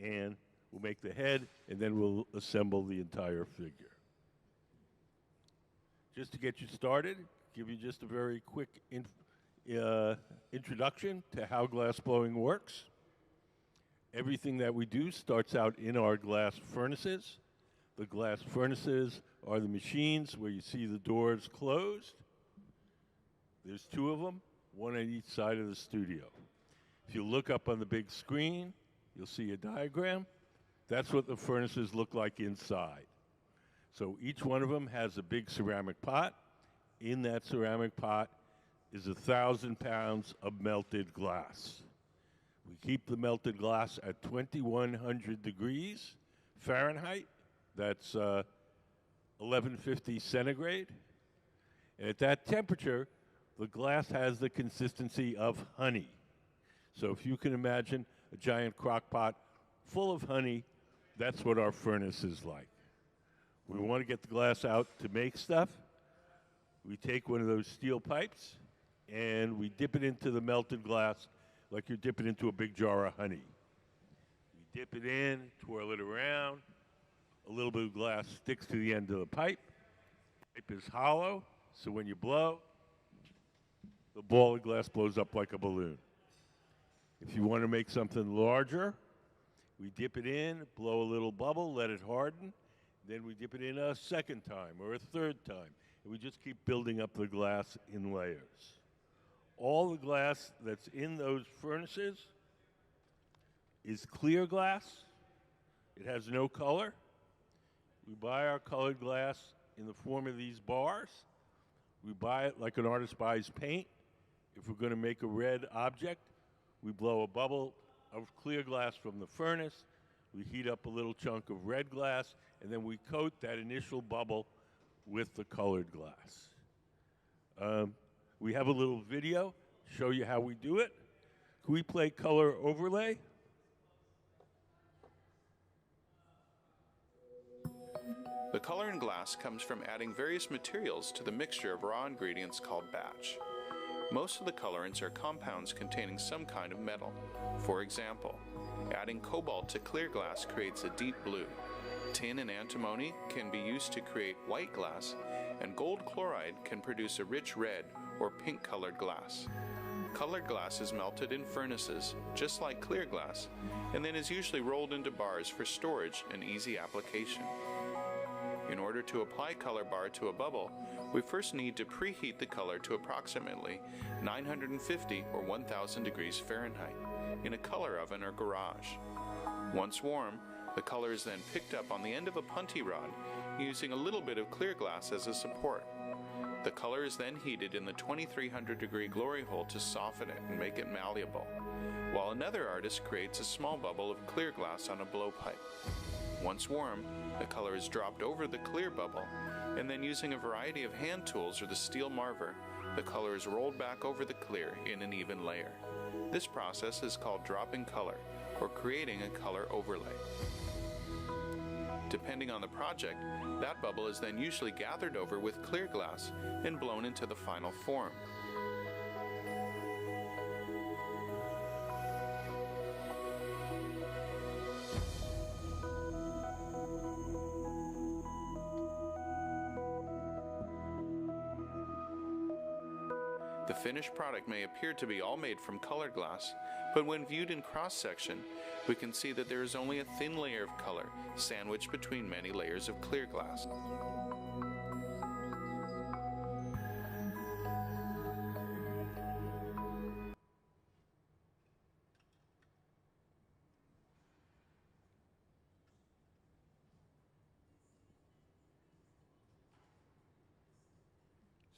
and we'll make the head, and then we'll assemble the entire figure. Just to get you started, give you just a very quick introduction to how glass blowing works. Everything that we do starts out in our glass furnaces. The glass furnaces are the machines where you see the doors closed. There's two of them, one on each side of the studio. If you look up on the big screen, you'll see a diagram. That's what the furnaces look like inside. So each one of them has a big ceramic pot. In that ceramic pot is 1,000 pounds of melted glass. We keep the melted glass at 2,100 degrees Fahrenheit. That's 1150 centigrade. And at that temperature, the glass has the consistency of honey. So if you can imagine a giant crock pot full of honey, that's what our furnace is like. We want to get the glass out to make stuff. We take one of those steel pipes and we dip it into the melted glass like you're dipping into a big jar of honey. We dip it in, twirl it around. A little bit of glass sticks to the end of the pipe. The pipe is hollow, so when you blow, the ball of glass blows up like a balloon. If you want to make something larger, we dip it in, blow a little bubble, let it harden. Then we dip it in a second time or a third time. And we just keep building up the glass in layers. All the glass that's in those furnaces is clear glass. It has no color. We buy our colored glass in the form of these bars. We buy it like an artist buys paint. If we're going to make a red object, we blow a bubble of clear glass from the furnace. We heat up a little chunk of red glass, and then we coat that initial bubble with the colored glass. We have a little video, show you how we do it. Can we play color overlay? The color in glass comes from adding various materials to the mixture of raw ingredients called batch. Most of the colorants are compounds containing some kind of metal. For example, adding cobalt to clear glass creates a deep blue. Tin and antimony can be used to create white glass, and gold chloride can produce a rich red or pink colored glass. Colored glass is melted in furnaces, just like clear glass, and then is usually rolled into bars for storage and easy application. In order to apply color bar to a bubble, we first need to preheat the color to approximately 950 or 1000 degrees Fahrenheit in a color oven or garage. Once warm, the color is then picked up on the end of a punty rod using a little bit of clear glass as a support. The color is then heated in the 2300 degree glory hole to soften it and make it malleable, while another artist creates a small bubble of clear glass on a blowpipe. Once warm, the color is dropped over the clear bubble, and then using a variety of hand tools or the steel marver, the color is rolled back over the clear in an even layer. This process is called dropping color, or creating a color overlay. Depending on the project, that bubble is then usually gathered over with clear glass and blown into the final form. The finished product may appear to be all made from colored glass, but when viewed in cross-section, we can see that there is only a thin layer of color sandwiched between many layers of clear glass.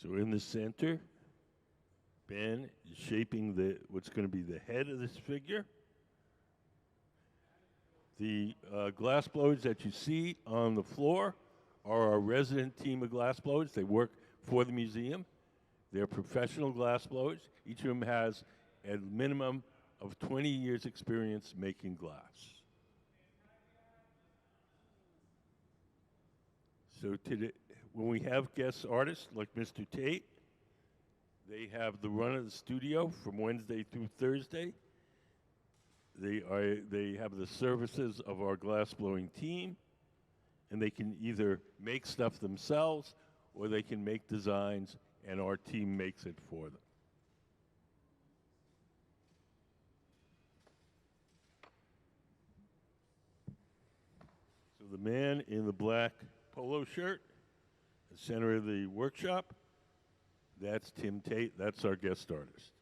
So in the center, Ben is shaping what's going to be the head of this figure. The glass blowers that you see on the floor are our resident team of glass blowers. They work for the museum. They're professional glass blowers. Each of them has a minimum of 20 years experience making glass. So today, when we have guest artists like Mr. Tate, they have the run of the studio from Wednesday through Thursday. They have the services of our glass blowing team, and they can either make stuff themselves or they can make designs and our team makes it for them. So the man in the black polo shirt, the center of the workshop, that's Tim Tate. That's our guest artist.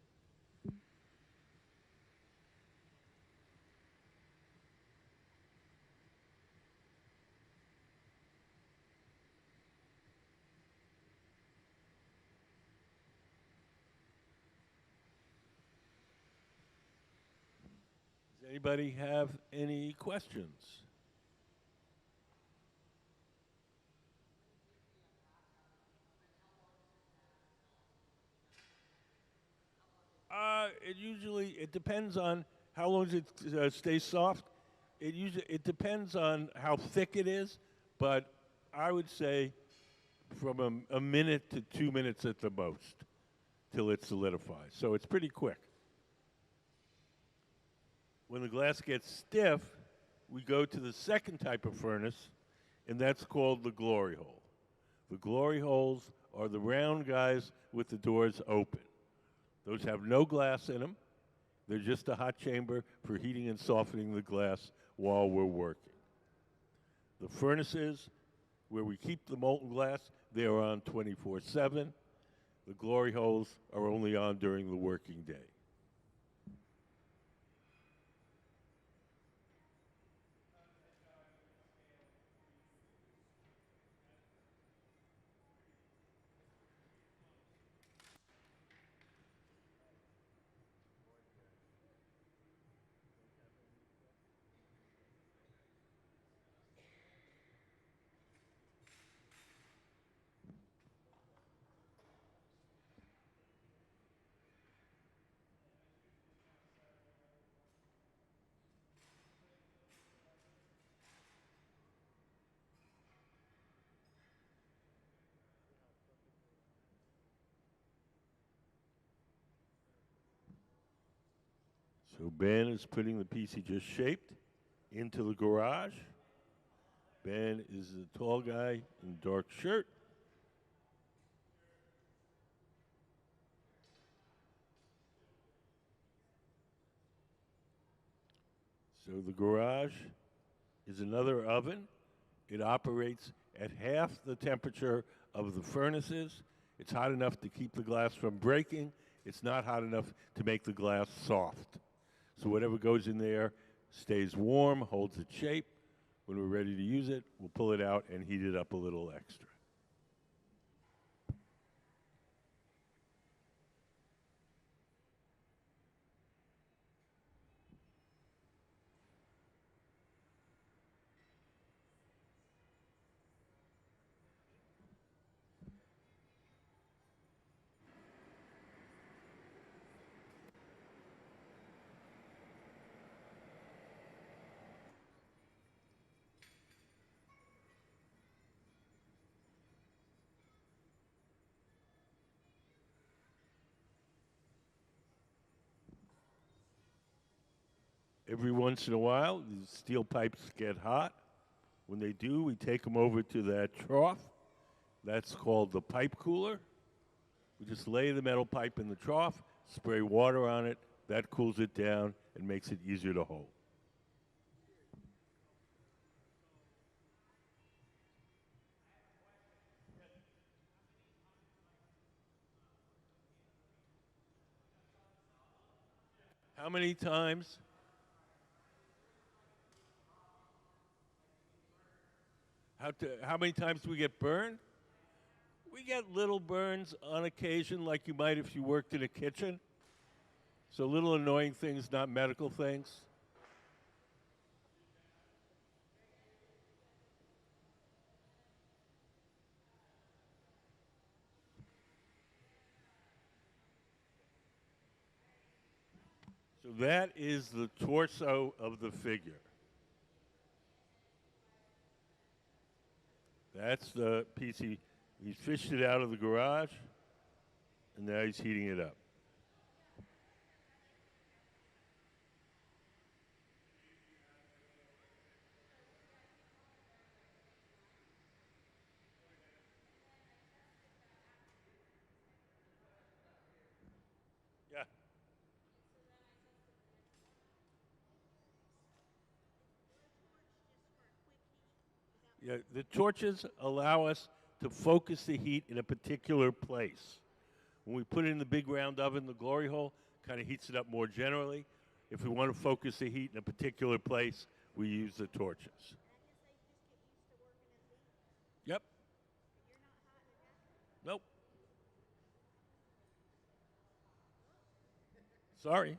Does anybody have any questions? It depends on how long it stays soft. It depends on how thick it is, but I would say from a minute to 2 minutes at the most till it solidifies. So it's pretty quick. When the glass gets stiff, we go to the second type of furnace, and that's called the glory hole. The glory holes are the round guys with the doors open. Those have no glass in them. They're just a hot chamber for heating and softening the glass while we're working. The furnaces, where we keep the molten glass, they are on 24/7. The glory holes are only on during the working day. So Ben is putting the piece he just shaped into the garage. Ben is a tall guy in a dark shirt. So the garage is another oven. It operates at half the temperature of the furnaces. It's hot enough to keep the glass from breaking. It's not hot enough to make the glass soft. So whatever goes in there stays warm, holds its shape. When we're ready to use it, we'll pull it out and heat it up a little extra. Every once in a while, these steel pipes get hot. When they do, we take them over to that trough. That's called the pipe cooler. We just lay the metal pipe in the trough, spray water on it. That cools it down and makes it easier to hold. How many times? How many times do we get burned? We get little burns on occasion, like you might if you worked in a kitchen. So little annoying things, not medical things. So that is the torso of the figure. That's the piece he fished it out of the garage, and now he's heating it up. Yeah. Yeah, the torches allow us to focus the heat in a particular place. When we put it in the big round oven, the glory hole kind of heats it up more generally. If we want to focus the heat in a particular place, we use the torches. Yep. Nope. Sorry.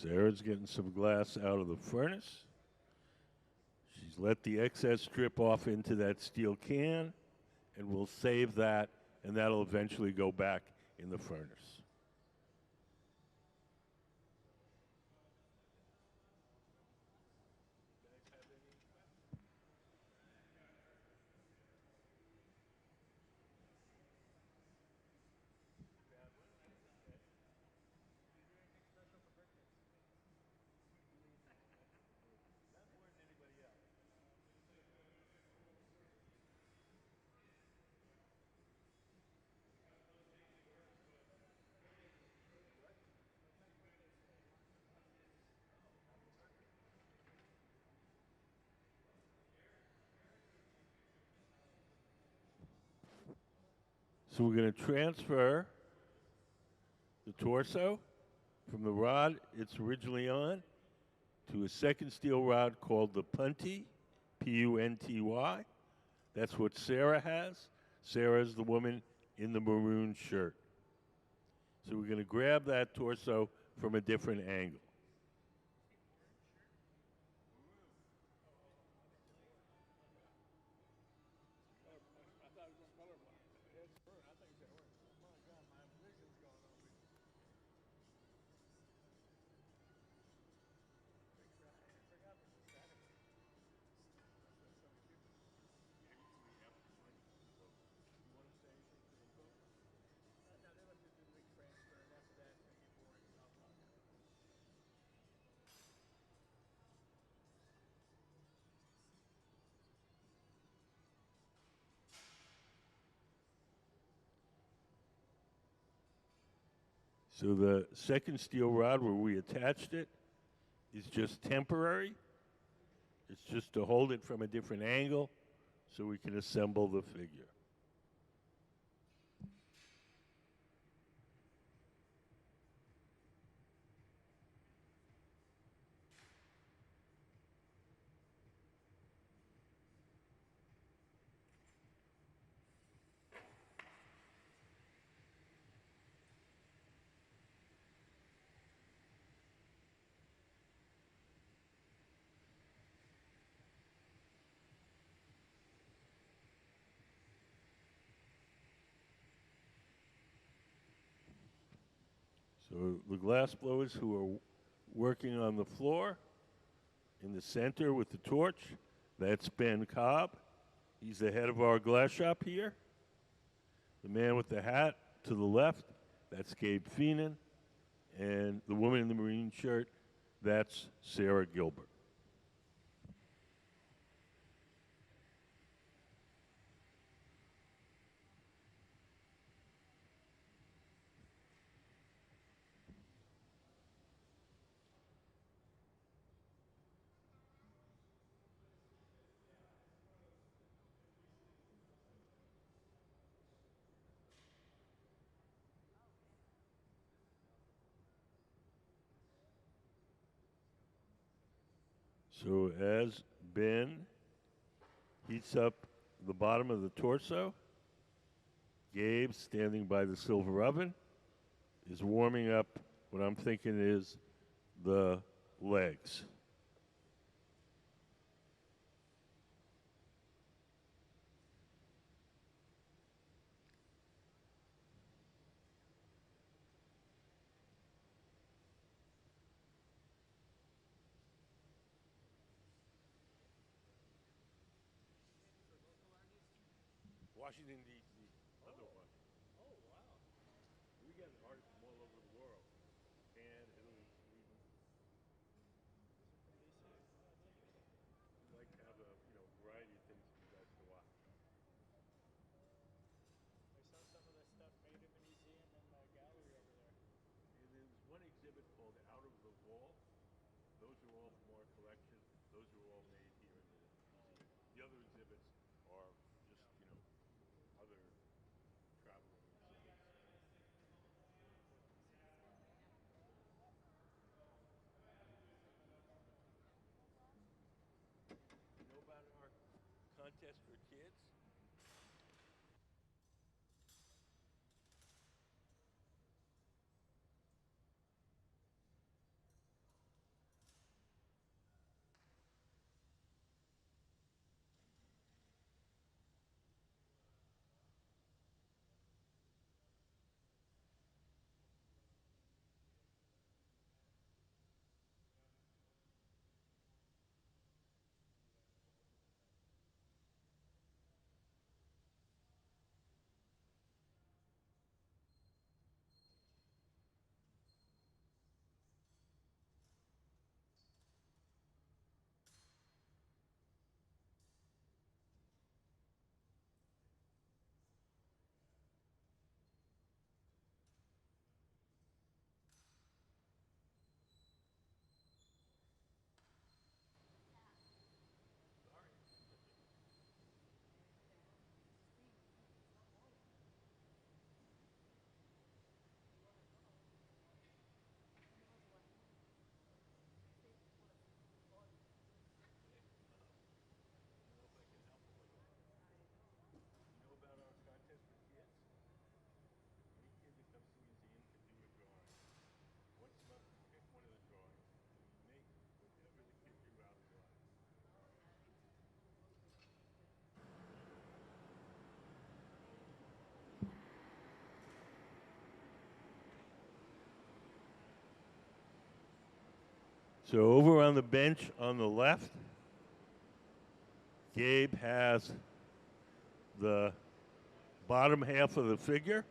Sarah's getting some glass out of the furnace. She's let the excess drip off into that steel can, and we'll save that, and that'll eventually go back in the furnace. So we're going to transfer the torso from the rod it's originally on to a second steel rod called the punty, P-U-N-T-Y. That's what Sarah has. Sarah is the woman in the maroon shirt. So we're going to grab that torso from a different angle. So the second steel rod where we attached it is just temporary. It's just to hold it from a different angle so we can assemble the figure. So the glass blowers who are working on the floor in the center with the torch, that's Ben Cobb. He's the head of our glass shop here. The man with the hat to the left, that's Gabe Feenan. And the woman in the marine shirt, that's Sarah Gilbert. So as Ben heats up the bottom of the torso, Gabe, standing by the silver oven, is warming up what I'm thinking is the legs. Washington, D.C. Other one. Oh, wow. We get artists from all over the world. Japan, Italy, Sweden. We like to have a variety of things for you guys to watch. I saw some of the stuff made in the museum in the gallery over there. And there's one exhibit called Out of the Wall. Those are all from our collection. Those are all made here in the museum. The other exhibits are just, other traveling exhibits. You know about our contest for kids? You know about our contest for kids? Any kid that comes to the museum can do a drawing. Once a month, we pick one of the drawings, and we make whatever the kid drew out of line. So over on the bench on the left, Gabe has the bottom half of the figure.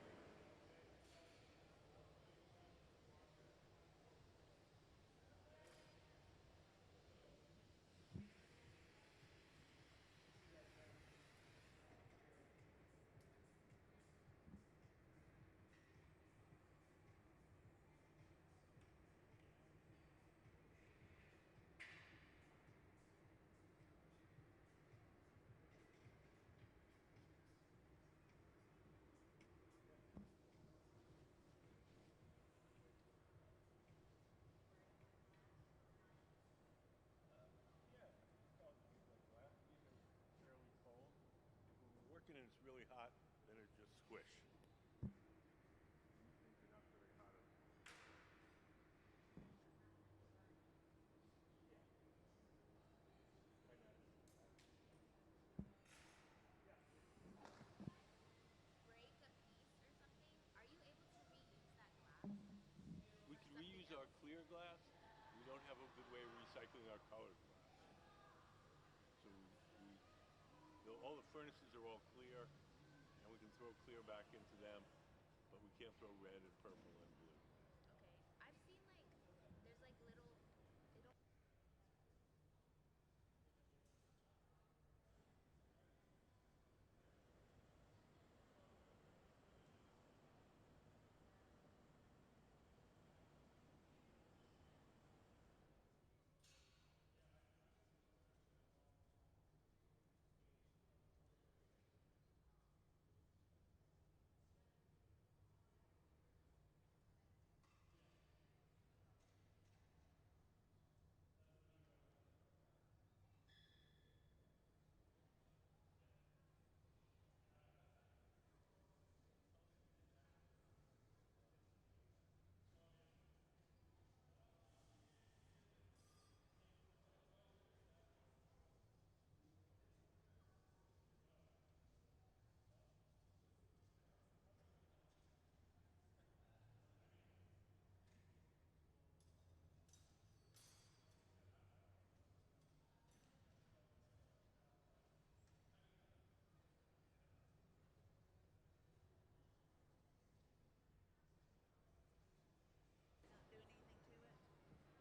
hot, then it just squish. Things are not very hot. Break a piece or something, are you able to reuse that glass? We can reuse our clear glass. We don't have a good way of recycling our colored glass. So all the furnaces are all clear, and we can throw clear back into them, but we can't throw red and purple and blue. Okay. I've seen like there's like little it'll not doing anything to it?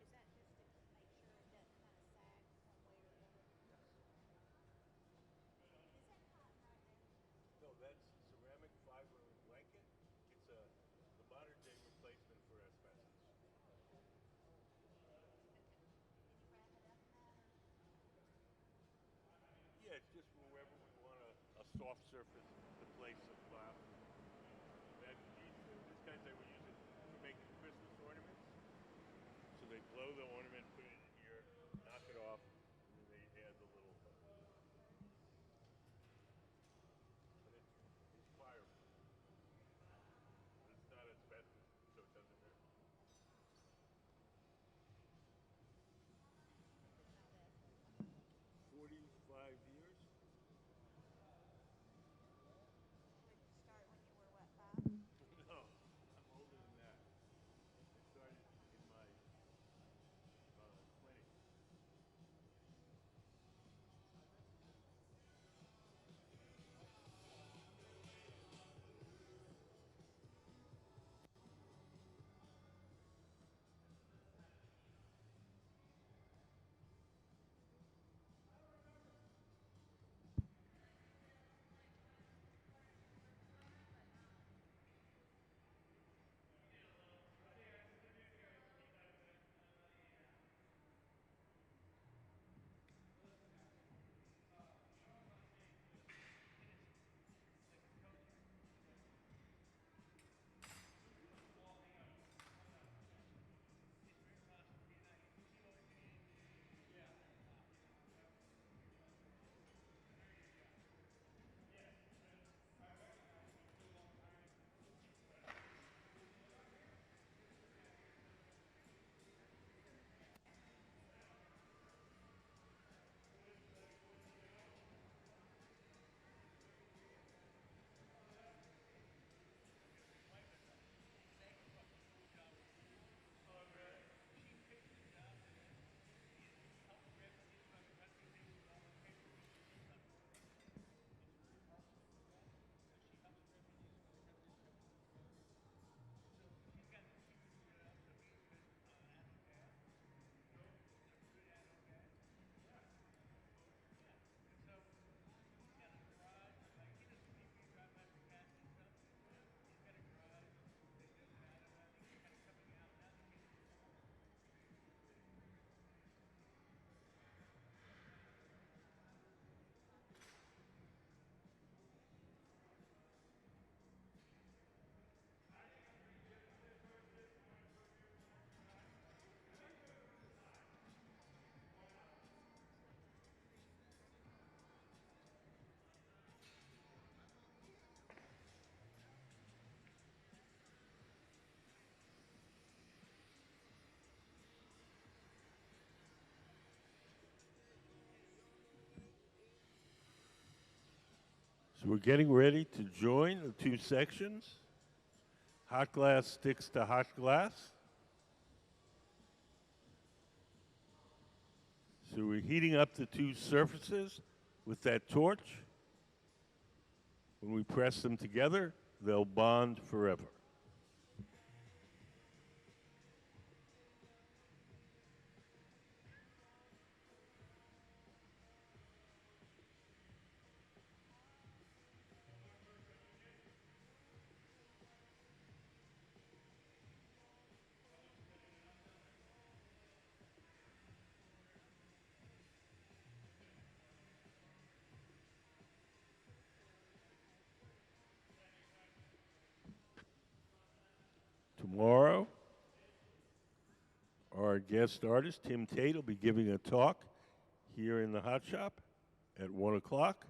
Is that just to make sure it doesn't kind of sag one way or the other? Yes. Is that cotton right there? No, that's ceramic fiber blanket. It's the modern day replacement for asbestos. Can you wrap it up in that or? Yeah, it's just wherever we want a soft surface to place some glass. These guys, they were using for making Christmas ornaments. So they blow the ornament, put it in here, knock it off, and then they add the little. But it's fireproof. But it's not asbestos, so it doesn't hurt. 45 years. Did you start when you were what, 5? No, I'm older than that. I started in my So we're getting ready to join the two sections. Hot glass sticks to hot glass. So we're heating up the two surfaces with that torch. When we press them together, they'll bond forever. Tomorrow, our guest artist, Tim Tate, will be giving a talk here in the hot shop at 1 o'clock.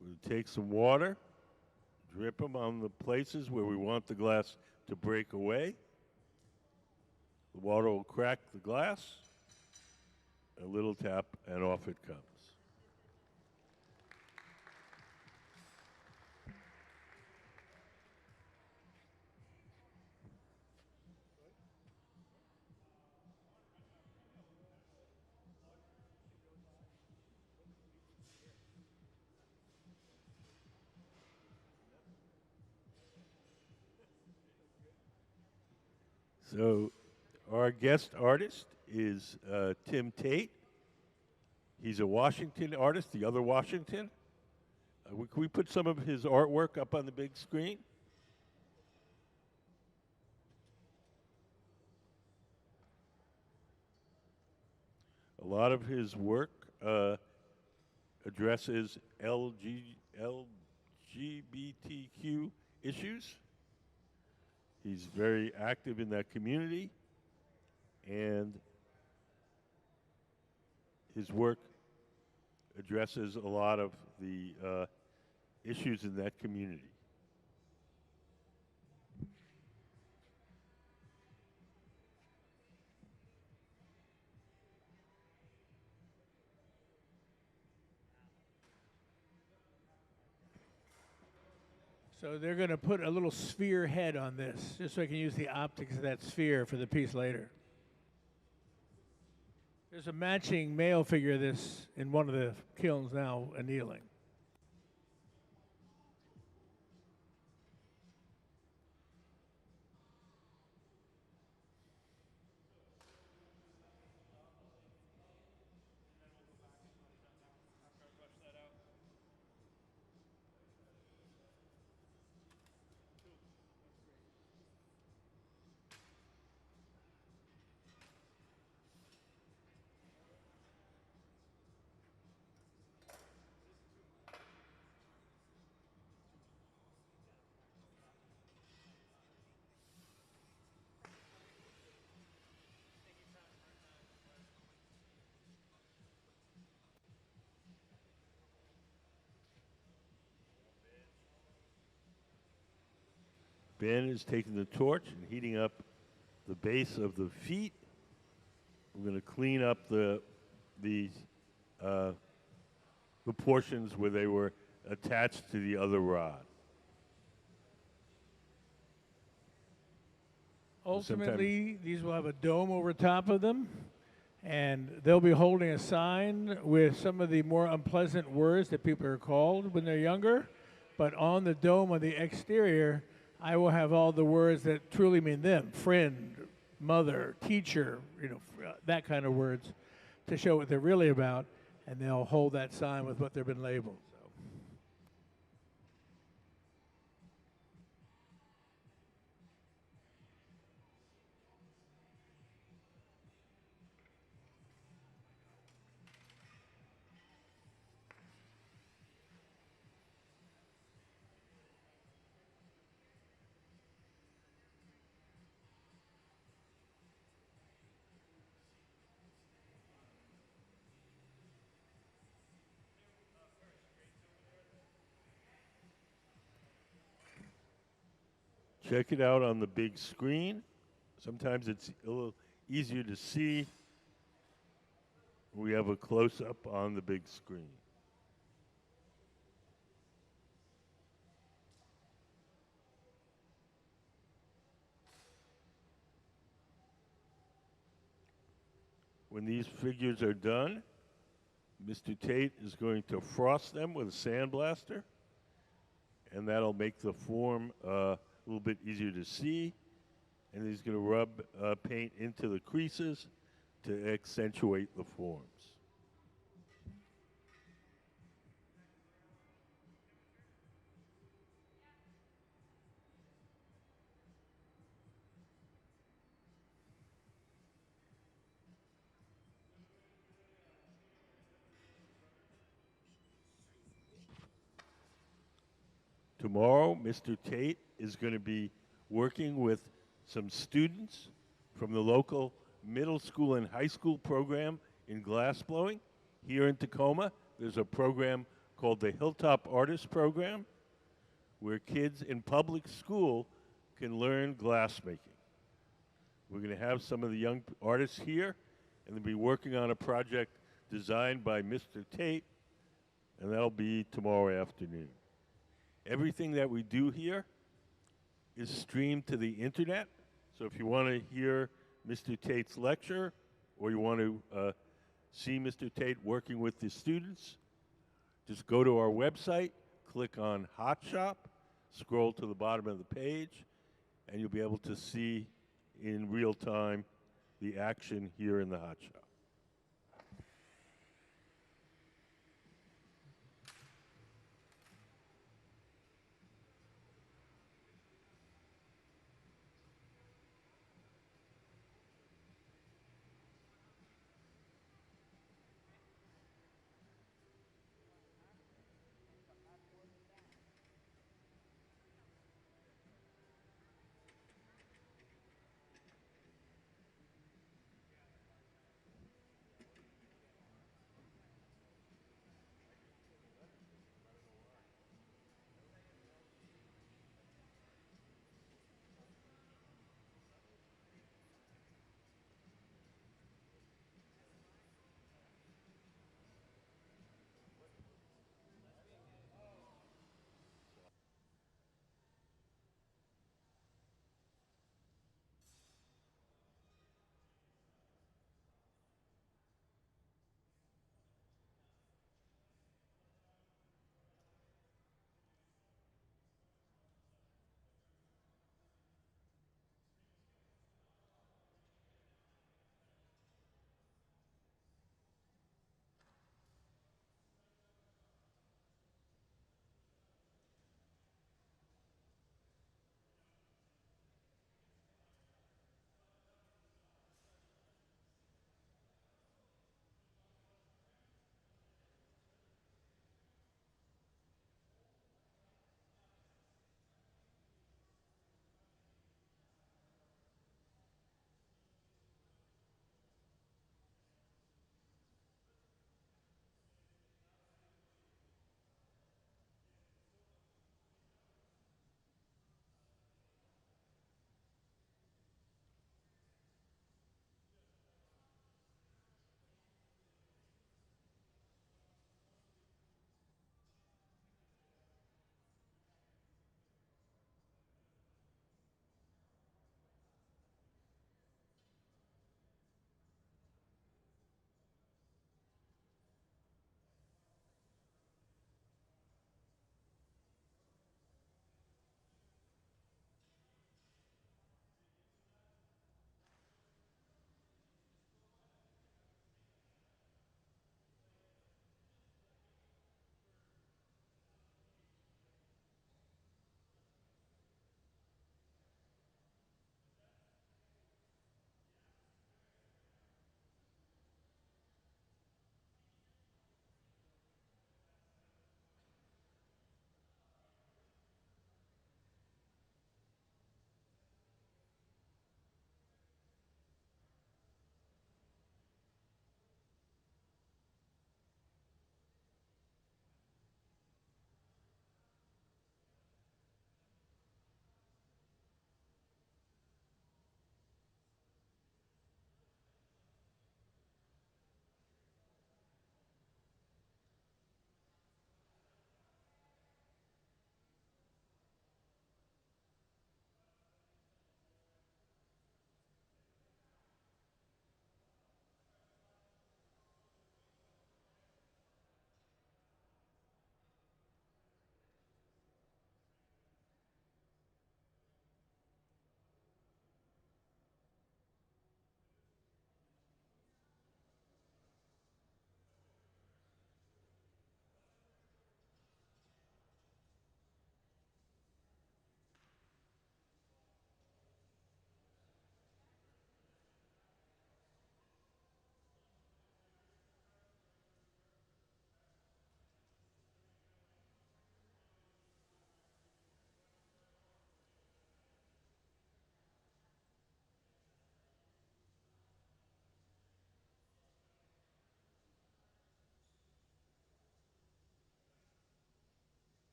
We'll take some water, drip them on the places where we want the glass to break away. The water will crack the glass, a little tap, and off it comes. So our guest artist is Tim Tate. He's a Washington artist, the other Washington. Can we put some of his artwork up on the big screen? A lot of his work addresses LGBTQ issues. He's very active in that community, and his work addresses a lot of the issues in that community. So they're going to put a little sphere head on this, just so I can use the optics of that sphere for the piece later. There's a matching male figure of this in one of the kilns now, annealing. Ben is taking the torch and heating up the base of the feet. We're going to clean up the portions where they were attached to the other rod. Ultimately, these will have a dome over top of them, and they'll be holding a sign with some of the more unpleasant words that people are called when they're younger. But on the dome on the exterior, I will have all the words that truly mean them: friend, mother, teacher, that kind of words, to show what they're really about, and they'll hold that sign with what they've been labeled. Check it out on the big screen. Sometimes it's a little easier to see. We have a close-up on the big screen. When these figures are done, Mr. Tate is going to frost them with a sandblaster, and that'll make the form a little bit easier to see. And he's going to rub paint into the creases to accentuate the forms. Tomorrow, Mr. Tate is going to be working with some students from the local middle school and high school program in glassblowing. Here in Tacoma, there's a program called the Hilltop Artist Program, where kids in public school can learn glassmaking. We're going to have some of the young artists here, and they'll be working on a project designed by Mr. Tate, and that'll be tomorrow afternoon. Everything that we do here is streamed to the internet. So if you want to hear Mr. Tate's lecture, or you want to see Mr. Tate working with the students, just go to our website, click on Hot Shop, scroll to the bottom of the page, and you'll be able to see in real time the action here in the Hot Shop.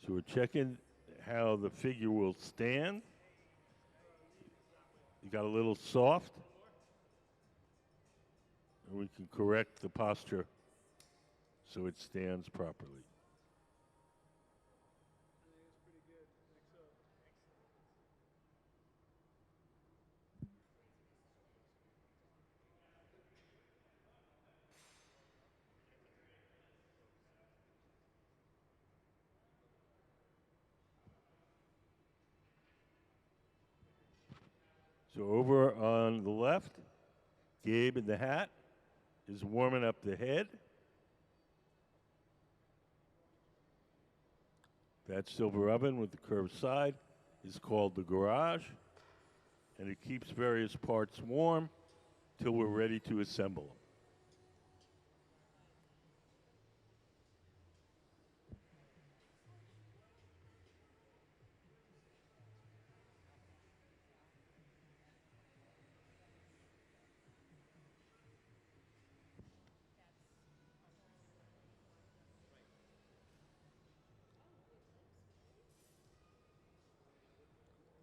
So we're checking how the figure will stand. You got a little soft. And we can correct the posture so it stands properly. So over on the left, Gabe in the hat is warming up the head. That silver oven with the curved side is called the garage, and it keeps various parts warm till we're ready to assemble them.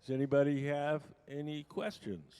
Does anybody have any questions?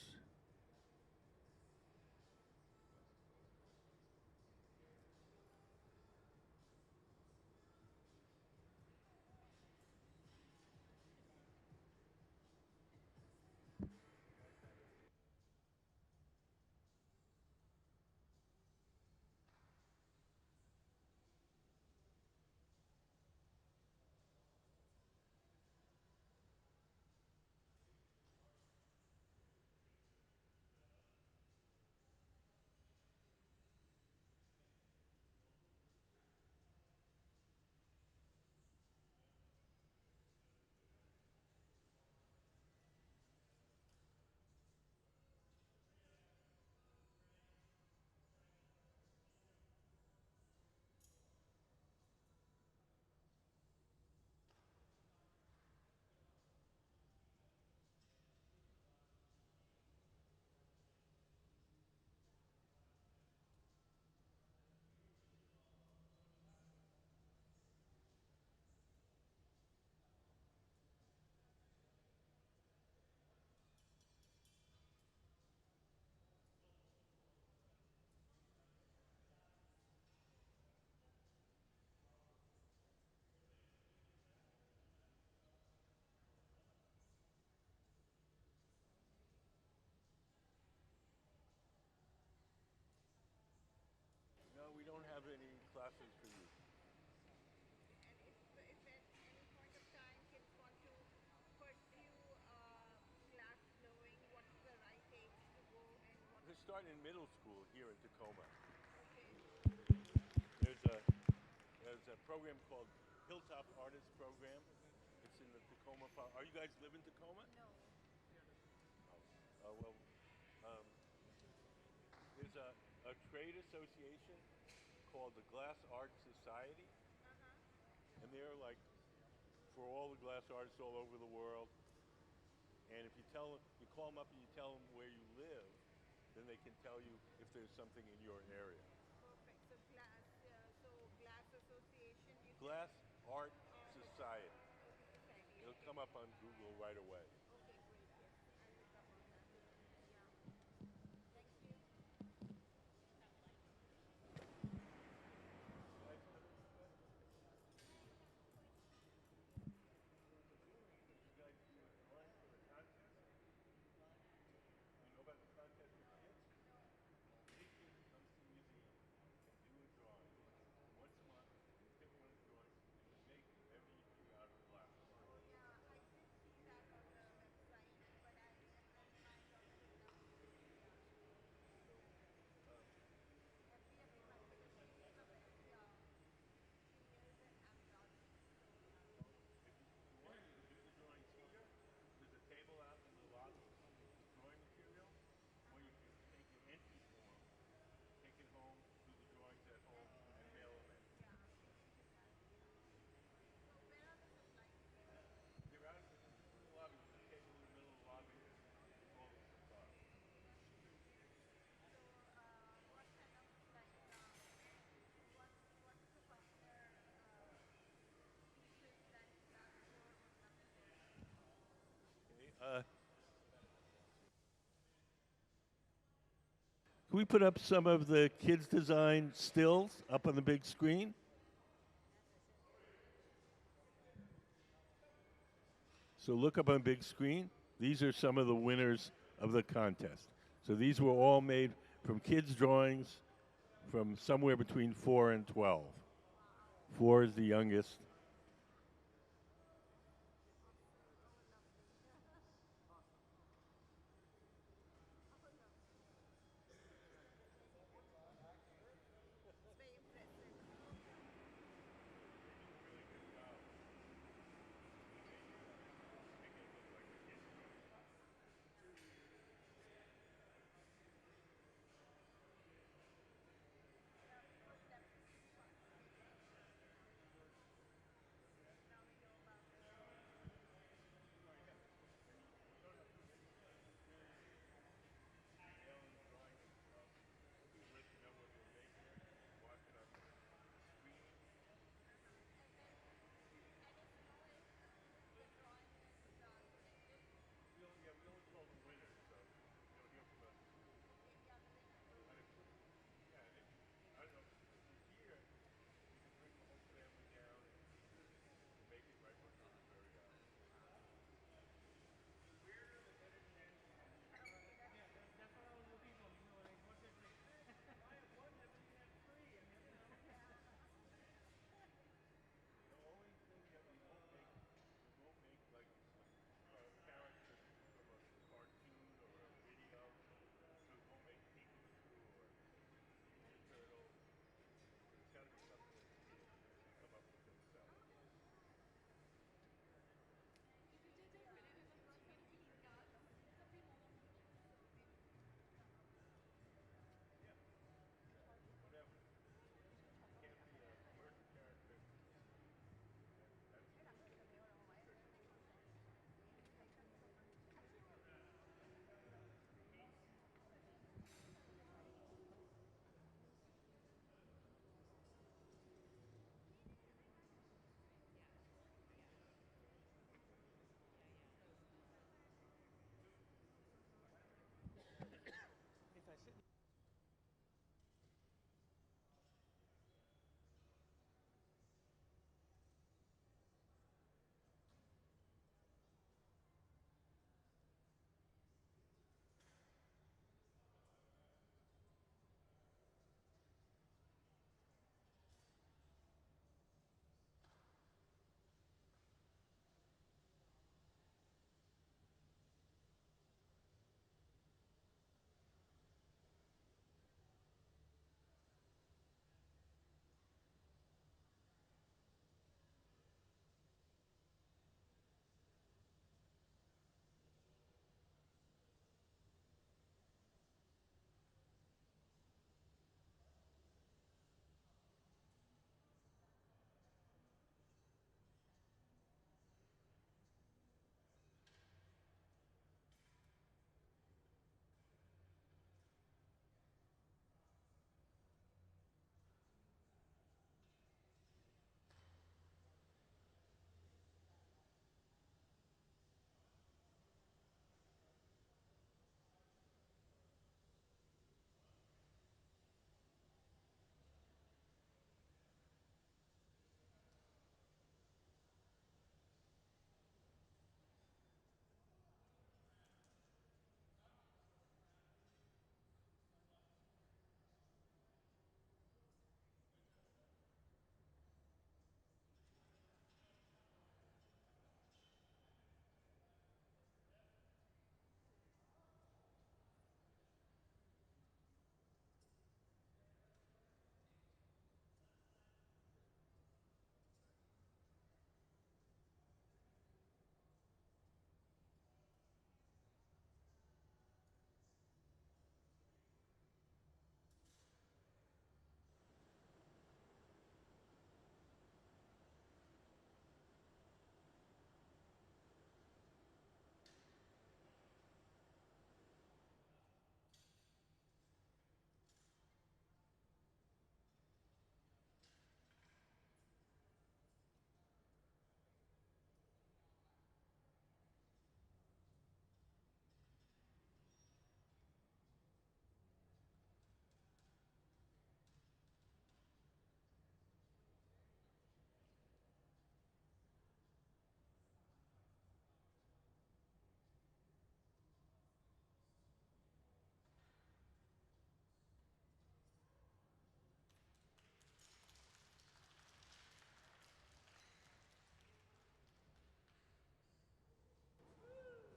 No, we don't have any classes for you. And if at any point of time kids want to pursue glass blowing, what's the right age to go and what? We're starting in middle school here in Tacoma. Okay. There's a program called Hilltop Artist Program. It's in the Tacoma. Are you guys live in Tacoma? No. Well, um, there's a trade association called the Glass Art Society, and they're like for all the glass artists all over the world. And if you call them up and you tell them where you live, then they can tell you if there's something in your area. Perfect. So glass association. Glass Art Society. Society. It'll come up on Google right away. Okay, great. Yes, I'll look up on that. Yeah. Thank you. You know about the contest for kids? Any kid who comes to the museum can do a drawing once a month, pick one of the drawings, and make whatever you do out of glass. Oh yeah, I did see that on the Can we put up some of the kids' design stills up on the big screen? So look up on the big screen. These are some of the winners of the contest. So these were all made from kids' drawings from somewhere between 4 and 12. 4 is the youngest.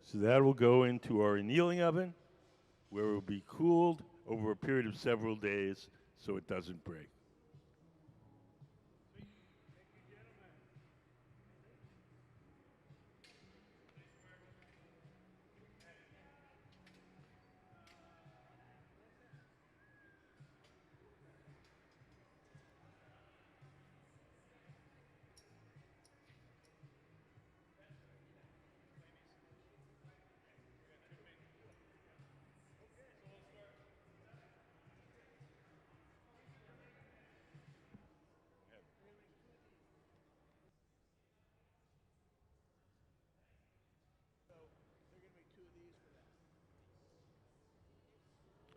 So that will go into our annealing oven, where it will be cooled over a period of several days so it doesn't break.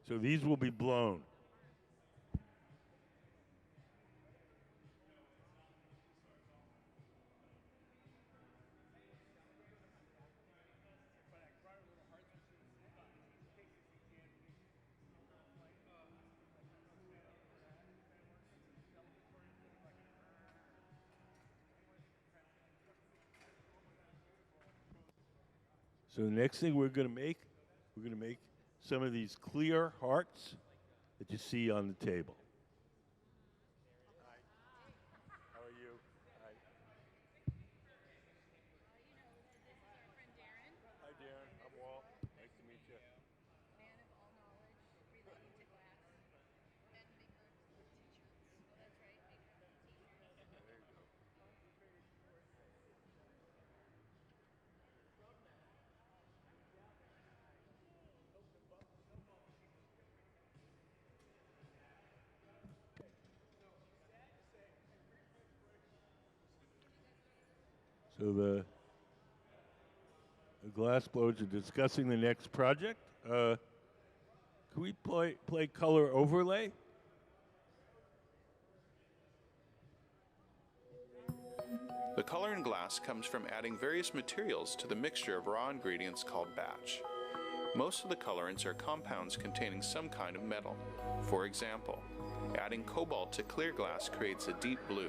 So these will be blown. So the next thing we're going to make some of these clear hearts that you see on the table. How are you? Hi. Hi, Darren. I'm Walt. Nice to meet you. Man of all knowledge relating to glass and maker of t-shirts. That's right, maker of t-shirts. There you go. So the glass blowers are discussing the next project. Can we play color overlay? The color in glass comes from adding various materials to the mixture of raw ingredients called batch. Most of the colorants are compounds containing some kind of metal. For example, adding cobalt to clear glass creates a deep blue.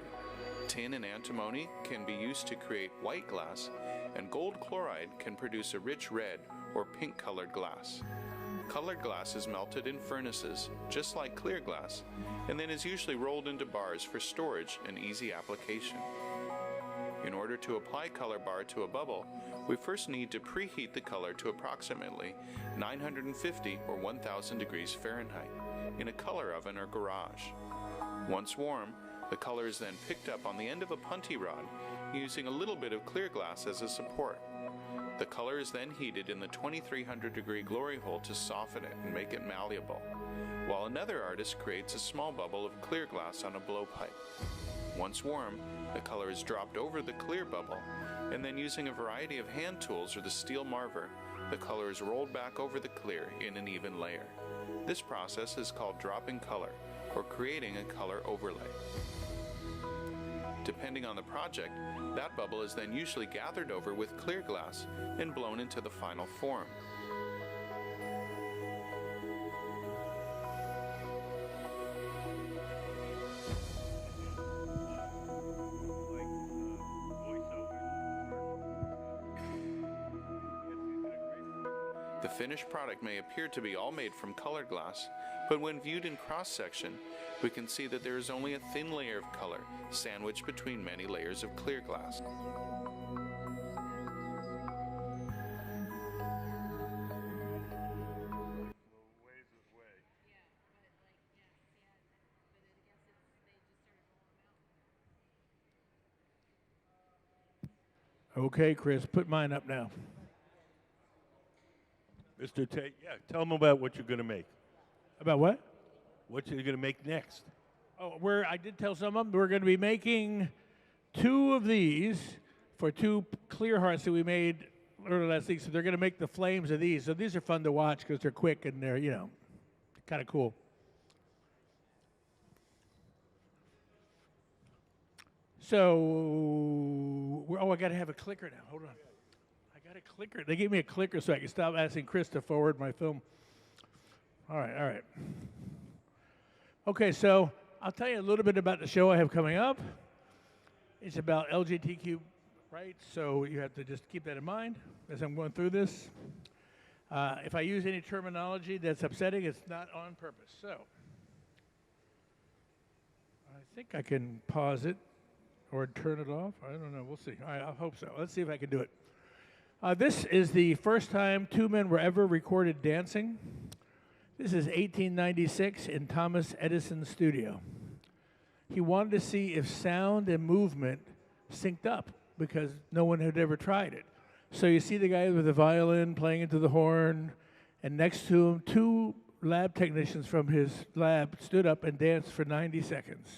Tin and antimony can be used to create white glass, and gold chloride can produce a rich red or pink colored glass. Colored glass is melted in furnaces, just like clear glass, and then is usually rolled into bars for storage and easy application. In order to apply color bar to a bubble, we first need to preheat the color to approximately 950 or 1000 degrees Fahrenheit in a color oven or garage. Once warm, the color is then picked up on the end of a punty rod using a little bit of clear glass as a support. The color is then heated in the 2300 degree glory hole to soften it and make it malleable, while another artist creates a small bubble of clear glass on a blowpipe. Once warm, the color is dropped over the clear bubble, and then using a variety of hand tools or the steel marver, the color is rolled back over the clear in an even layer. This process is called dropping color, or creating a color overlay. Depending on the project, that bubble is then usually gathered over with clear glass and blown into the final form. The finished product may appear to be all made from colored glass, but when viewed in cross-section, we can see that there is only a thin layer of color sandwiched between many layers of clear glass. Okay, Chris, put mine up now. Mr. Tate, yeah, tell them about what you're going to make. About what? What you're going to make next. Oh, I did tell some of them we're going to be making 2 of these for 2 clear hearts that we made earlier last week. So they're going to make the flames of these. So these are fun to watch because they're quick and they're, kind of cool. So, I got to have a clicker now. Hold on. I got a clicker. They gave me a clicker so I can stop asking Chris to forward my film. All right. Okay, so I'll tell you a little bit about the show I have coming up. It's about LGBTQ right? So you have to just keep that in mind as I'm going through this. If I use any terminology that's upsetting, it's not on purpose. So I think I can pause it or turn it off. I don't know. We'll see. All right, I hope so. Let's see if I can do it. This is the first time two men were ever recorded dancing. This is 1896 in Thomas Edison's studio. He wanted to see if sound and movement synced up because no one had ever tried it. So you see the guy with the violin playing into the horn, and next to him, two lab technicians from his lab stood up and danced for 90 seconds.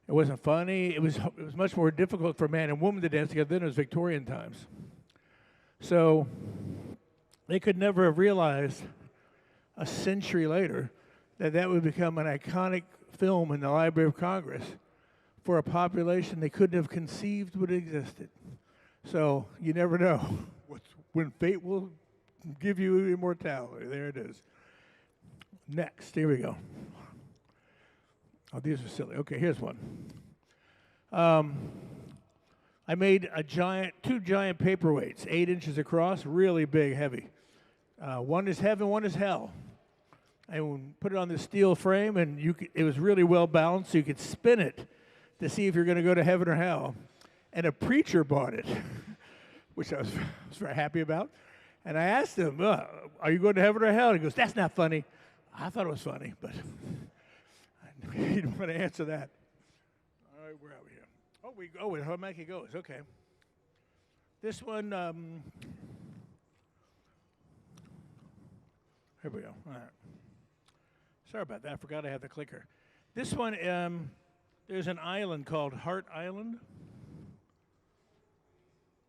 It wasn't funny. It was much more difficult for man and woman to dance together than it was Victorian times. So they could never have realized a century later that that would become an iconic film in the Library of Congress for a population they couldn't have conceived would existed. So you never know when fate will give you immortality. There it is. Next, here we go. Oh, these are silly. Okay, here's one. I made two giant paperweights, 8 inches across, really big, heavy. One is heaven, one is hell. I put it on this steel frame, and it was really well balanced, so you could spin it to see if you're going to go to heaven or hell. And a preacher bought it, which I was very happy about. And I asked him, are you going to heaven or hell? And he goes, that's not funny. I thought it was funny, but he didn't want to answer that. All right, where are we here? How Mikey goes. Okay. This one, here we go. All right. Sorry about that. I forgot I had the clicker. This one, there's an island called Hart Island.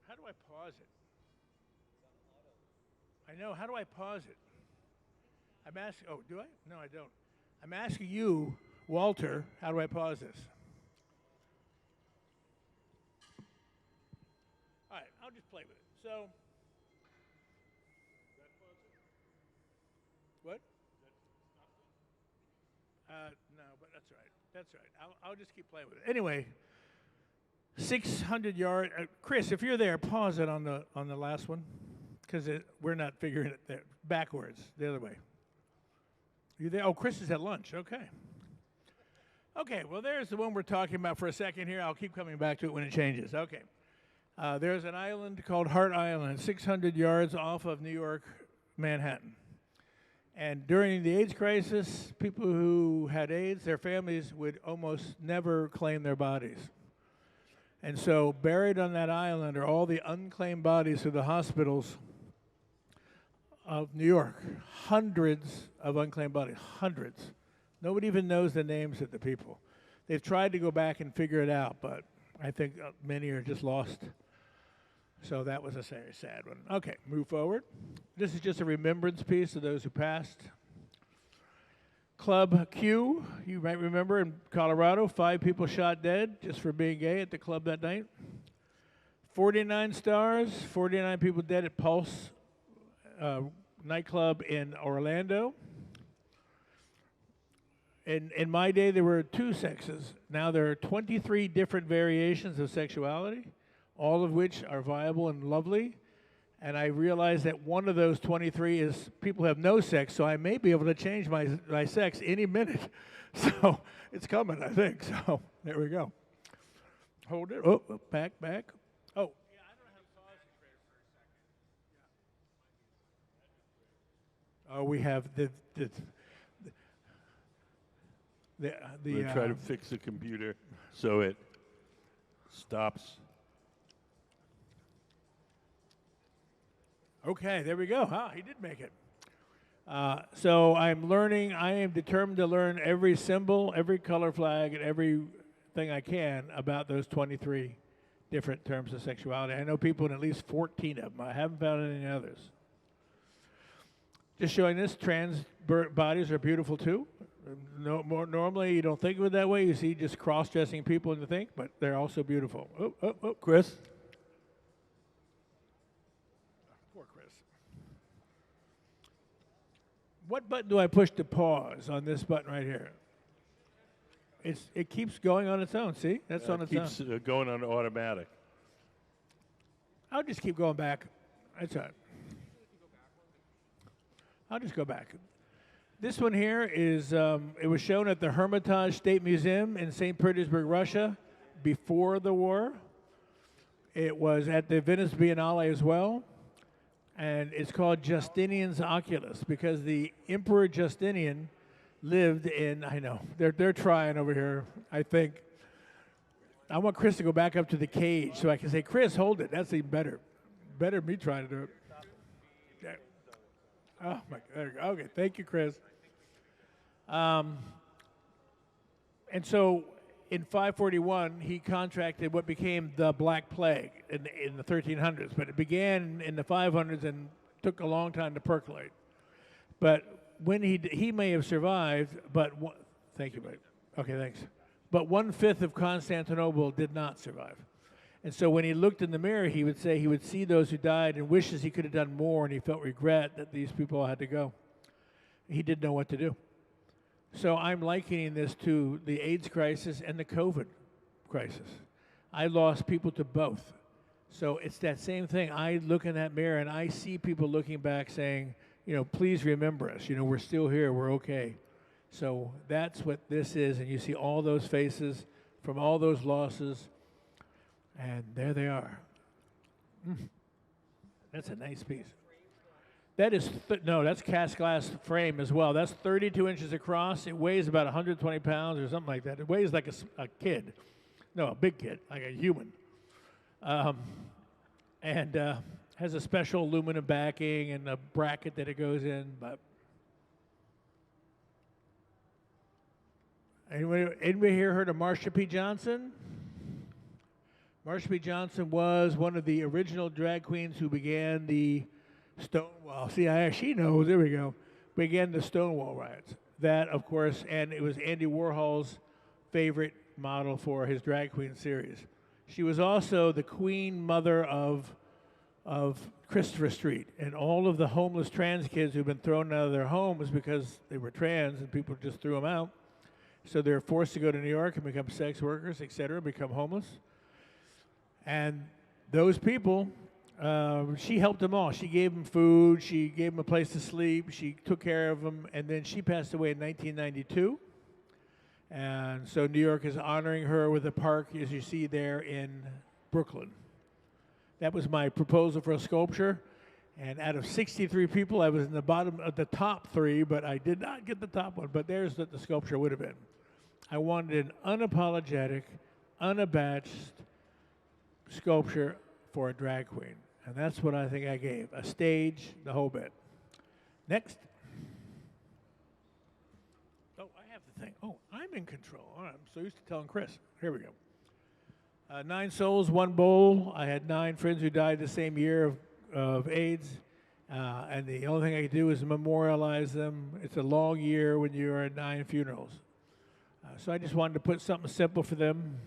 How do I pause it? I know. How do I pause it? I'm asking. Oh, do I? No, I don't. I'm asking you, Walter, how do I pause this? All right, I'll just play with it. So, what? No, but that's all right. That's all right. I'll just keep playing with it. Anyway, 600 yard. Chris, if you're there, pause it on the last one, because we're not figuring it there. Backwards, the other way. You there? Oh, Chris is at lunch. Okay. Okay, well, there's the one we're talking about for a second here. I'll keep coming back to it when it changes. Okay. There's an island called Hart Island, 600 yards off of New York, Manhattan. And during the AIDS crisis, people who had AIDS, their families would almost never claim their bodies. And so buried on that island are all the unclaimed bodies of the hospitals of New York. Hundreds of unclaimed bodies, hundreds. Nobody even knows the names of the people. They've tried to go back and figure it out, but I think many are just lost. So that was a very sad one. Okay, move forward. This is just a remembrance piece of those who passed. Club Q, you might remember in Colorado, 5 people shot dead just for being gay at the club that night. 49 stars, 49 people dead at Pulse nightclub in Orlando. In my day, there were 2 sexes. Now there are 23 different variations of sexuality, all of which are viable and lovely. And I realize that one of those 23 is people who have no sex, so I may be able to change my sex any minute. So it's coming, I think. So there we go. Hold it. Oh, back. Oh, yeah, I don't know how to pause it for a second. Yeah. Oh, we have We're going to try to fix the computer so it stops. Okay, there we go. He did make it. So I'm learning. I am determined to learn every symbol, every color flag, and everything I can about those 23 different terms of sexuality. I know people in at least 14 of them. I haven't found any others. Just showing this, trans bodies are beautiful too. Normally, you don't think of it that way. You see just cross-dressing people and you think, but they're also beautiful. Oh, Chris? Poor Chris. What button do I push to pause on this button right here? It keeps going on its own. See? That's on its own. It keeps going on automatic. I'll just keep going back. That's all right. I'll just go back. This one here is, it was shown at the Hermitage State Museum in St. Petersburg, Russia, before the war. It was at the Venice Biennale as well. And it's called Justinian's Oculus because the Emperor Justinian lived in, I know, they're trying over here, I think. I want Chris to go back up to the cage so I can say, Chris, hold it. That's even better. Better than me trying to do it. Yeah. Oh, my God. Okay, thank you, Chris. And so in 541, he contracted what became the Black Plague in the 1300s. But it began in the 500s and took a long time to percolate. But when he may have survived, but thank you, buddy. Okay, thanks. But 1/5 of Constantinople did not survive. And so when he looked in the mirror, he would say he would see those who died and wishes he could have done more, and he felt regret that these people had to go. He didn't know what to do. So I'm likening this to the AIDS crisis and the COVID crisis. I lost people to both. So it's that same thing. I look in that mirror and I see people looking back saying, please remember us. We're still here. We're okay. So that's what this is. And you see all those faces from all those losses. And there they are. That's a nice piece. That is, no, that's cast glass frame as well. That's 32 inches across. It weighs about 120 pounds or something like that. It weighs like a kid. No, a big kid, like a human. And has a special aluminum backing and a bracket that it goes in. But anybody here heard of Marsha P. Johnson? Marsha P. Johnson was one of the original drag queens who began the Stonewall. See, she knows. There we go. Began the Stonewall riots. That, of course, and it was Andy Warhol's favorite model for his drag queen series. She was also the queen mother of Christopher Street, and all of the homeless trans kids who've been thrown out of their homes because they were trans and people just threw them out. So they're forced to go to New York and become sex workers, et cetera, become homeless. And those people, she helped them all. She gave them food. She gave them a place to sleep. She took care of them. And then she passed away in 1992. And so New York is honoring her with a park, as you see there in Brooklyn. That was my proposal for a sculpture. And out of 63 people, I was in the bottom of the top 3, but I did not get the top one. But there's what the sculpture would have been. I wanted an unapologetic, unabashed sculpture for a drag queen. And that's what I think I gave. A stage, the whole bit. Next. Oh, I have the thing. Oh, I'm in control. All right, I'm so used to telling Chris. Here we go. 9 souls, 1 bowl. I had 9 friends who died the same year of AIDS. And the only thing I could do is memorialize them. It's a long year when you're at 9 funerals. So I just wanted to put something simple for them.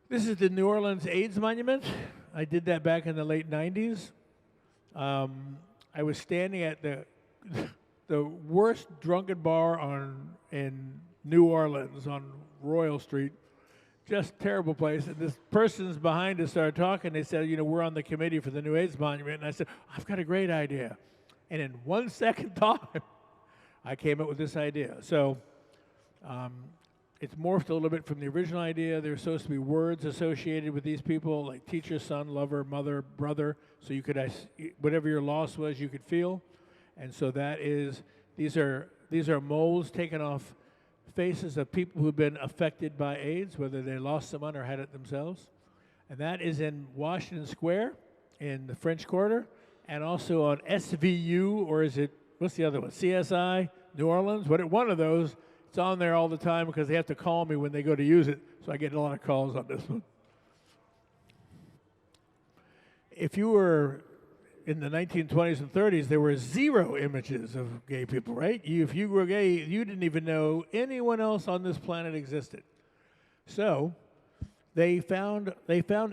This is the New Orleans AIDS Monument. I did that back in the late 90s. I was standing at the worst drunken bar in New Orleans on Royal Street. Just terrible place. And this person's behind us started talking. They said, we're on the committee for the new AIDS Monument. And I said, I've got a great idea. And in 1 second time, I came up with this idea. So it's morphed a little bit from the original idea. There's supposed to be words associated with these people, like teacher, son, lover, mother, brother, so you could, whatever your loss was, you could feel. And so that is, these are molds taken off faces of people who've been affected by AIDS, whether they lost someone or had it themselves. And that is in Washington Square in the French Quarter, and also on SVU, or is it, what's the other one? CSI, New Orleans, one of those. It's on there all the time because they have to call me when they go to use it, so I get a lot of calls on this one. If you were in the 1920s and 30s, there were 0 images of gay people, right? If you were gay, you didn't even know anyone else on this planet existed. So they found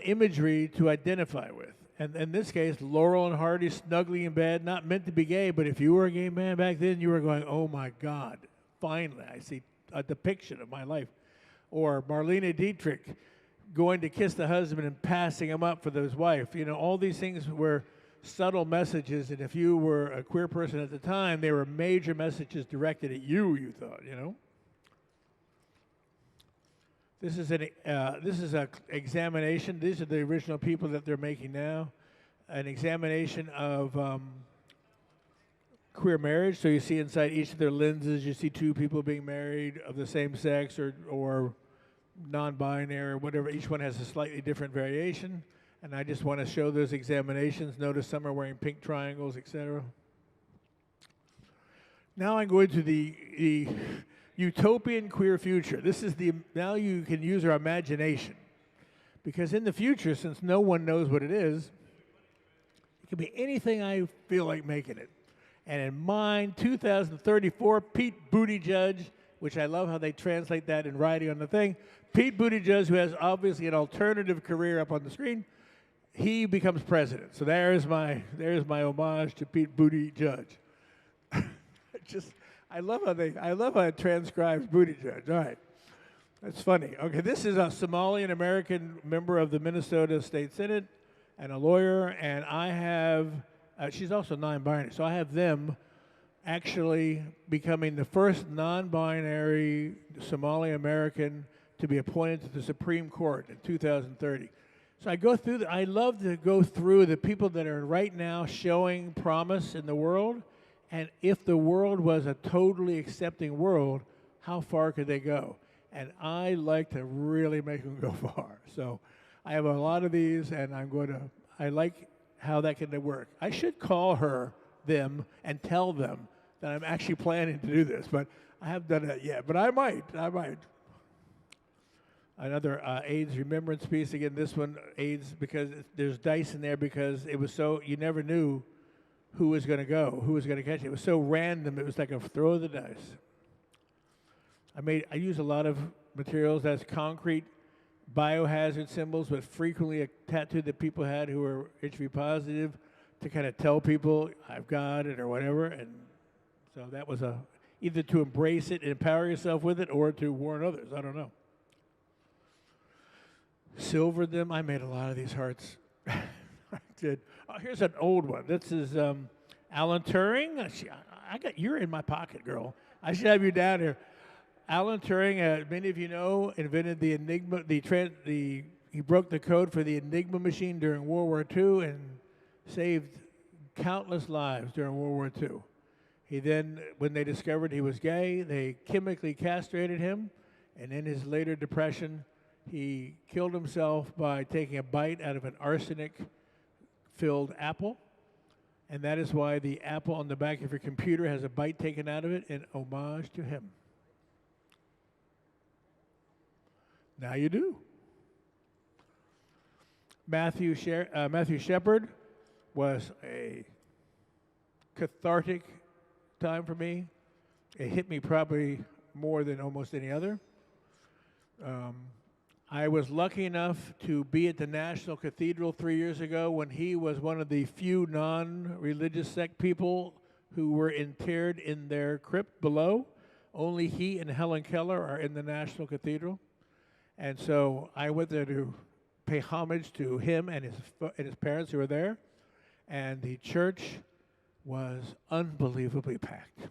imagery to identify with. And in this case, Laurel and Hardy snuggling in bed, not meant to be gay, but if you were a gay man back then, you were going, oh my God, finally, I see a depiction of my life. Or Marlene Dietrich going to kiss the husband and passing him up for his wife. You know, all these things were subtle messages, and if you were a queer person at the time, they were major messages directed at you, you thought, you know. This is an examination. These are the original people that they're making now. An examination of queer marriage. So you see inside each of their lenses, you see two people being married of the same sex or non-binary or whatever. Each one has a slightly different variation. And I just want to show those examinations. Notice some are wearing pink triangles, etc. Now I'm going to the utopian queer future. This is now you can use our imagination. Because in the future, since no one knows what it is, it can be anything I feel like making it. And in mine, 2034, Pete Buttigieg, which I love how they translate that in writing on the thing. Pete Buttigieg, who has obviously an alternative career up on the screen, he becomes president. So there's my homage to Pete Buttigieg. I love how it transcribes Buttigieg. All right, that's funny. Okay, this is a Somalian American member of the Minnesota State Senate and a lawyer, and I have. She's also non-binary, so I have them actually becoming the first non-binary Somali American to be appointed to the Supreme Court in 2030. So I go through. I love to go through the people that are right now showing promise in the world, and if the world was a totally accepting world, how far could they go? And I like to really make them go far. So I have a lot of these, and I like how that can work. I should call them, and tell them that I'm actually planning to do this, but I haven't done that yet. But I might. Another AIDS remembrance piece. Again, this one, AIDS, because there's dice in there because it was so, you never knew who was going to go, who was going to catch it. It was so random, it was like a throw of the dice. I use a lot of materials that's concrete biohazard symbols, but frequently a tattoo that people had who were HIV positive to kind of tell people I've got it or whatever. And so that was either to embrace it and empower yourself with it or to warn others. I don't know. Silvered them. I made a lot of these hearts. I did. Oh, here's an old one. This is Alan Turing. You're in my pocket, girl. I should have you down here. Alan Turing, many of you know, invented the Enigma. He broke the code for the Enigma machine during World War II and saved countless lives during World War II. He then, when they discovered he was gay, they chemically castrated him, and in his later depression, he killed himself by taking a bite out of an arsenic-filled apple, and that is why the apple on the back of your computer has a bite taken out of it in homage to him. Now you do. Matthew Shepard was a cathartic time for me. It hit me probably more than almost any other. I was lucky enough to be at the National Cathedral 3 years ago when he was one of the few non-religious sect people who were interred in their crypt below. Only he and Helen Keller are in the National Cathedral. And so I went there to pay homage to him and his parents who were there. And the church was unbelievably packed.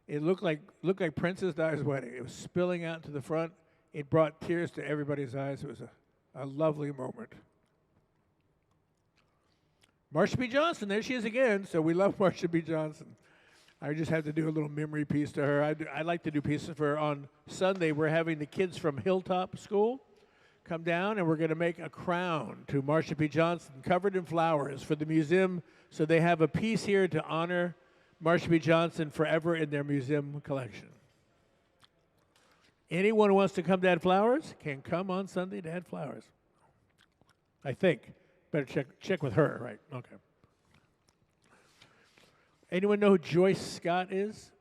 It looked like Princess Di's wedding. It was spilling out to the front. It brought tears to everybody's eyes. It was a lovely moment. Marsha B. Johnson, there she is again. So we love Marsha B. Johnson. I just had to do a little memory piece to her. I like to do pieces for her. On Sunday, we're having the kids from Hilltop School come down, and we're going to make a crown to Marsha P. Johnson covered in flowers for the museum. So they have a piece here to honor Marsha P. Johnson forever in their museum collection. Anyone who wants to come to add flowers can come on Sunday to add flowers. I think. Better check with her, right? Okay. Anyone know who Joyce Scott is?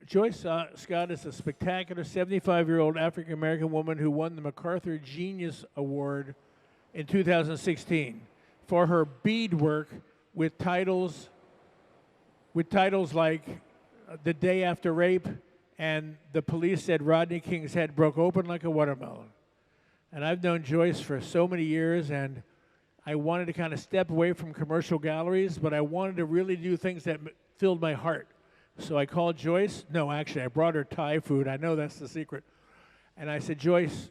Joyce Scott is a spectacular 75-year-old African-American woman who won the MacArthur Genius Award in 2016 for her beadwork with titles like The Day After Rape and The Police Said Rodney King's Head Broke Open Like a Watermelon. And I've known Joyce for so many years, and I wanted to kind of step away from commercial galleries, but I wanted to really do things that filled my heart. So I called Joyce. No, actually, I brought her Thai food. I know that's the secret. And I said, Joyce,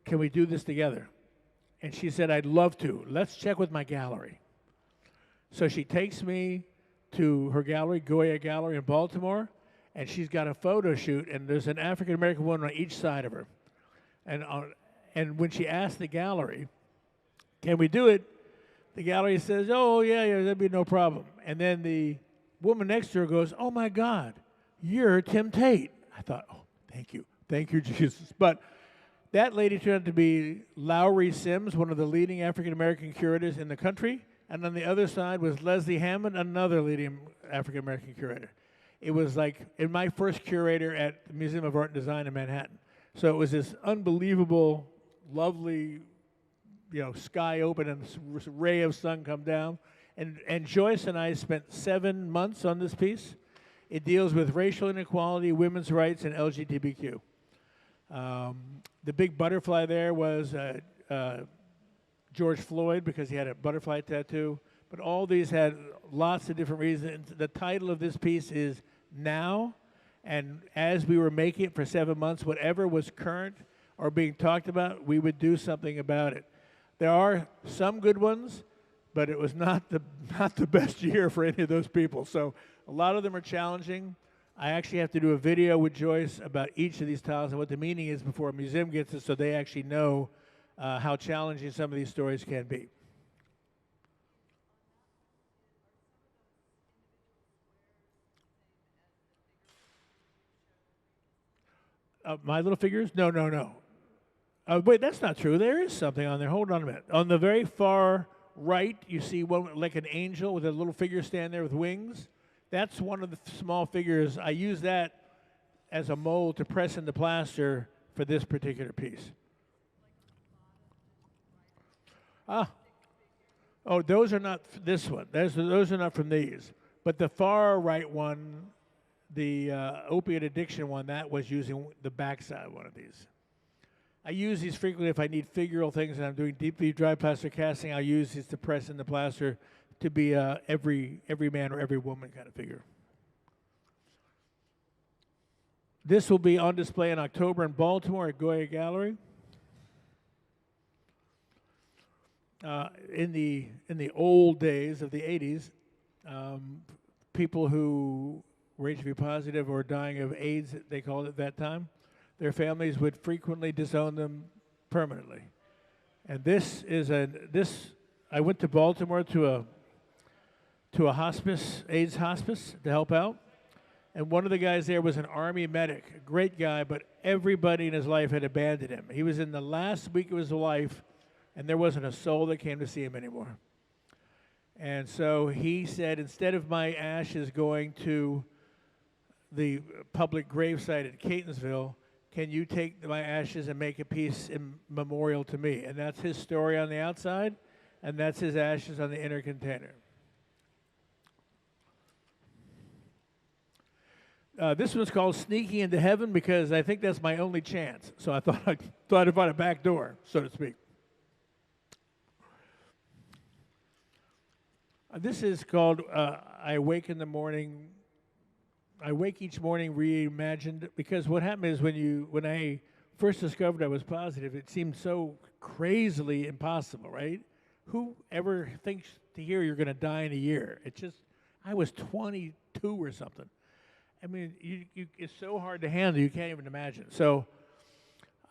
can we do this together? And she said, I'd love to. Let's check with my gallery. So she takes me to her gallery, Goya Gallery in Baltimore, and she's got a photo shoot, and there's an African-American woman on each side of her. And when she asked the gallery, can we do it? The gallery says, oh, yeah, that'd be no problem. And then the woman next to her goes, oh, my God, you're Tim Tate. I thought, oh, thank you, Jesus. But that lady turned out to be Lowry Sims, one of the leading African-American curators in the country. And on the other side was Leslie Hammond, another leading African-American curator. It was like in my first curator at the Museum of Art and Design in Manhattan. So it was this unbelievable, lovely, sky open and ray of sun come down. And Joyce and I spent 7 months on this piece. It deals with racial inequality, women's rights, and LGBTQ. The big butterfly there was George Floyd because he had a butterfly tattoo. But all these had lots of different reasons. The title of this piece is Now. And as we were making it for 7 months, whatever was current or being talked about, we would do something about it. There are some good ones, but it was not the best year for any of those people. So a lot of them are challenging. I actually have to do a video with Joyce about each of these tiles and what the meaning is before a museum gets it so they actually know how challenging some of these stories can be. My little figures? No. Wait, that's not true. There is something on there. Hold on a minute. On the very far right, you see one like an angel with a little figure stand there with wings. That's one of the small figures. I use that as a mold to press into plaster for this particular piece. Oh, those are not this one. Those are not from these. But the far right one, the opiate addiction one, that was using the backside one of these. I use these frequently if I need figural things and I'm doing deeply dry plaster casting. I'll use these to press in the plaster to be every man or every woman kind of figure. This will be on display in October in Baltimore at Goya Gallery. In the old days of the 80s, people who were HIV positive or dying of AIDS, they called it at that time, their families would frequently disown them permanently. And I went to Baltimore to a hospice, AIDS hospice, to help out. And one of the guys there was an Army medic, a great guy, but everybody in his life had abandoned him. He was in the last week of his life, and there wasn't a soul that came to see him anymore. And so he said, instead of my ashes going to the public gravesite at Catonsville, can you take my ashes and make a piece in memorial to me? And that's his story on the outside, and that's his ashes on the inner container. This one's called Sneaking into Heaven because I think that's my only chance. So I thought I'd find a back door, so to speak. This is called I Wake in the Morning. I wake each morning reimagined, because what happened is when I first discovered I was positive, it seemed so crazily impossible, right? Who ever thinks to hear you're going to die in a year? I was 22 or something. I mean, it's so hard to handle, you can't even imagine. So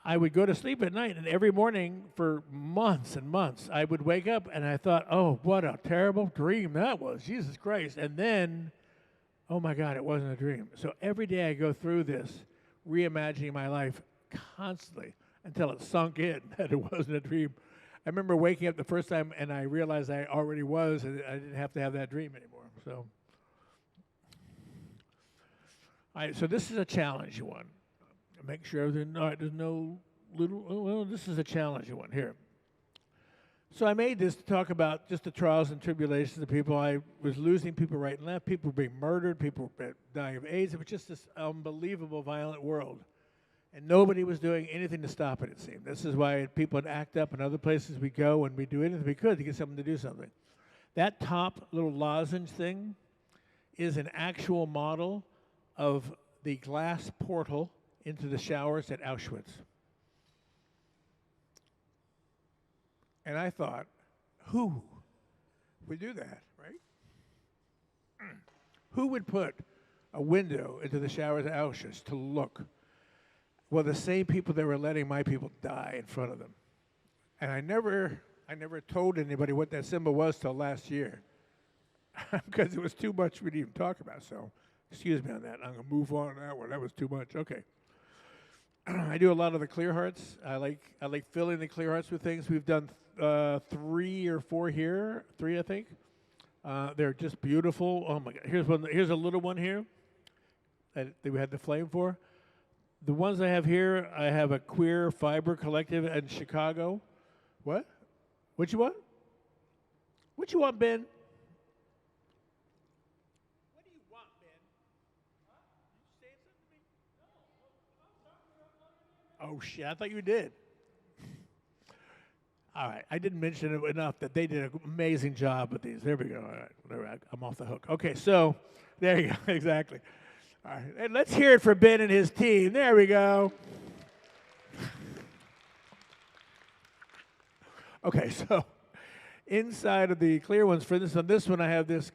I would go to sleep at night, and every morning for months and months, I would wake up, and I thought, oh, what a terrible dream that was, Jesus Christ. And then, oh my God, it wasn't a dream. So every day I go through this, reimagining my life constantly until it sunk in that it wasn't a dream. I remember waking up the first time, and I realized I already was, and I didn't have to have that dream anymore. So this is a challenging one. Make sure there's no little, well, this is a challenging one here. So I made this to talk about just the trials and tribulations of people. I was losing people right and left. People were being murdered. People were dying of AIDS. It was just this unbelievable, violent world. And nobody was doing anything to stop it, it seemed. This is why people would act up, and other places we go, and we do anything we could to get someone to do something. That top little lozenge thing is an actual model of the glass portal into the showers at Auschwitz. And I thought, who would do that, right? Who would put a window into the showers at Auschwitz to look? Well, the same people that were letting my people die in front of them. And I never told anybody what that symbol was till last year, because it was too much we didn't even talk about. So, excuse me on that. I'm gonna move on that one. That was too much. Okay. I do a lot of the clear hearts. I like filling the clear hearts with things. We've done 3 or 4 here. 3, I think. They're just beautiful. Oh my God! Here's one. Here's a little one here that we had the flame for. The ones I have here, I have a queer fiber collective in Chicago. What? What you want? What you want, Ben? What do you want, Ben? Huh? You saying something to me? No. Oh, shit. I thought you did. All right. I didn't mention it enough that they did an amazing job with these. There we go. All right. I'm off the hook. Okay, so there you go. Exactly. All right. And let's hear it for Ben and his team. There we go. Okay, so inside of the clear ones, for instance, on this one I have this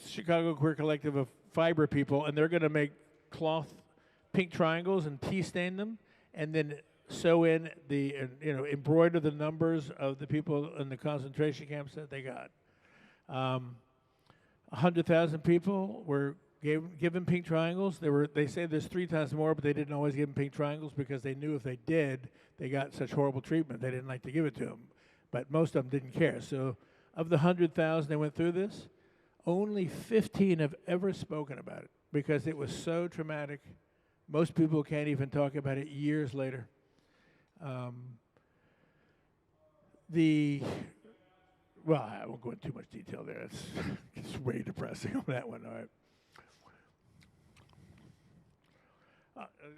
Chicago Queer Collective of fiber people, and they're going to make cloth pink triangles and tea stain them, and then sew in the, embroider the numbers of the people in the concentration camps that they got. 100,000 people were given pink triangles. They say there's 3 times more, but they didn't always give them pink triangles because they knew if they did, they got such horrible treatment. They didn't like to give it to them. But most of them didn't care. So of the 100,000 that went through this, only 15 have ever spoken about it because it was so traumatic. Most people can't even talk about it years later. Well, I won't go into too much detail there. It's way depressing on that one. All right.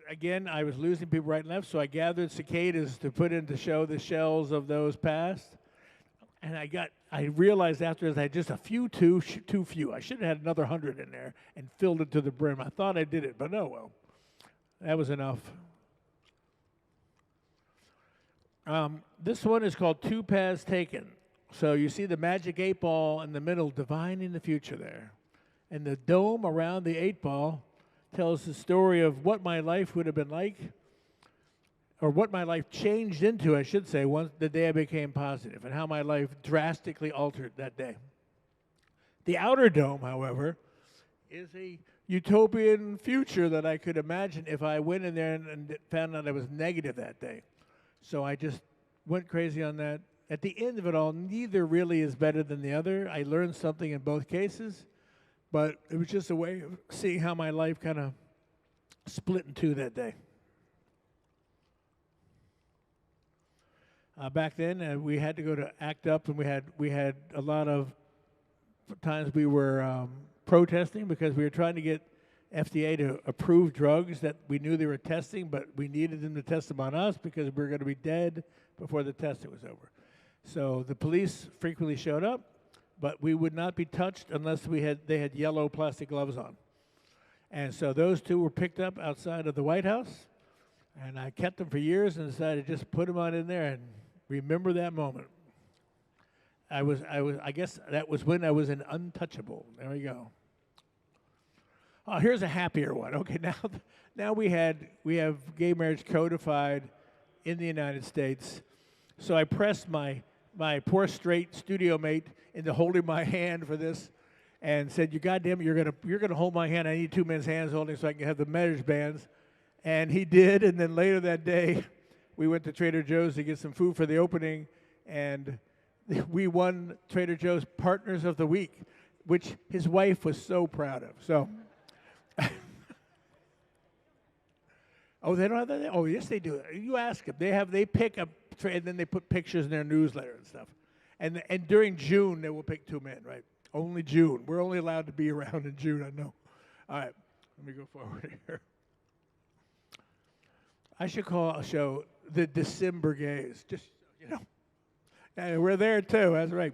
Again, I was losing people right and left, so I gathered cicadas to put in to show the shells of those past. And I realized afterwards I had just a few too few. I should have had another 100 in there and filled it to the brim. I thought I did it, but no, well, that was enough. This one is called Two Paths Taken. So you see the magic 8 ball in the middle, divining the future there. And the dome around the 8 ball tells the story of what my life would have been like, or what my life changed into, I should say, once the day I became positive, and how my life drastically altered that day. The outer dome, however, is a utopian future that I could imagine if I went in there and found out I was negative that day. So I just went crazy on that. At the end of it all, neither really is better than the other. I learned something in both cases, but it was just a way of seeing how my life kind of split in two that day. Back then, we had to go to ACT UP, and we had a lot of times we were protesting because we were trying to get FDA to approve drugs that we knew they were testing, but we needed them to test them on us because we were going to be dead before the testing was over. So the police frequently showed up, but we would not be touched unless they had yellow plastic gloves on. And so those two were picked up outside of the White House, and I kept them for years and decided to just put them on in there and remember that moment. I guess that was when I was an untouchable. There we go. Oh, here's a happier one. Okay, now we have gay marriage codified in the United States. So I pressed my poor straight studio mate into holding my hand for this, and said, "You goddamn, you're gonna hold my hand. I need 2 men's hands holding so I can have the marriage bands." And he did. And then later that day, we went to Trader Joe's to get some food for the opening, and we won Trader Joe's Partners of the Week, which his wife was so proud of. So. Oh, they don't have that? Oh, yes, they do. You ask them. They pick up, and then they put pictures in their newsletter and stuff. And during June, they will pick 2 men, right? Only June. We're only allowed to be around in June, I know. All right, let me go forward here. I should call a show the December Gaze. Just, you know. And we're there too, that's right.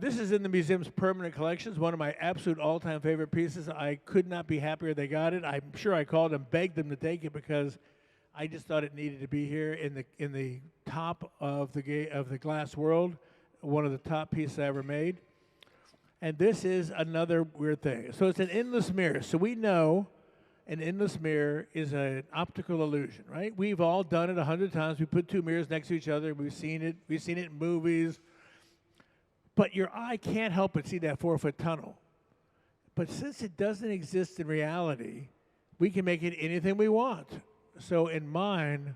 This is in the museum's permanent collections, one of my absolute all-time favorite pieces. I could not be happier they got it. I'm sure I called and begged them to take it because I just thought it needed to be here in the top of the glass world, one of the top pieces I ever made. And this is another weird thing. So it's an endless mirror. So we know an endless mirror is an optical illusion, right? We've all done it 100 times. We put two mirrors next to each other. We've seen it. We've seen it in movies. But your eye can't help but see that 4-foot tunnel. But since it doesn't exist in reality, we can make it anything we want. So in mine,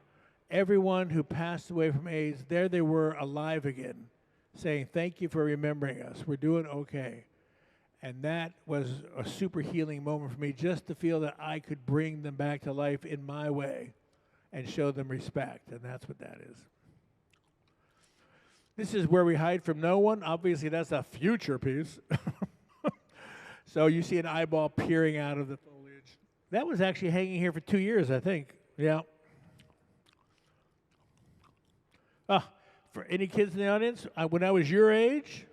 everyone who passed away from AIDS, there they were alive again, saying, thank you for remembering us. We're doing okay. And that was a super healing moment for me, just to feel that I could bring them back to life in my way and show them respect. And that's what that is. This is Where We Hide From No One. Obviously, that's a future piece. So you see an eyeball peering out of the foliage. That was actually hanging here for 2 years, I think. Yeah. For any kids in the audience, when I was your age,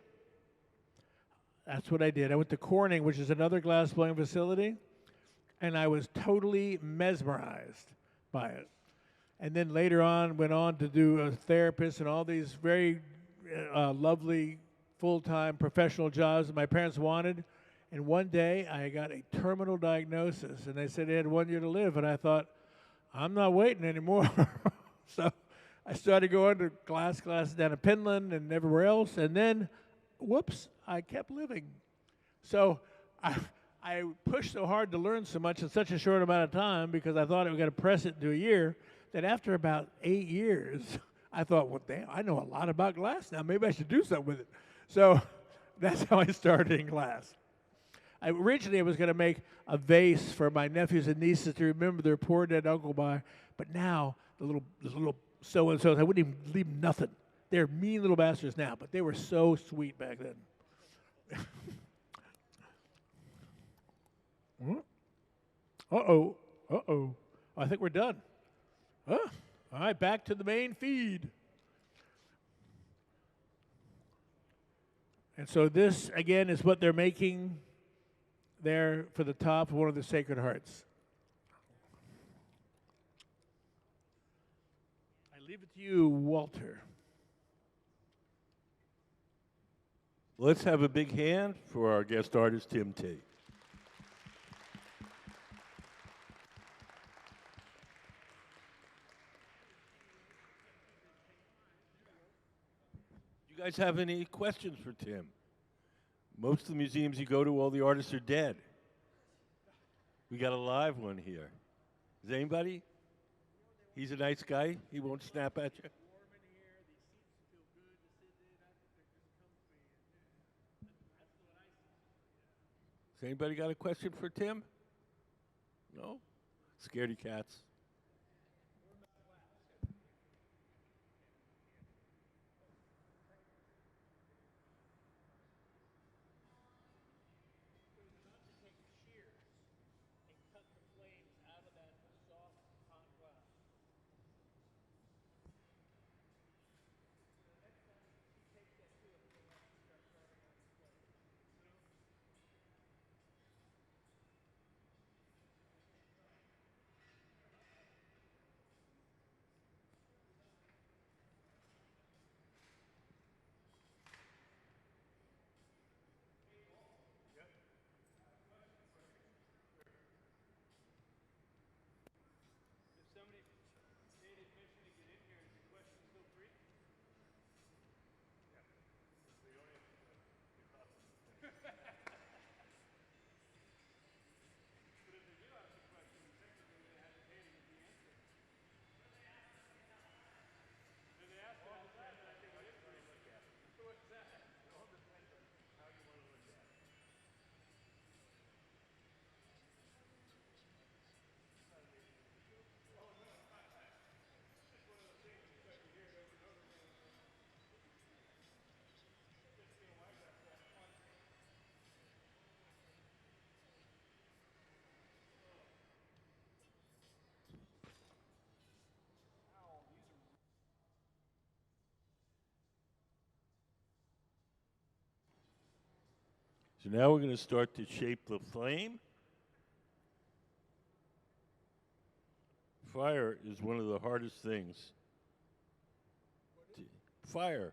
that's what I did. I went to Corning, which is another glass blowing facility, and I was totally mesmerized by it. And then later on, went on to do a therapist and all these very lovely full-time professional jobs that my parents wanted. And one day, I got a terminal diagnosis, and they said they had 1 year to live. And I thought, I'm not waiting anymore. So I started going to classes down in Pinland and everywhere else. And then, whoops, I kept living. So I pushed so hard to learn so much in such a short amount of time because I thought I was going to press it into a year, that after about 8 years, I thought, well, damn, I know a lot about glass now. Maybe I should do something with it. So that's how I started in glass. Originally, I was going to make a vase for my nephews and nieces to remember their poor dead uncle by, but now the little so-and-sos, I wouldn't even leave them nothing. They're mean little bastards now, but they were so sweet back then. Uh-oh. Uh-oh. I think we're done. All right, back to the main feed. And so this, again, is what they're making there for the top of one of the Sacred Hearts. I leave it to you, Walter. Let's have a big hand for our guest artist, Tim Tate. You guys have any questions for Tim? Most of the museums you go to, all the artists are dead. We got a live one here. Is anybody? He's a nice guy. He won't snap at you. Has anybody got a question for Tim? No? Scaredy cats. So now we're going to start to shape the flame. Fire is one of the hardest things. Fire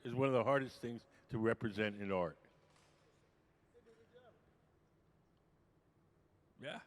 is one of the hardest things to represent in art. Yeah.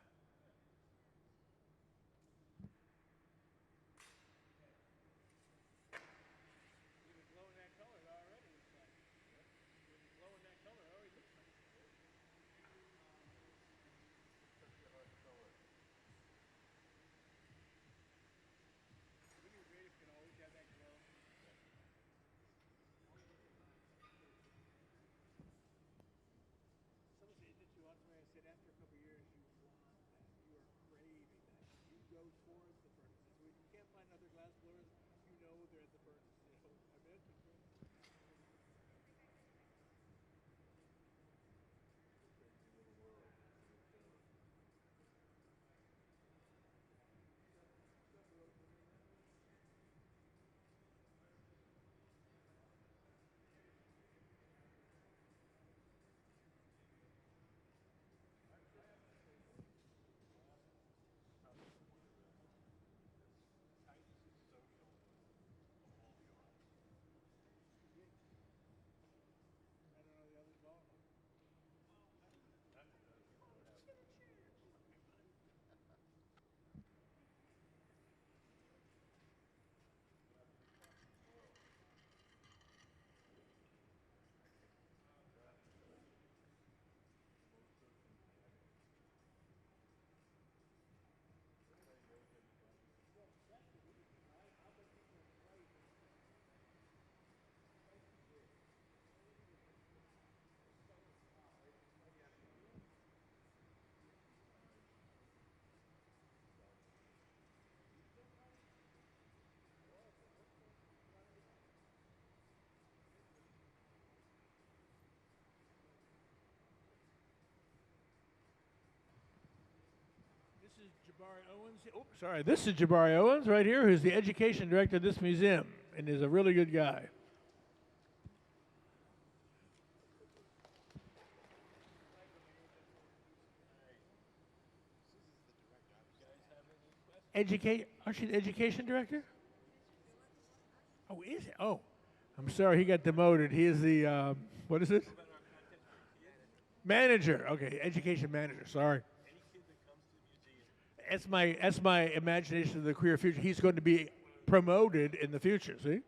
This is Jabari Owens. Oh, sorry. This is Jabari Owens right here, who's the education director of this museum, and is a really good guy. Aren't you the education director? Oh, is it? Oh, I'm sorry. He got demoted. He is the what is this? Manager. Okay, education manager. Sorry. That's my imagination of the queer future. He's going to be promoted in the future. See.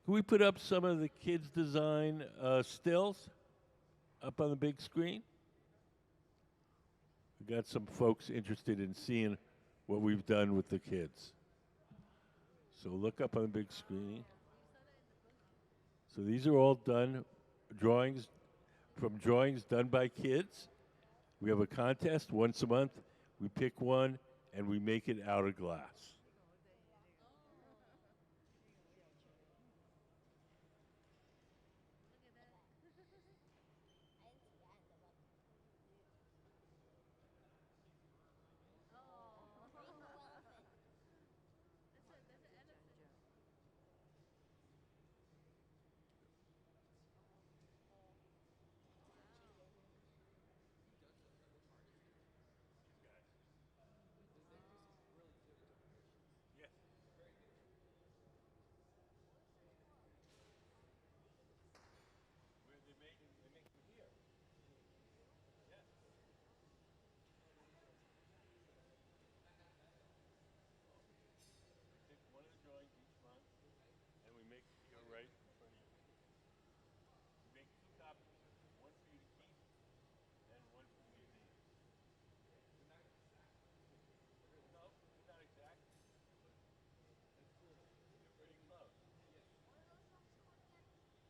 Can we put up some of the kids' design stills up on the big screen? We got some folks interested in seeing what we've done with the kids. So look up on the big screen. So these are all done drawings from drawings done by kids. We have a contest once a month. We pick one and we make it out of glass. And we make here right in front of you. We make 2 copies, one for you to keep and one for the museum. No, they're not exact. They're pretty close.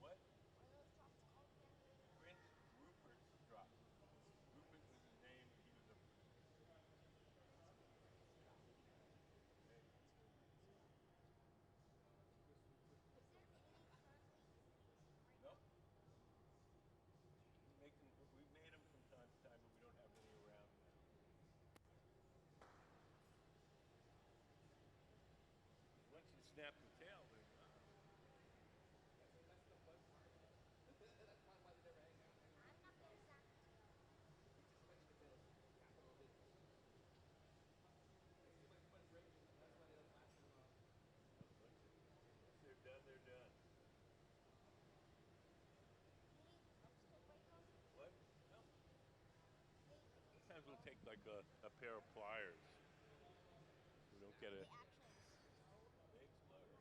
What? Prince Rupert's drop. Rupert was his name. He was a no. We made them from time to time, but we don't have any around now. Once you snap the tail, they're gone. Once they're done, they're done. What? No. Sometimes we'll take like a pair of pliers. We don't get it. They explode.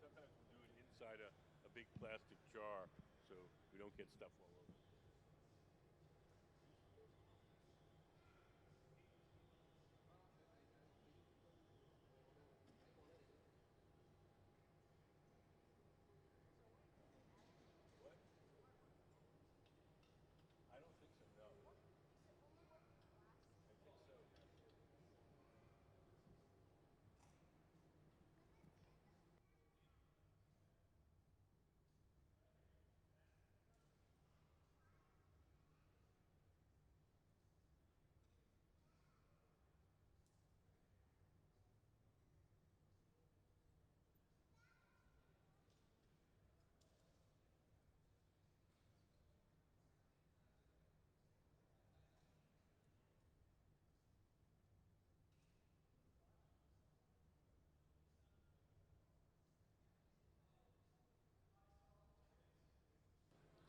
Sometimes we'll do it inside a big plastic jar so we don't get stuff all over. What? I don't think so, no. I think so.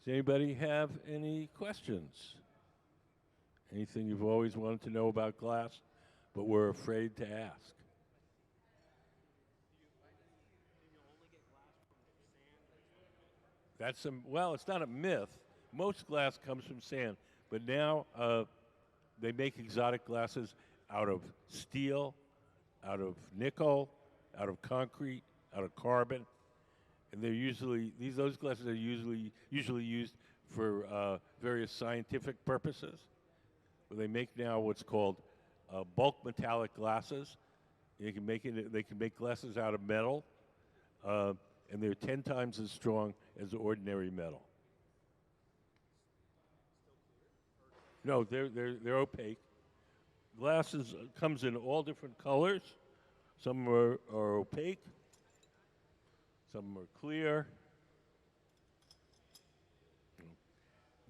Does anybody have any questions? Anything you've always wanted to know about glass, but were afraid to ask? That's well, it's not a myth. Most glass comes from sand, but now they make exotic glasses out of steel, out of nickel, out of concrete, out of carbon, and they're usually those glasses are usually used for various scientific purposes. But they make now what's called bulk metallic glasses. They can make glasses out of metal, and they're 10 times as strong as ordinary metal. No, they're opaque. Glasses comes in all different colors. Some are opaque. Some are clear.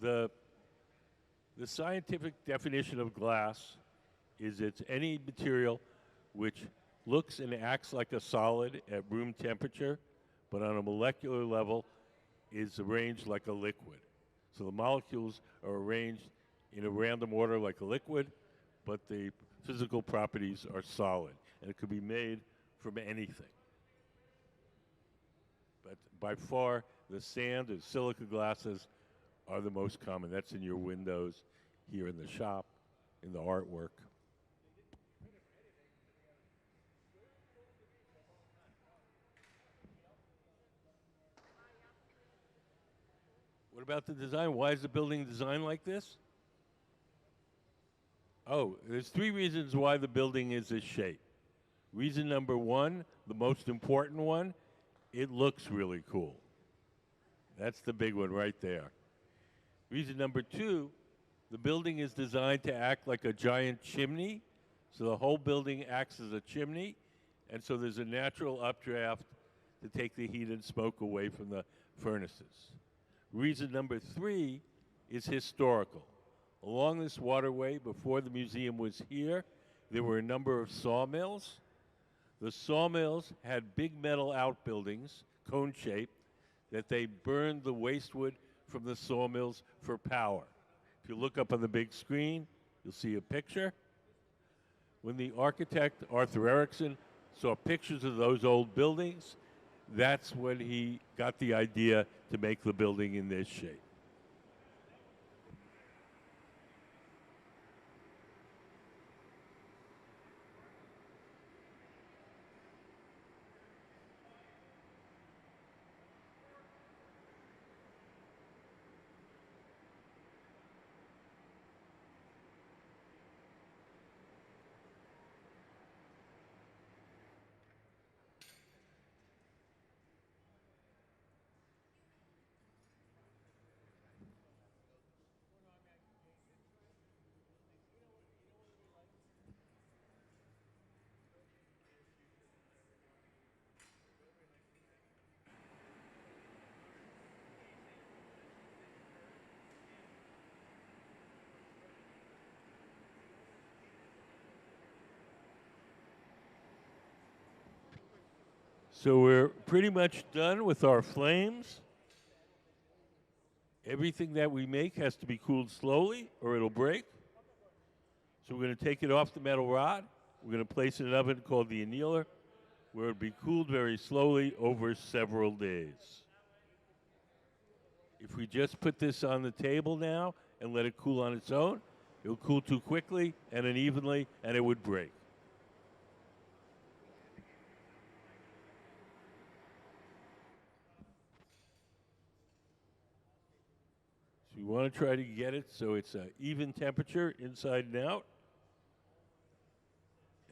The scientific definition of glass is it's any material which looks and acts like a solid at room temperature, but on a molecular level is arranged like a liquid. So the molecules are arranged in a random order like a liquid, but the physical properties are solid, and it could be made from anything. But by far, the sand and silica glasses are the most common. That's in your windows, here in the shop, in the artwork. What about the design? Why is the building designed like this? Oh, there's three reasons why the building is this shape. Reason number one, the most important one, it looks really cool. That's the big one right there. Reason number two, the building is designed to act like a giant chimney. So the whole building acts as a chimney. And so there's a natural updraft to take the heat and smoke away from the furnaces. Reason number three is historical. Along this waterway, before the museum was here, there were a number of sawmills. The sawmills had big metal outbuildings, cone-shaped, that they burned the waste wood from the sawmills for power. If you look up on the big screen, you'll see a picture. When the architect, Arthur Erickson, saw pictures of those old buildings, that's when he got the idea to make the building in this shape. So we're pretty much done with our flames. Everything that we make has to be cooled slowly or it'll break. So we're going to take it off the metal rod. We're going to place it in an oven called the annealer, where it'll be cooled very slowly over several days. If we just put this on the table now and let it cool on its own, it'll cool too quickly and unevenly, and it would break. So you want to try to get it so it's an even temperature inside and out.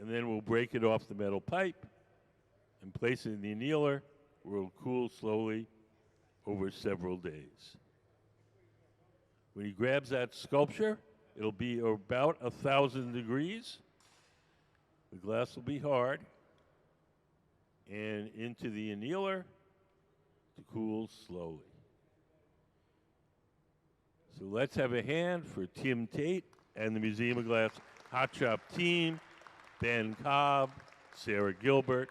And then we'll break it off the metal pipe and place it in the annealer where it'll cool slowly over several days. When he grabs that sculpture, it'll be about 1,000 degrees. The glass will be hard. And into the annealer to cool slowly. So let's have a hand for Tim Tate and the Museum of Glass Hot Shop team, Ben Cobb, Sarah Gilbert,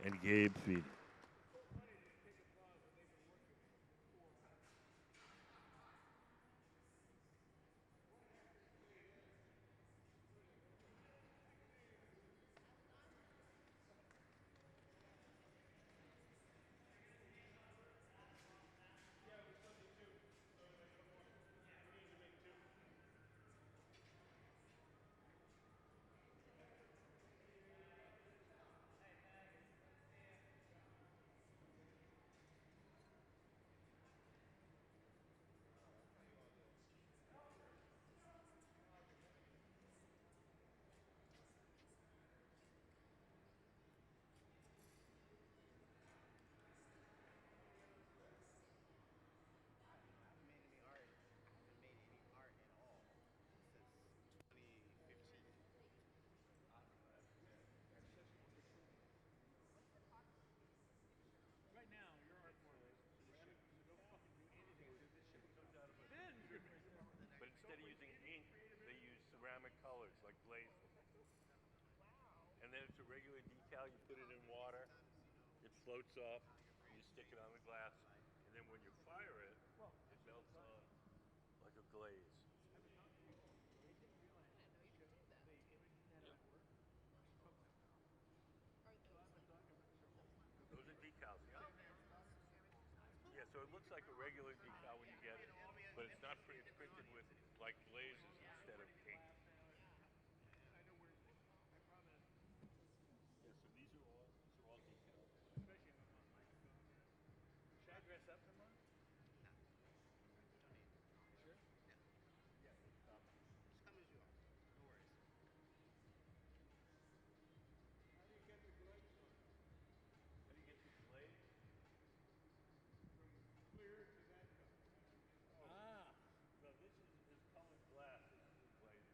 and Gabe Feedy. But instead of using ink, they use ceramic colors like glaze. And then it's a regular decal. You put it in water, it floats off, and you stick it on the glass. And then when you fire it, it melts on like a glaze. Those are decals, yeah. So it looks like a regular decal when you get it, but it's not it's printed with like glazes instead of paint. Yeah, so these are all decals. Especially if I'm on my phone. Should I dress up tomorrow? No. Don't need. You sure? No. Yeah, no problem. Just come as you are. No worries. How do you get the glaze on? How do you get the glaze? From clear to that color. Ah. No, this is colored glass. This isn't glazed.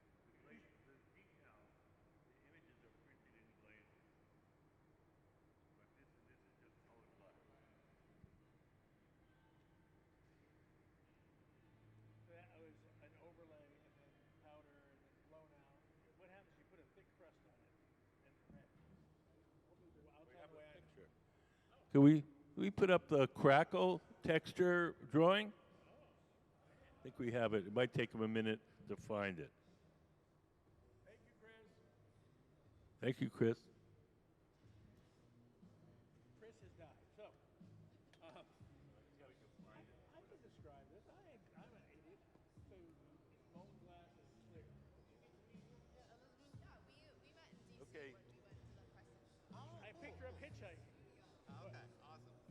The decal, the images are printed in glazes. But this is just colored glass. So that was an overlay and then powder and then blown out. What happens? You put a thick crust on it and red. I'll tell the way I Picture. Can we put up the crackle texture drawing? I think we have it. It might take them a minute to find it. Thank you, Chris. Thank you, Chris. Chris has died. So, I can describe this. I'm an idiot. So, molten glass is clear. Yeah, we met in DC Okay. when we went to the press expo. Oh, I picked her up hitchhiking. Okay, awesome.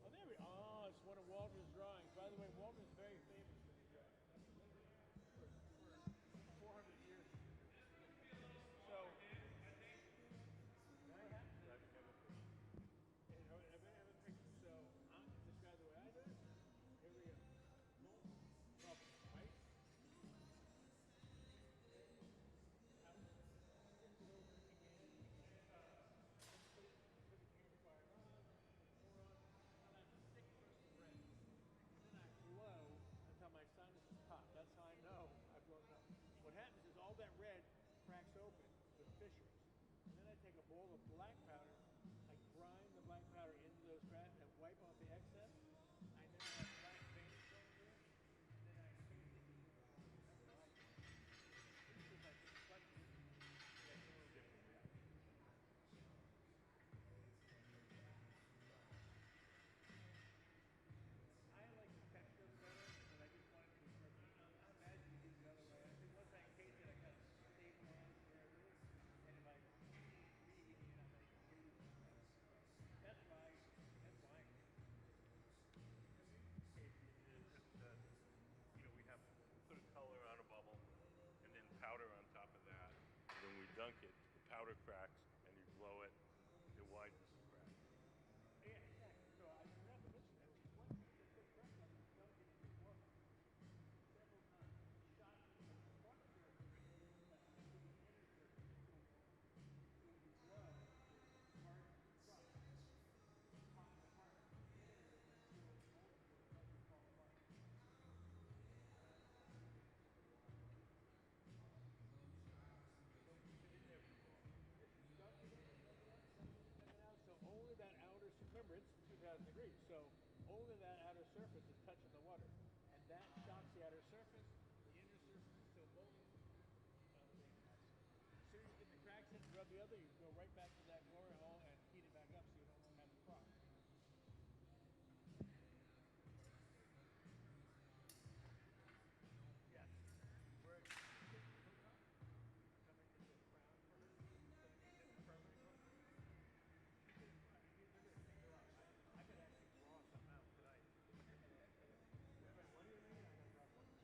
Oh, there we. Oh, it's one of Walter's drawings. By the way, Walter's very famous for these drawings. I mean, literally for 400 years. So, what happens is, every picture. So, I'm going to describe the way I do it. Here we go. Molten bubble, right? Out. Tips it over again. Put the camera fire on. Pour on. And I thick crust of red. And then I blow until my sinuses pop. That's how I know I've blown it up. What happens is all that red cracks open with fissures. And then I take a bowl of black powder, I grind the black powder into those cracks and wipe off the excess. I then have black veins going through it, and then I paint it either whatever I like. This is like slightly different. Yeah, it's a little different, yeah. I like the texture of it better, but I just wanted to be perfect. I imagine you do it the other way. I think once I encase it, I kind of stabilize where it is, and if I keep reheating it, I might get it even better. So that's why. That's why. We have put a color on a bubble and then powder on top of that. And when we dunk it, the powder cracks and you blow it, it widens the crack. Yeah, exactly. So I forgot to mention that. Once you get the thick crust on it, you dunk it in your water several times. Shot into the front surface and into the inner surface still warm. So when you blow, it hardens the crust. The inner is still molten, so it doesn't fall apart. Don't keep it in there for long. Just dunk it in and dump it out. So only that outer, remember it's 2,000 degrees, so only that outer surface is touching the water. And that shocks the outer surface. The inner surface is still molten. As soon as you get the cracks in and rub the other, you go right back to that glory hole and heat it back up so you don't have the froth. Yes. Where it hook up, coming into a crown for her, so that makes it a permanent hook. They're going to take her off. I could actually draw something out tonight. But one year maybe I got to draw something.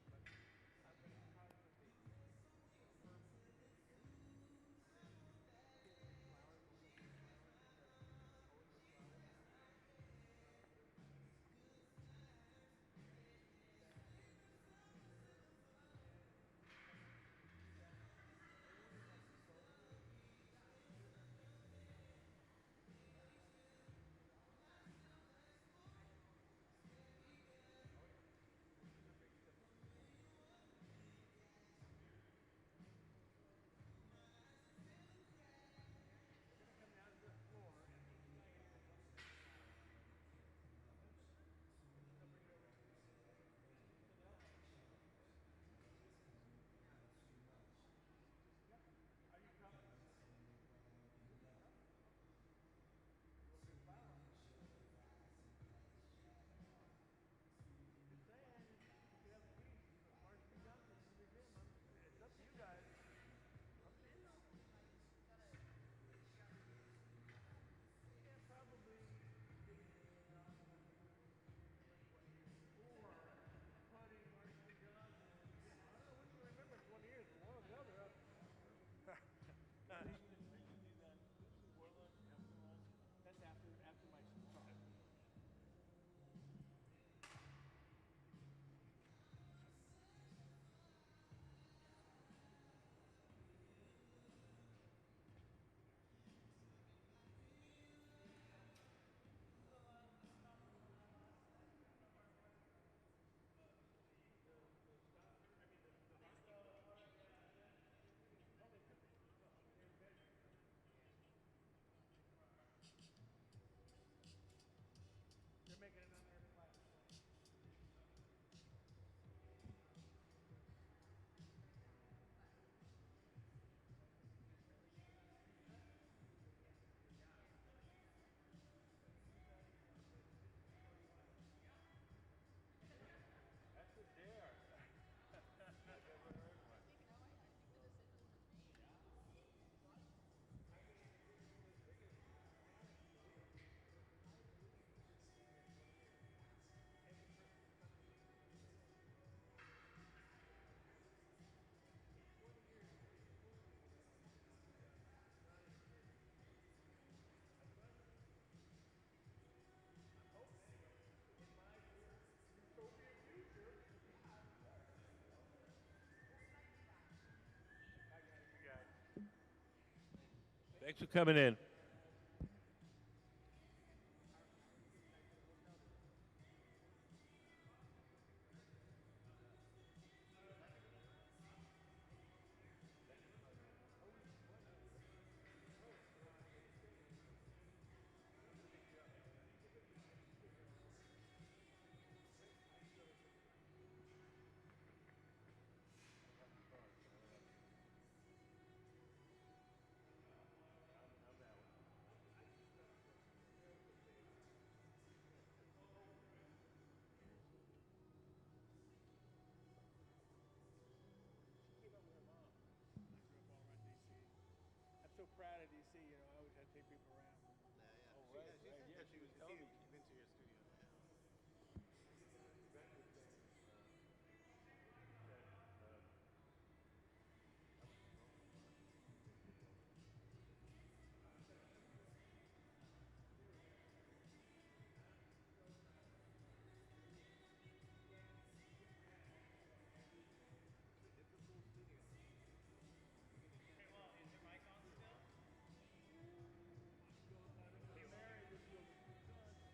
But I'm going to try to put the permanent image here. And then kids flowers. Thanks for coming in. Keep up with her mom. I grew up all around D.C. I'm so proud of D.C. You know, I always had to take people around. Yeah, yeah. Oh, She, right, she right. said Yeah, that she was she's telling me. been to your studio. Yeah. It's a full studio. Mary, this will be fun.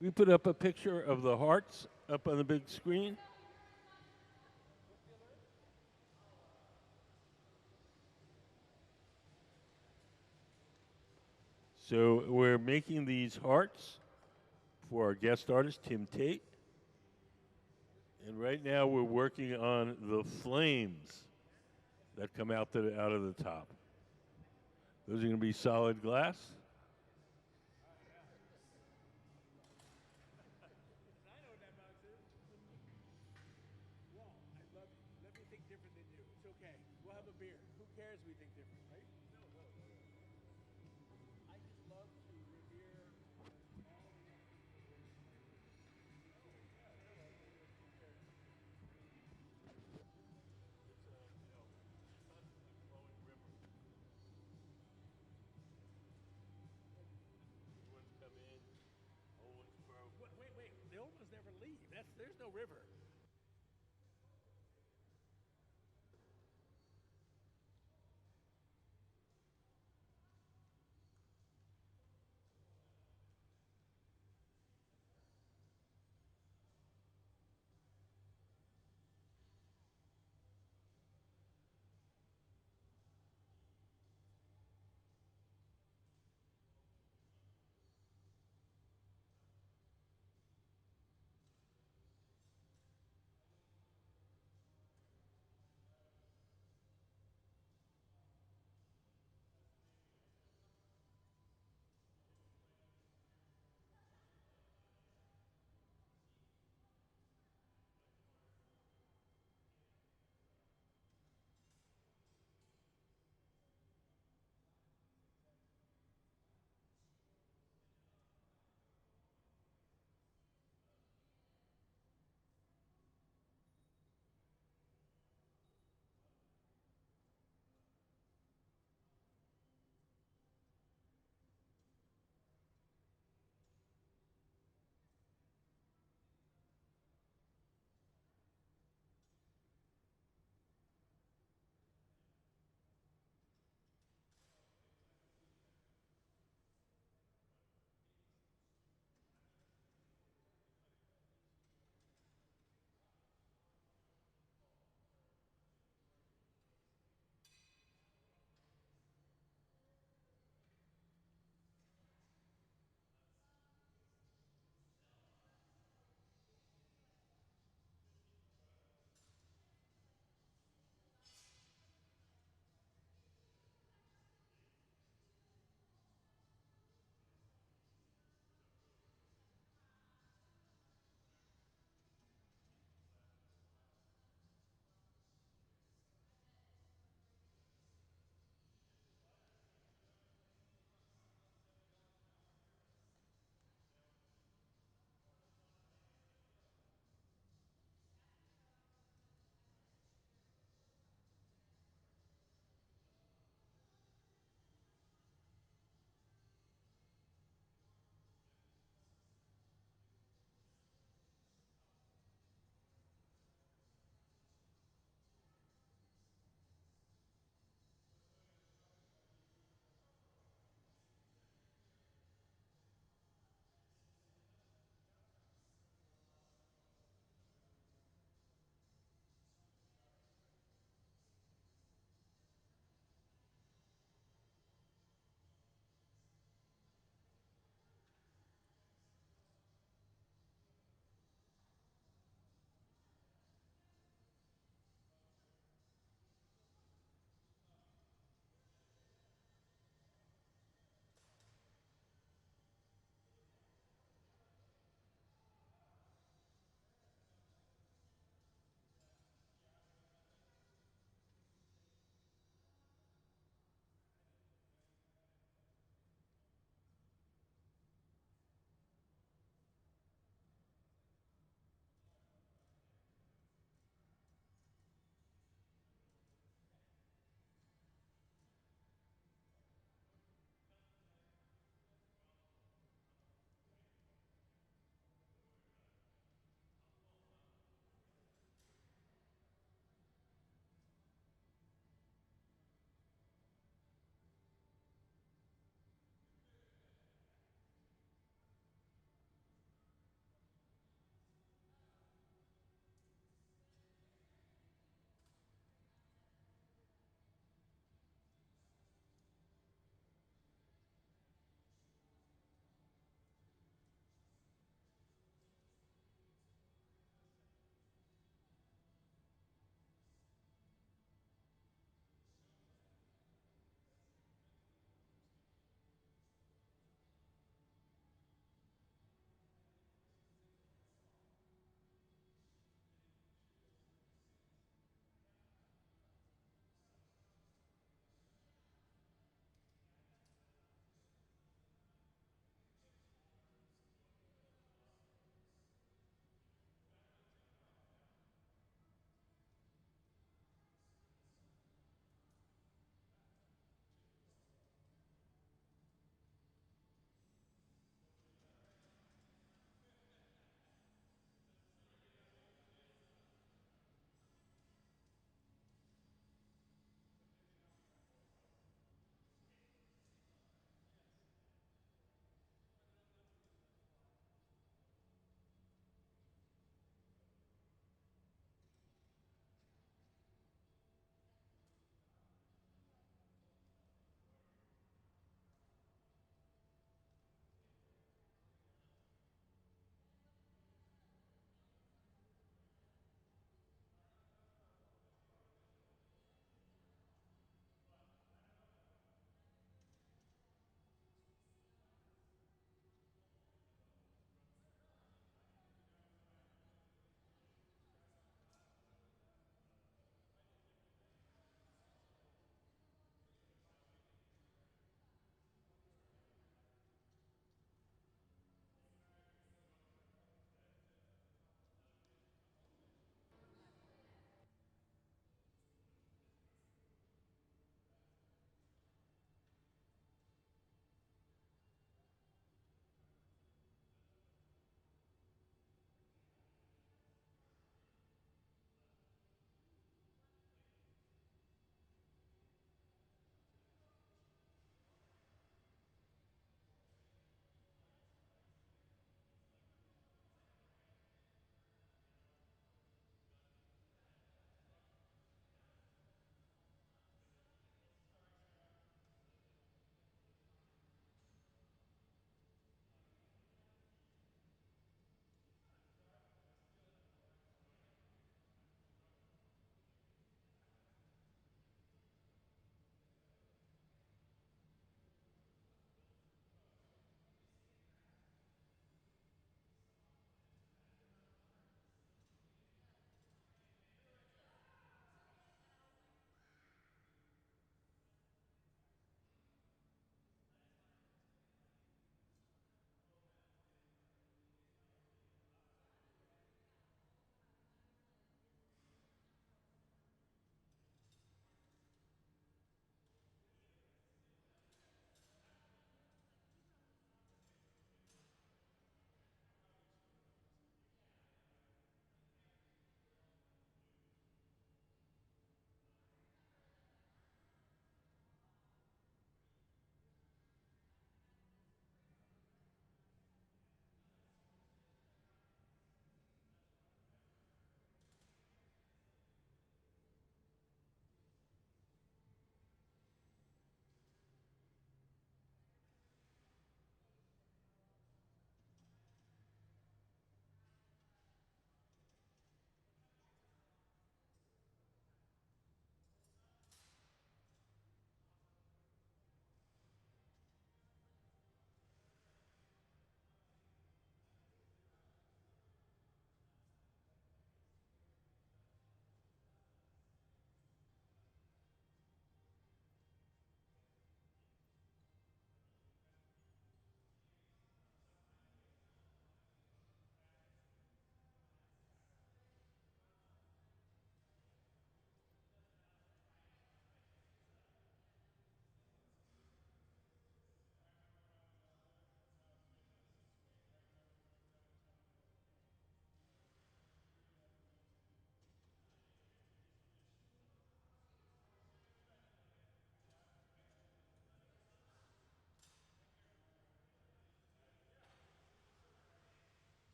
We put up a picture of the hearts up on the big screen. So we're making these hearts for our guest artist, Tim Tate. And right now we're working on the flames that come out of the top. Those are going to be solid glass. I know what that box is. Walt, I love you. Let me think different than you. It's okay. We'll have a beer. Who cares we think different, right? No. I just love to revere all the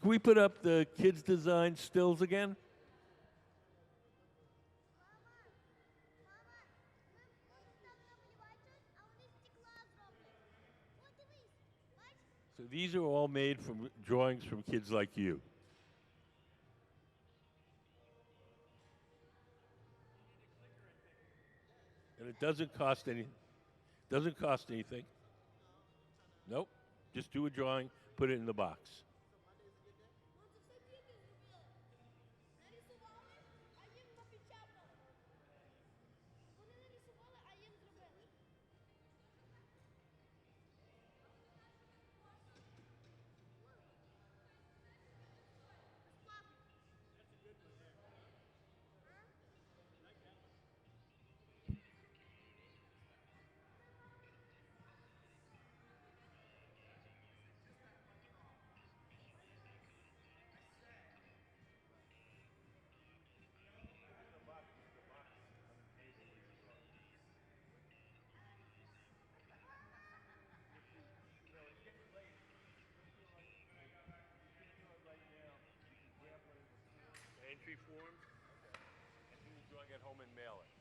Can we put up the kids' design stills again? So these are all made from drawings from kids like you. And it doesn't cost anything. Nope. Just do a drawing, put it in the box. Entry forms, and do the drawing at home and mail it.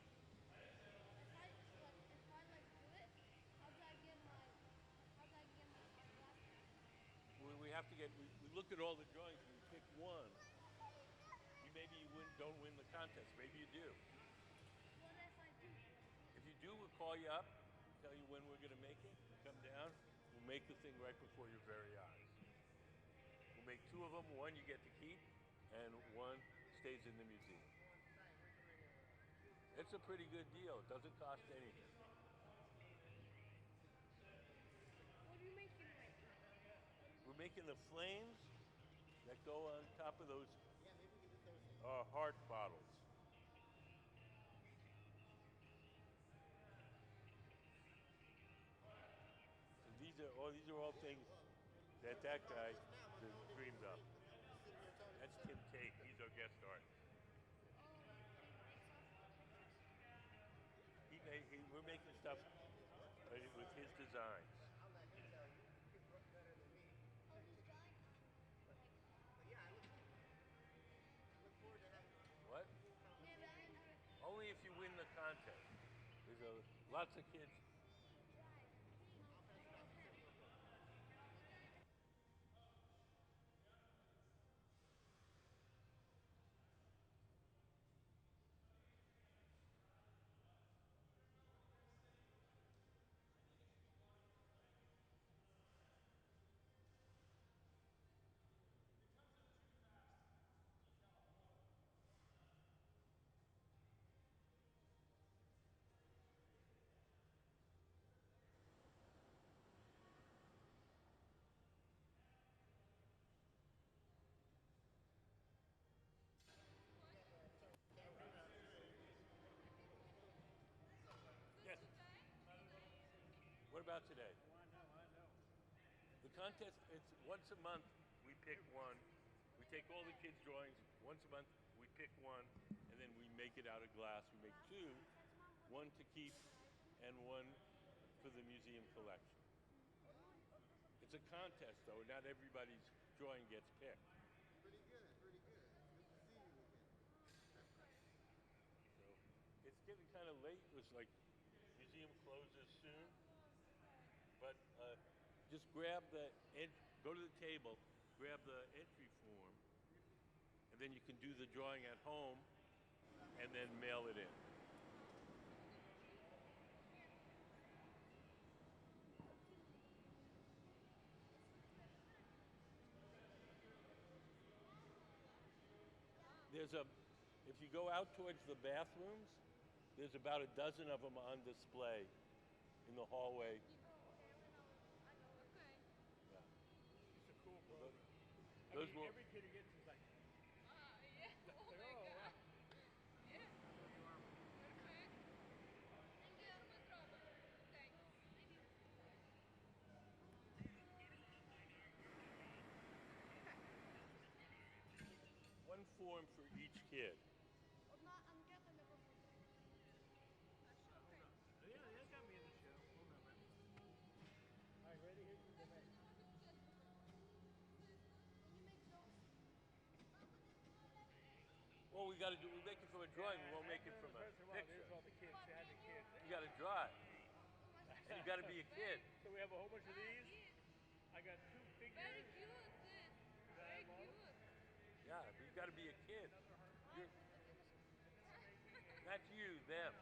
We have to we look at all the drawings and we pick one. Maybe you don't win the contest. Maybe you do. If you do, we'll call you up, tell you when we're going to make it. Come down. We'll make the thing right before your very eyes. We'll make two of them. One you get to keep, and one stays in the museum. It's a pretty good deal. It doesn't cost anything. What are you making right now? We're making the flames that go on top of those heart bottles. So these are all things that guy dreamed up. That's Tim Tate. He's our guest artist. We're making stuff with his designs. What? Only if you win the contest. There's lots of kids. What about today? I know. The contest, it's once a month we pick one. We take all the kids' drawings. Once a month we pick one, and then we make it out of glass. We make two, one to keep and one for the museum collection. It's a contest, though. Not everybody's drawing gets picked. Pretty good, pretty good. Good to see you again. So it's getting kind of late. It was like museum closes soon. But just grab go to the table, grab the entry form, and then you can do the drawing at home and then mail it in. If you go out towards the bathrooms, there's about a dozen of them on display in the hallway. It's a cool program. Every kid who gets is like, Yeah. Oh like, my oh, God. wow. Yeah. Perfect. Super trova. Okay. One form for each kid. Yeah, that got me in the show. Hold on, man. All right, ready? Here's the debate. got to do. We make it from a drawing. We won't make it from a picture. There's all the kids. They had the kids. You got to draw it. And you got to be a kid. So we have a whole bunch of these. I got 2 figures. Very cute, sis. Very cute. Yeah, but you got to be a kid. Not you, them.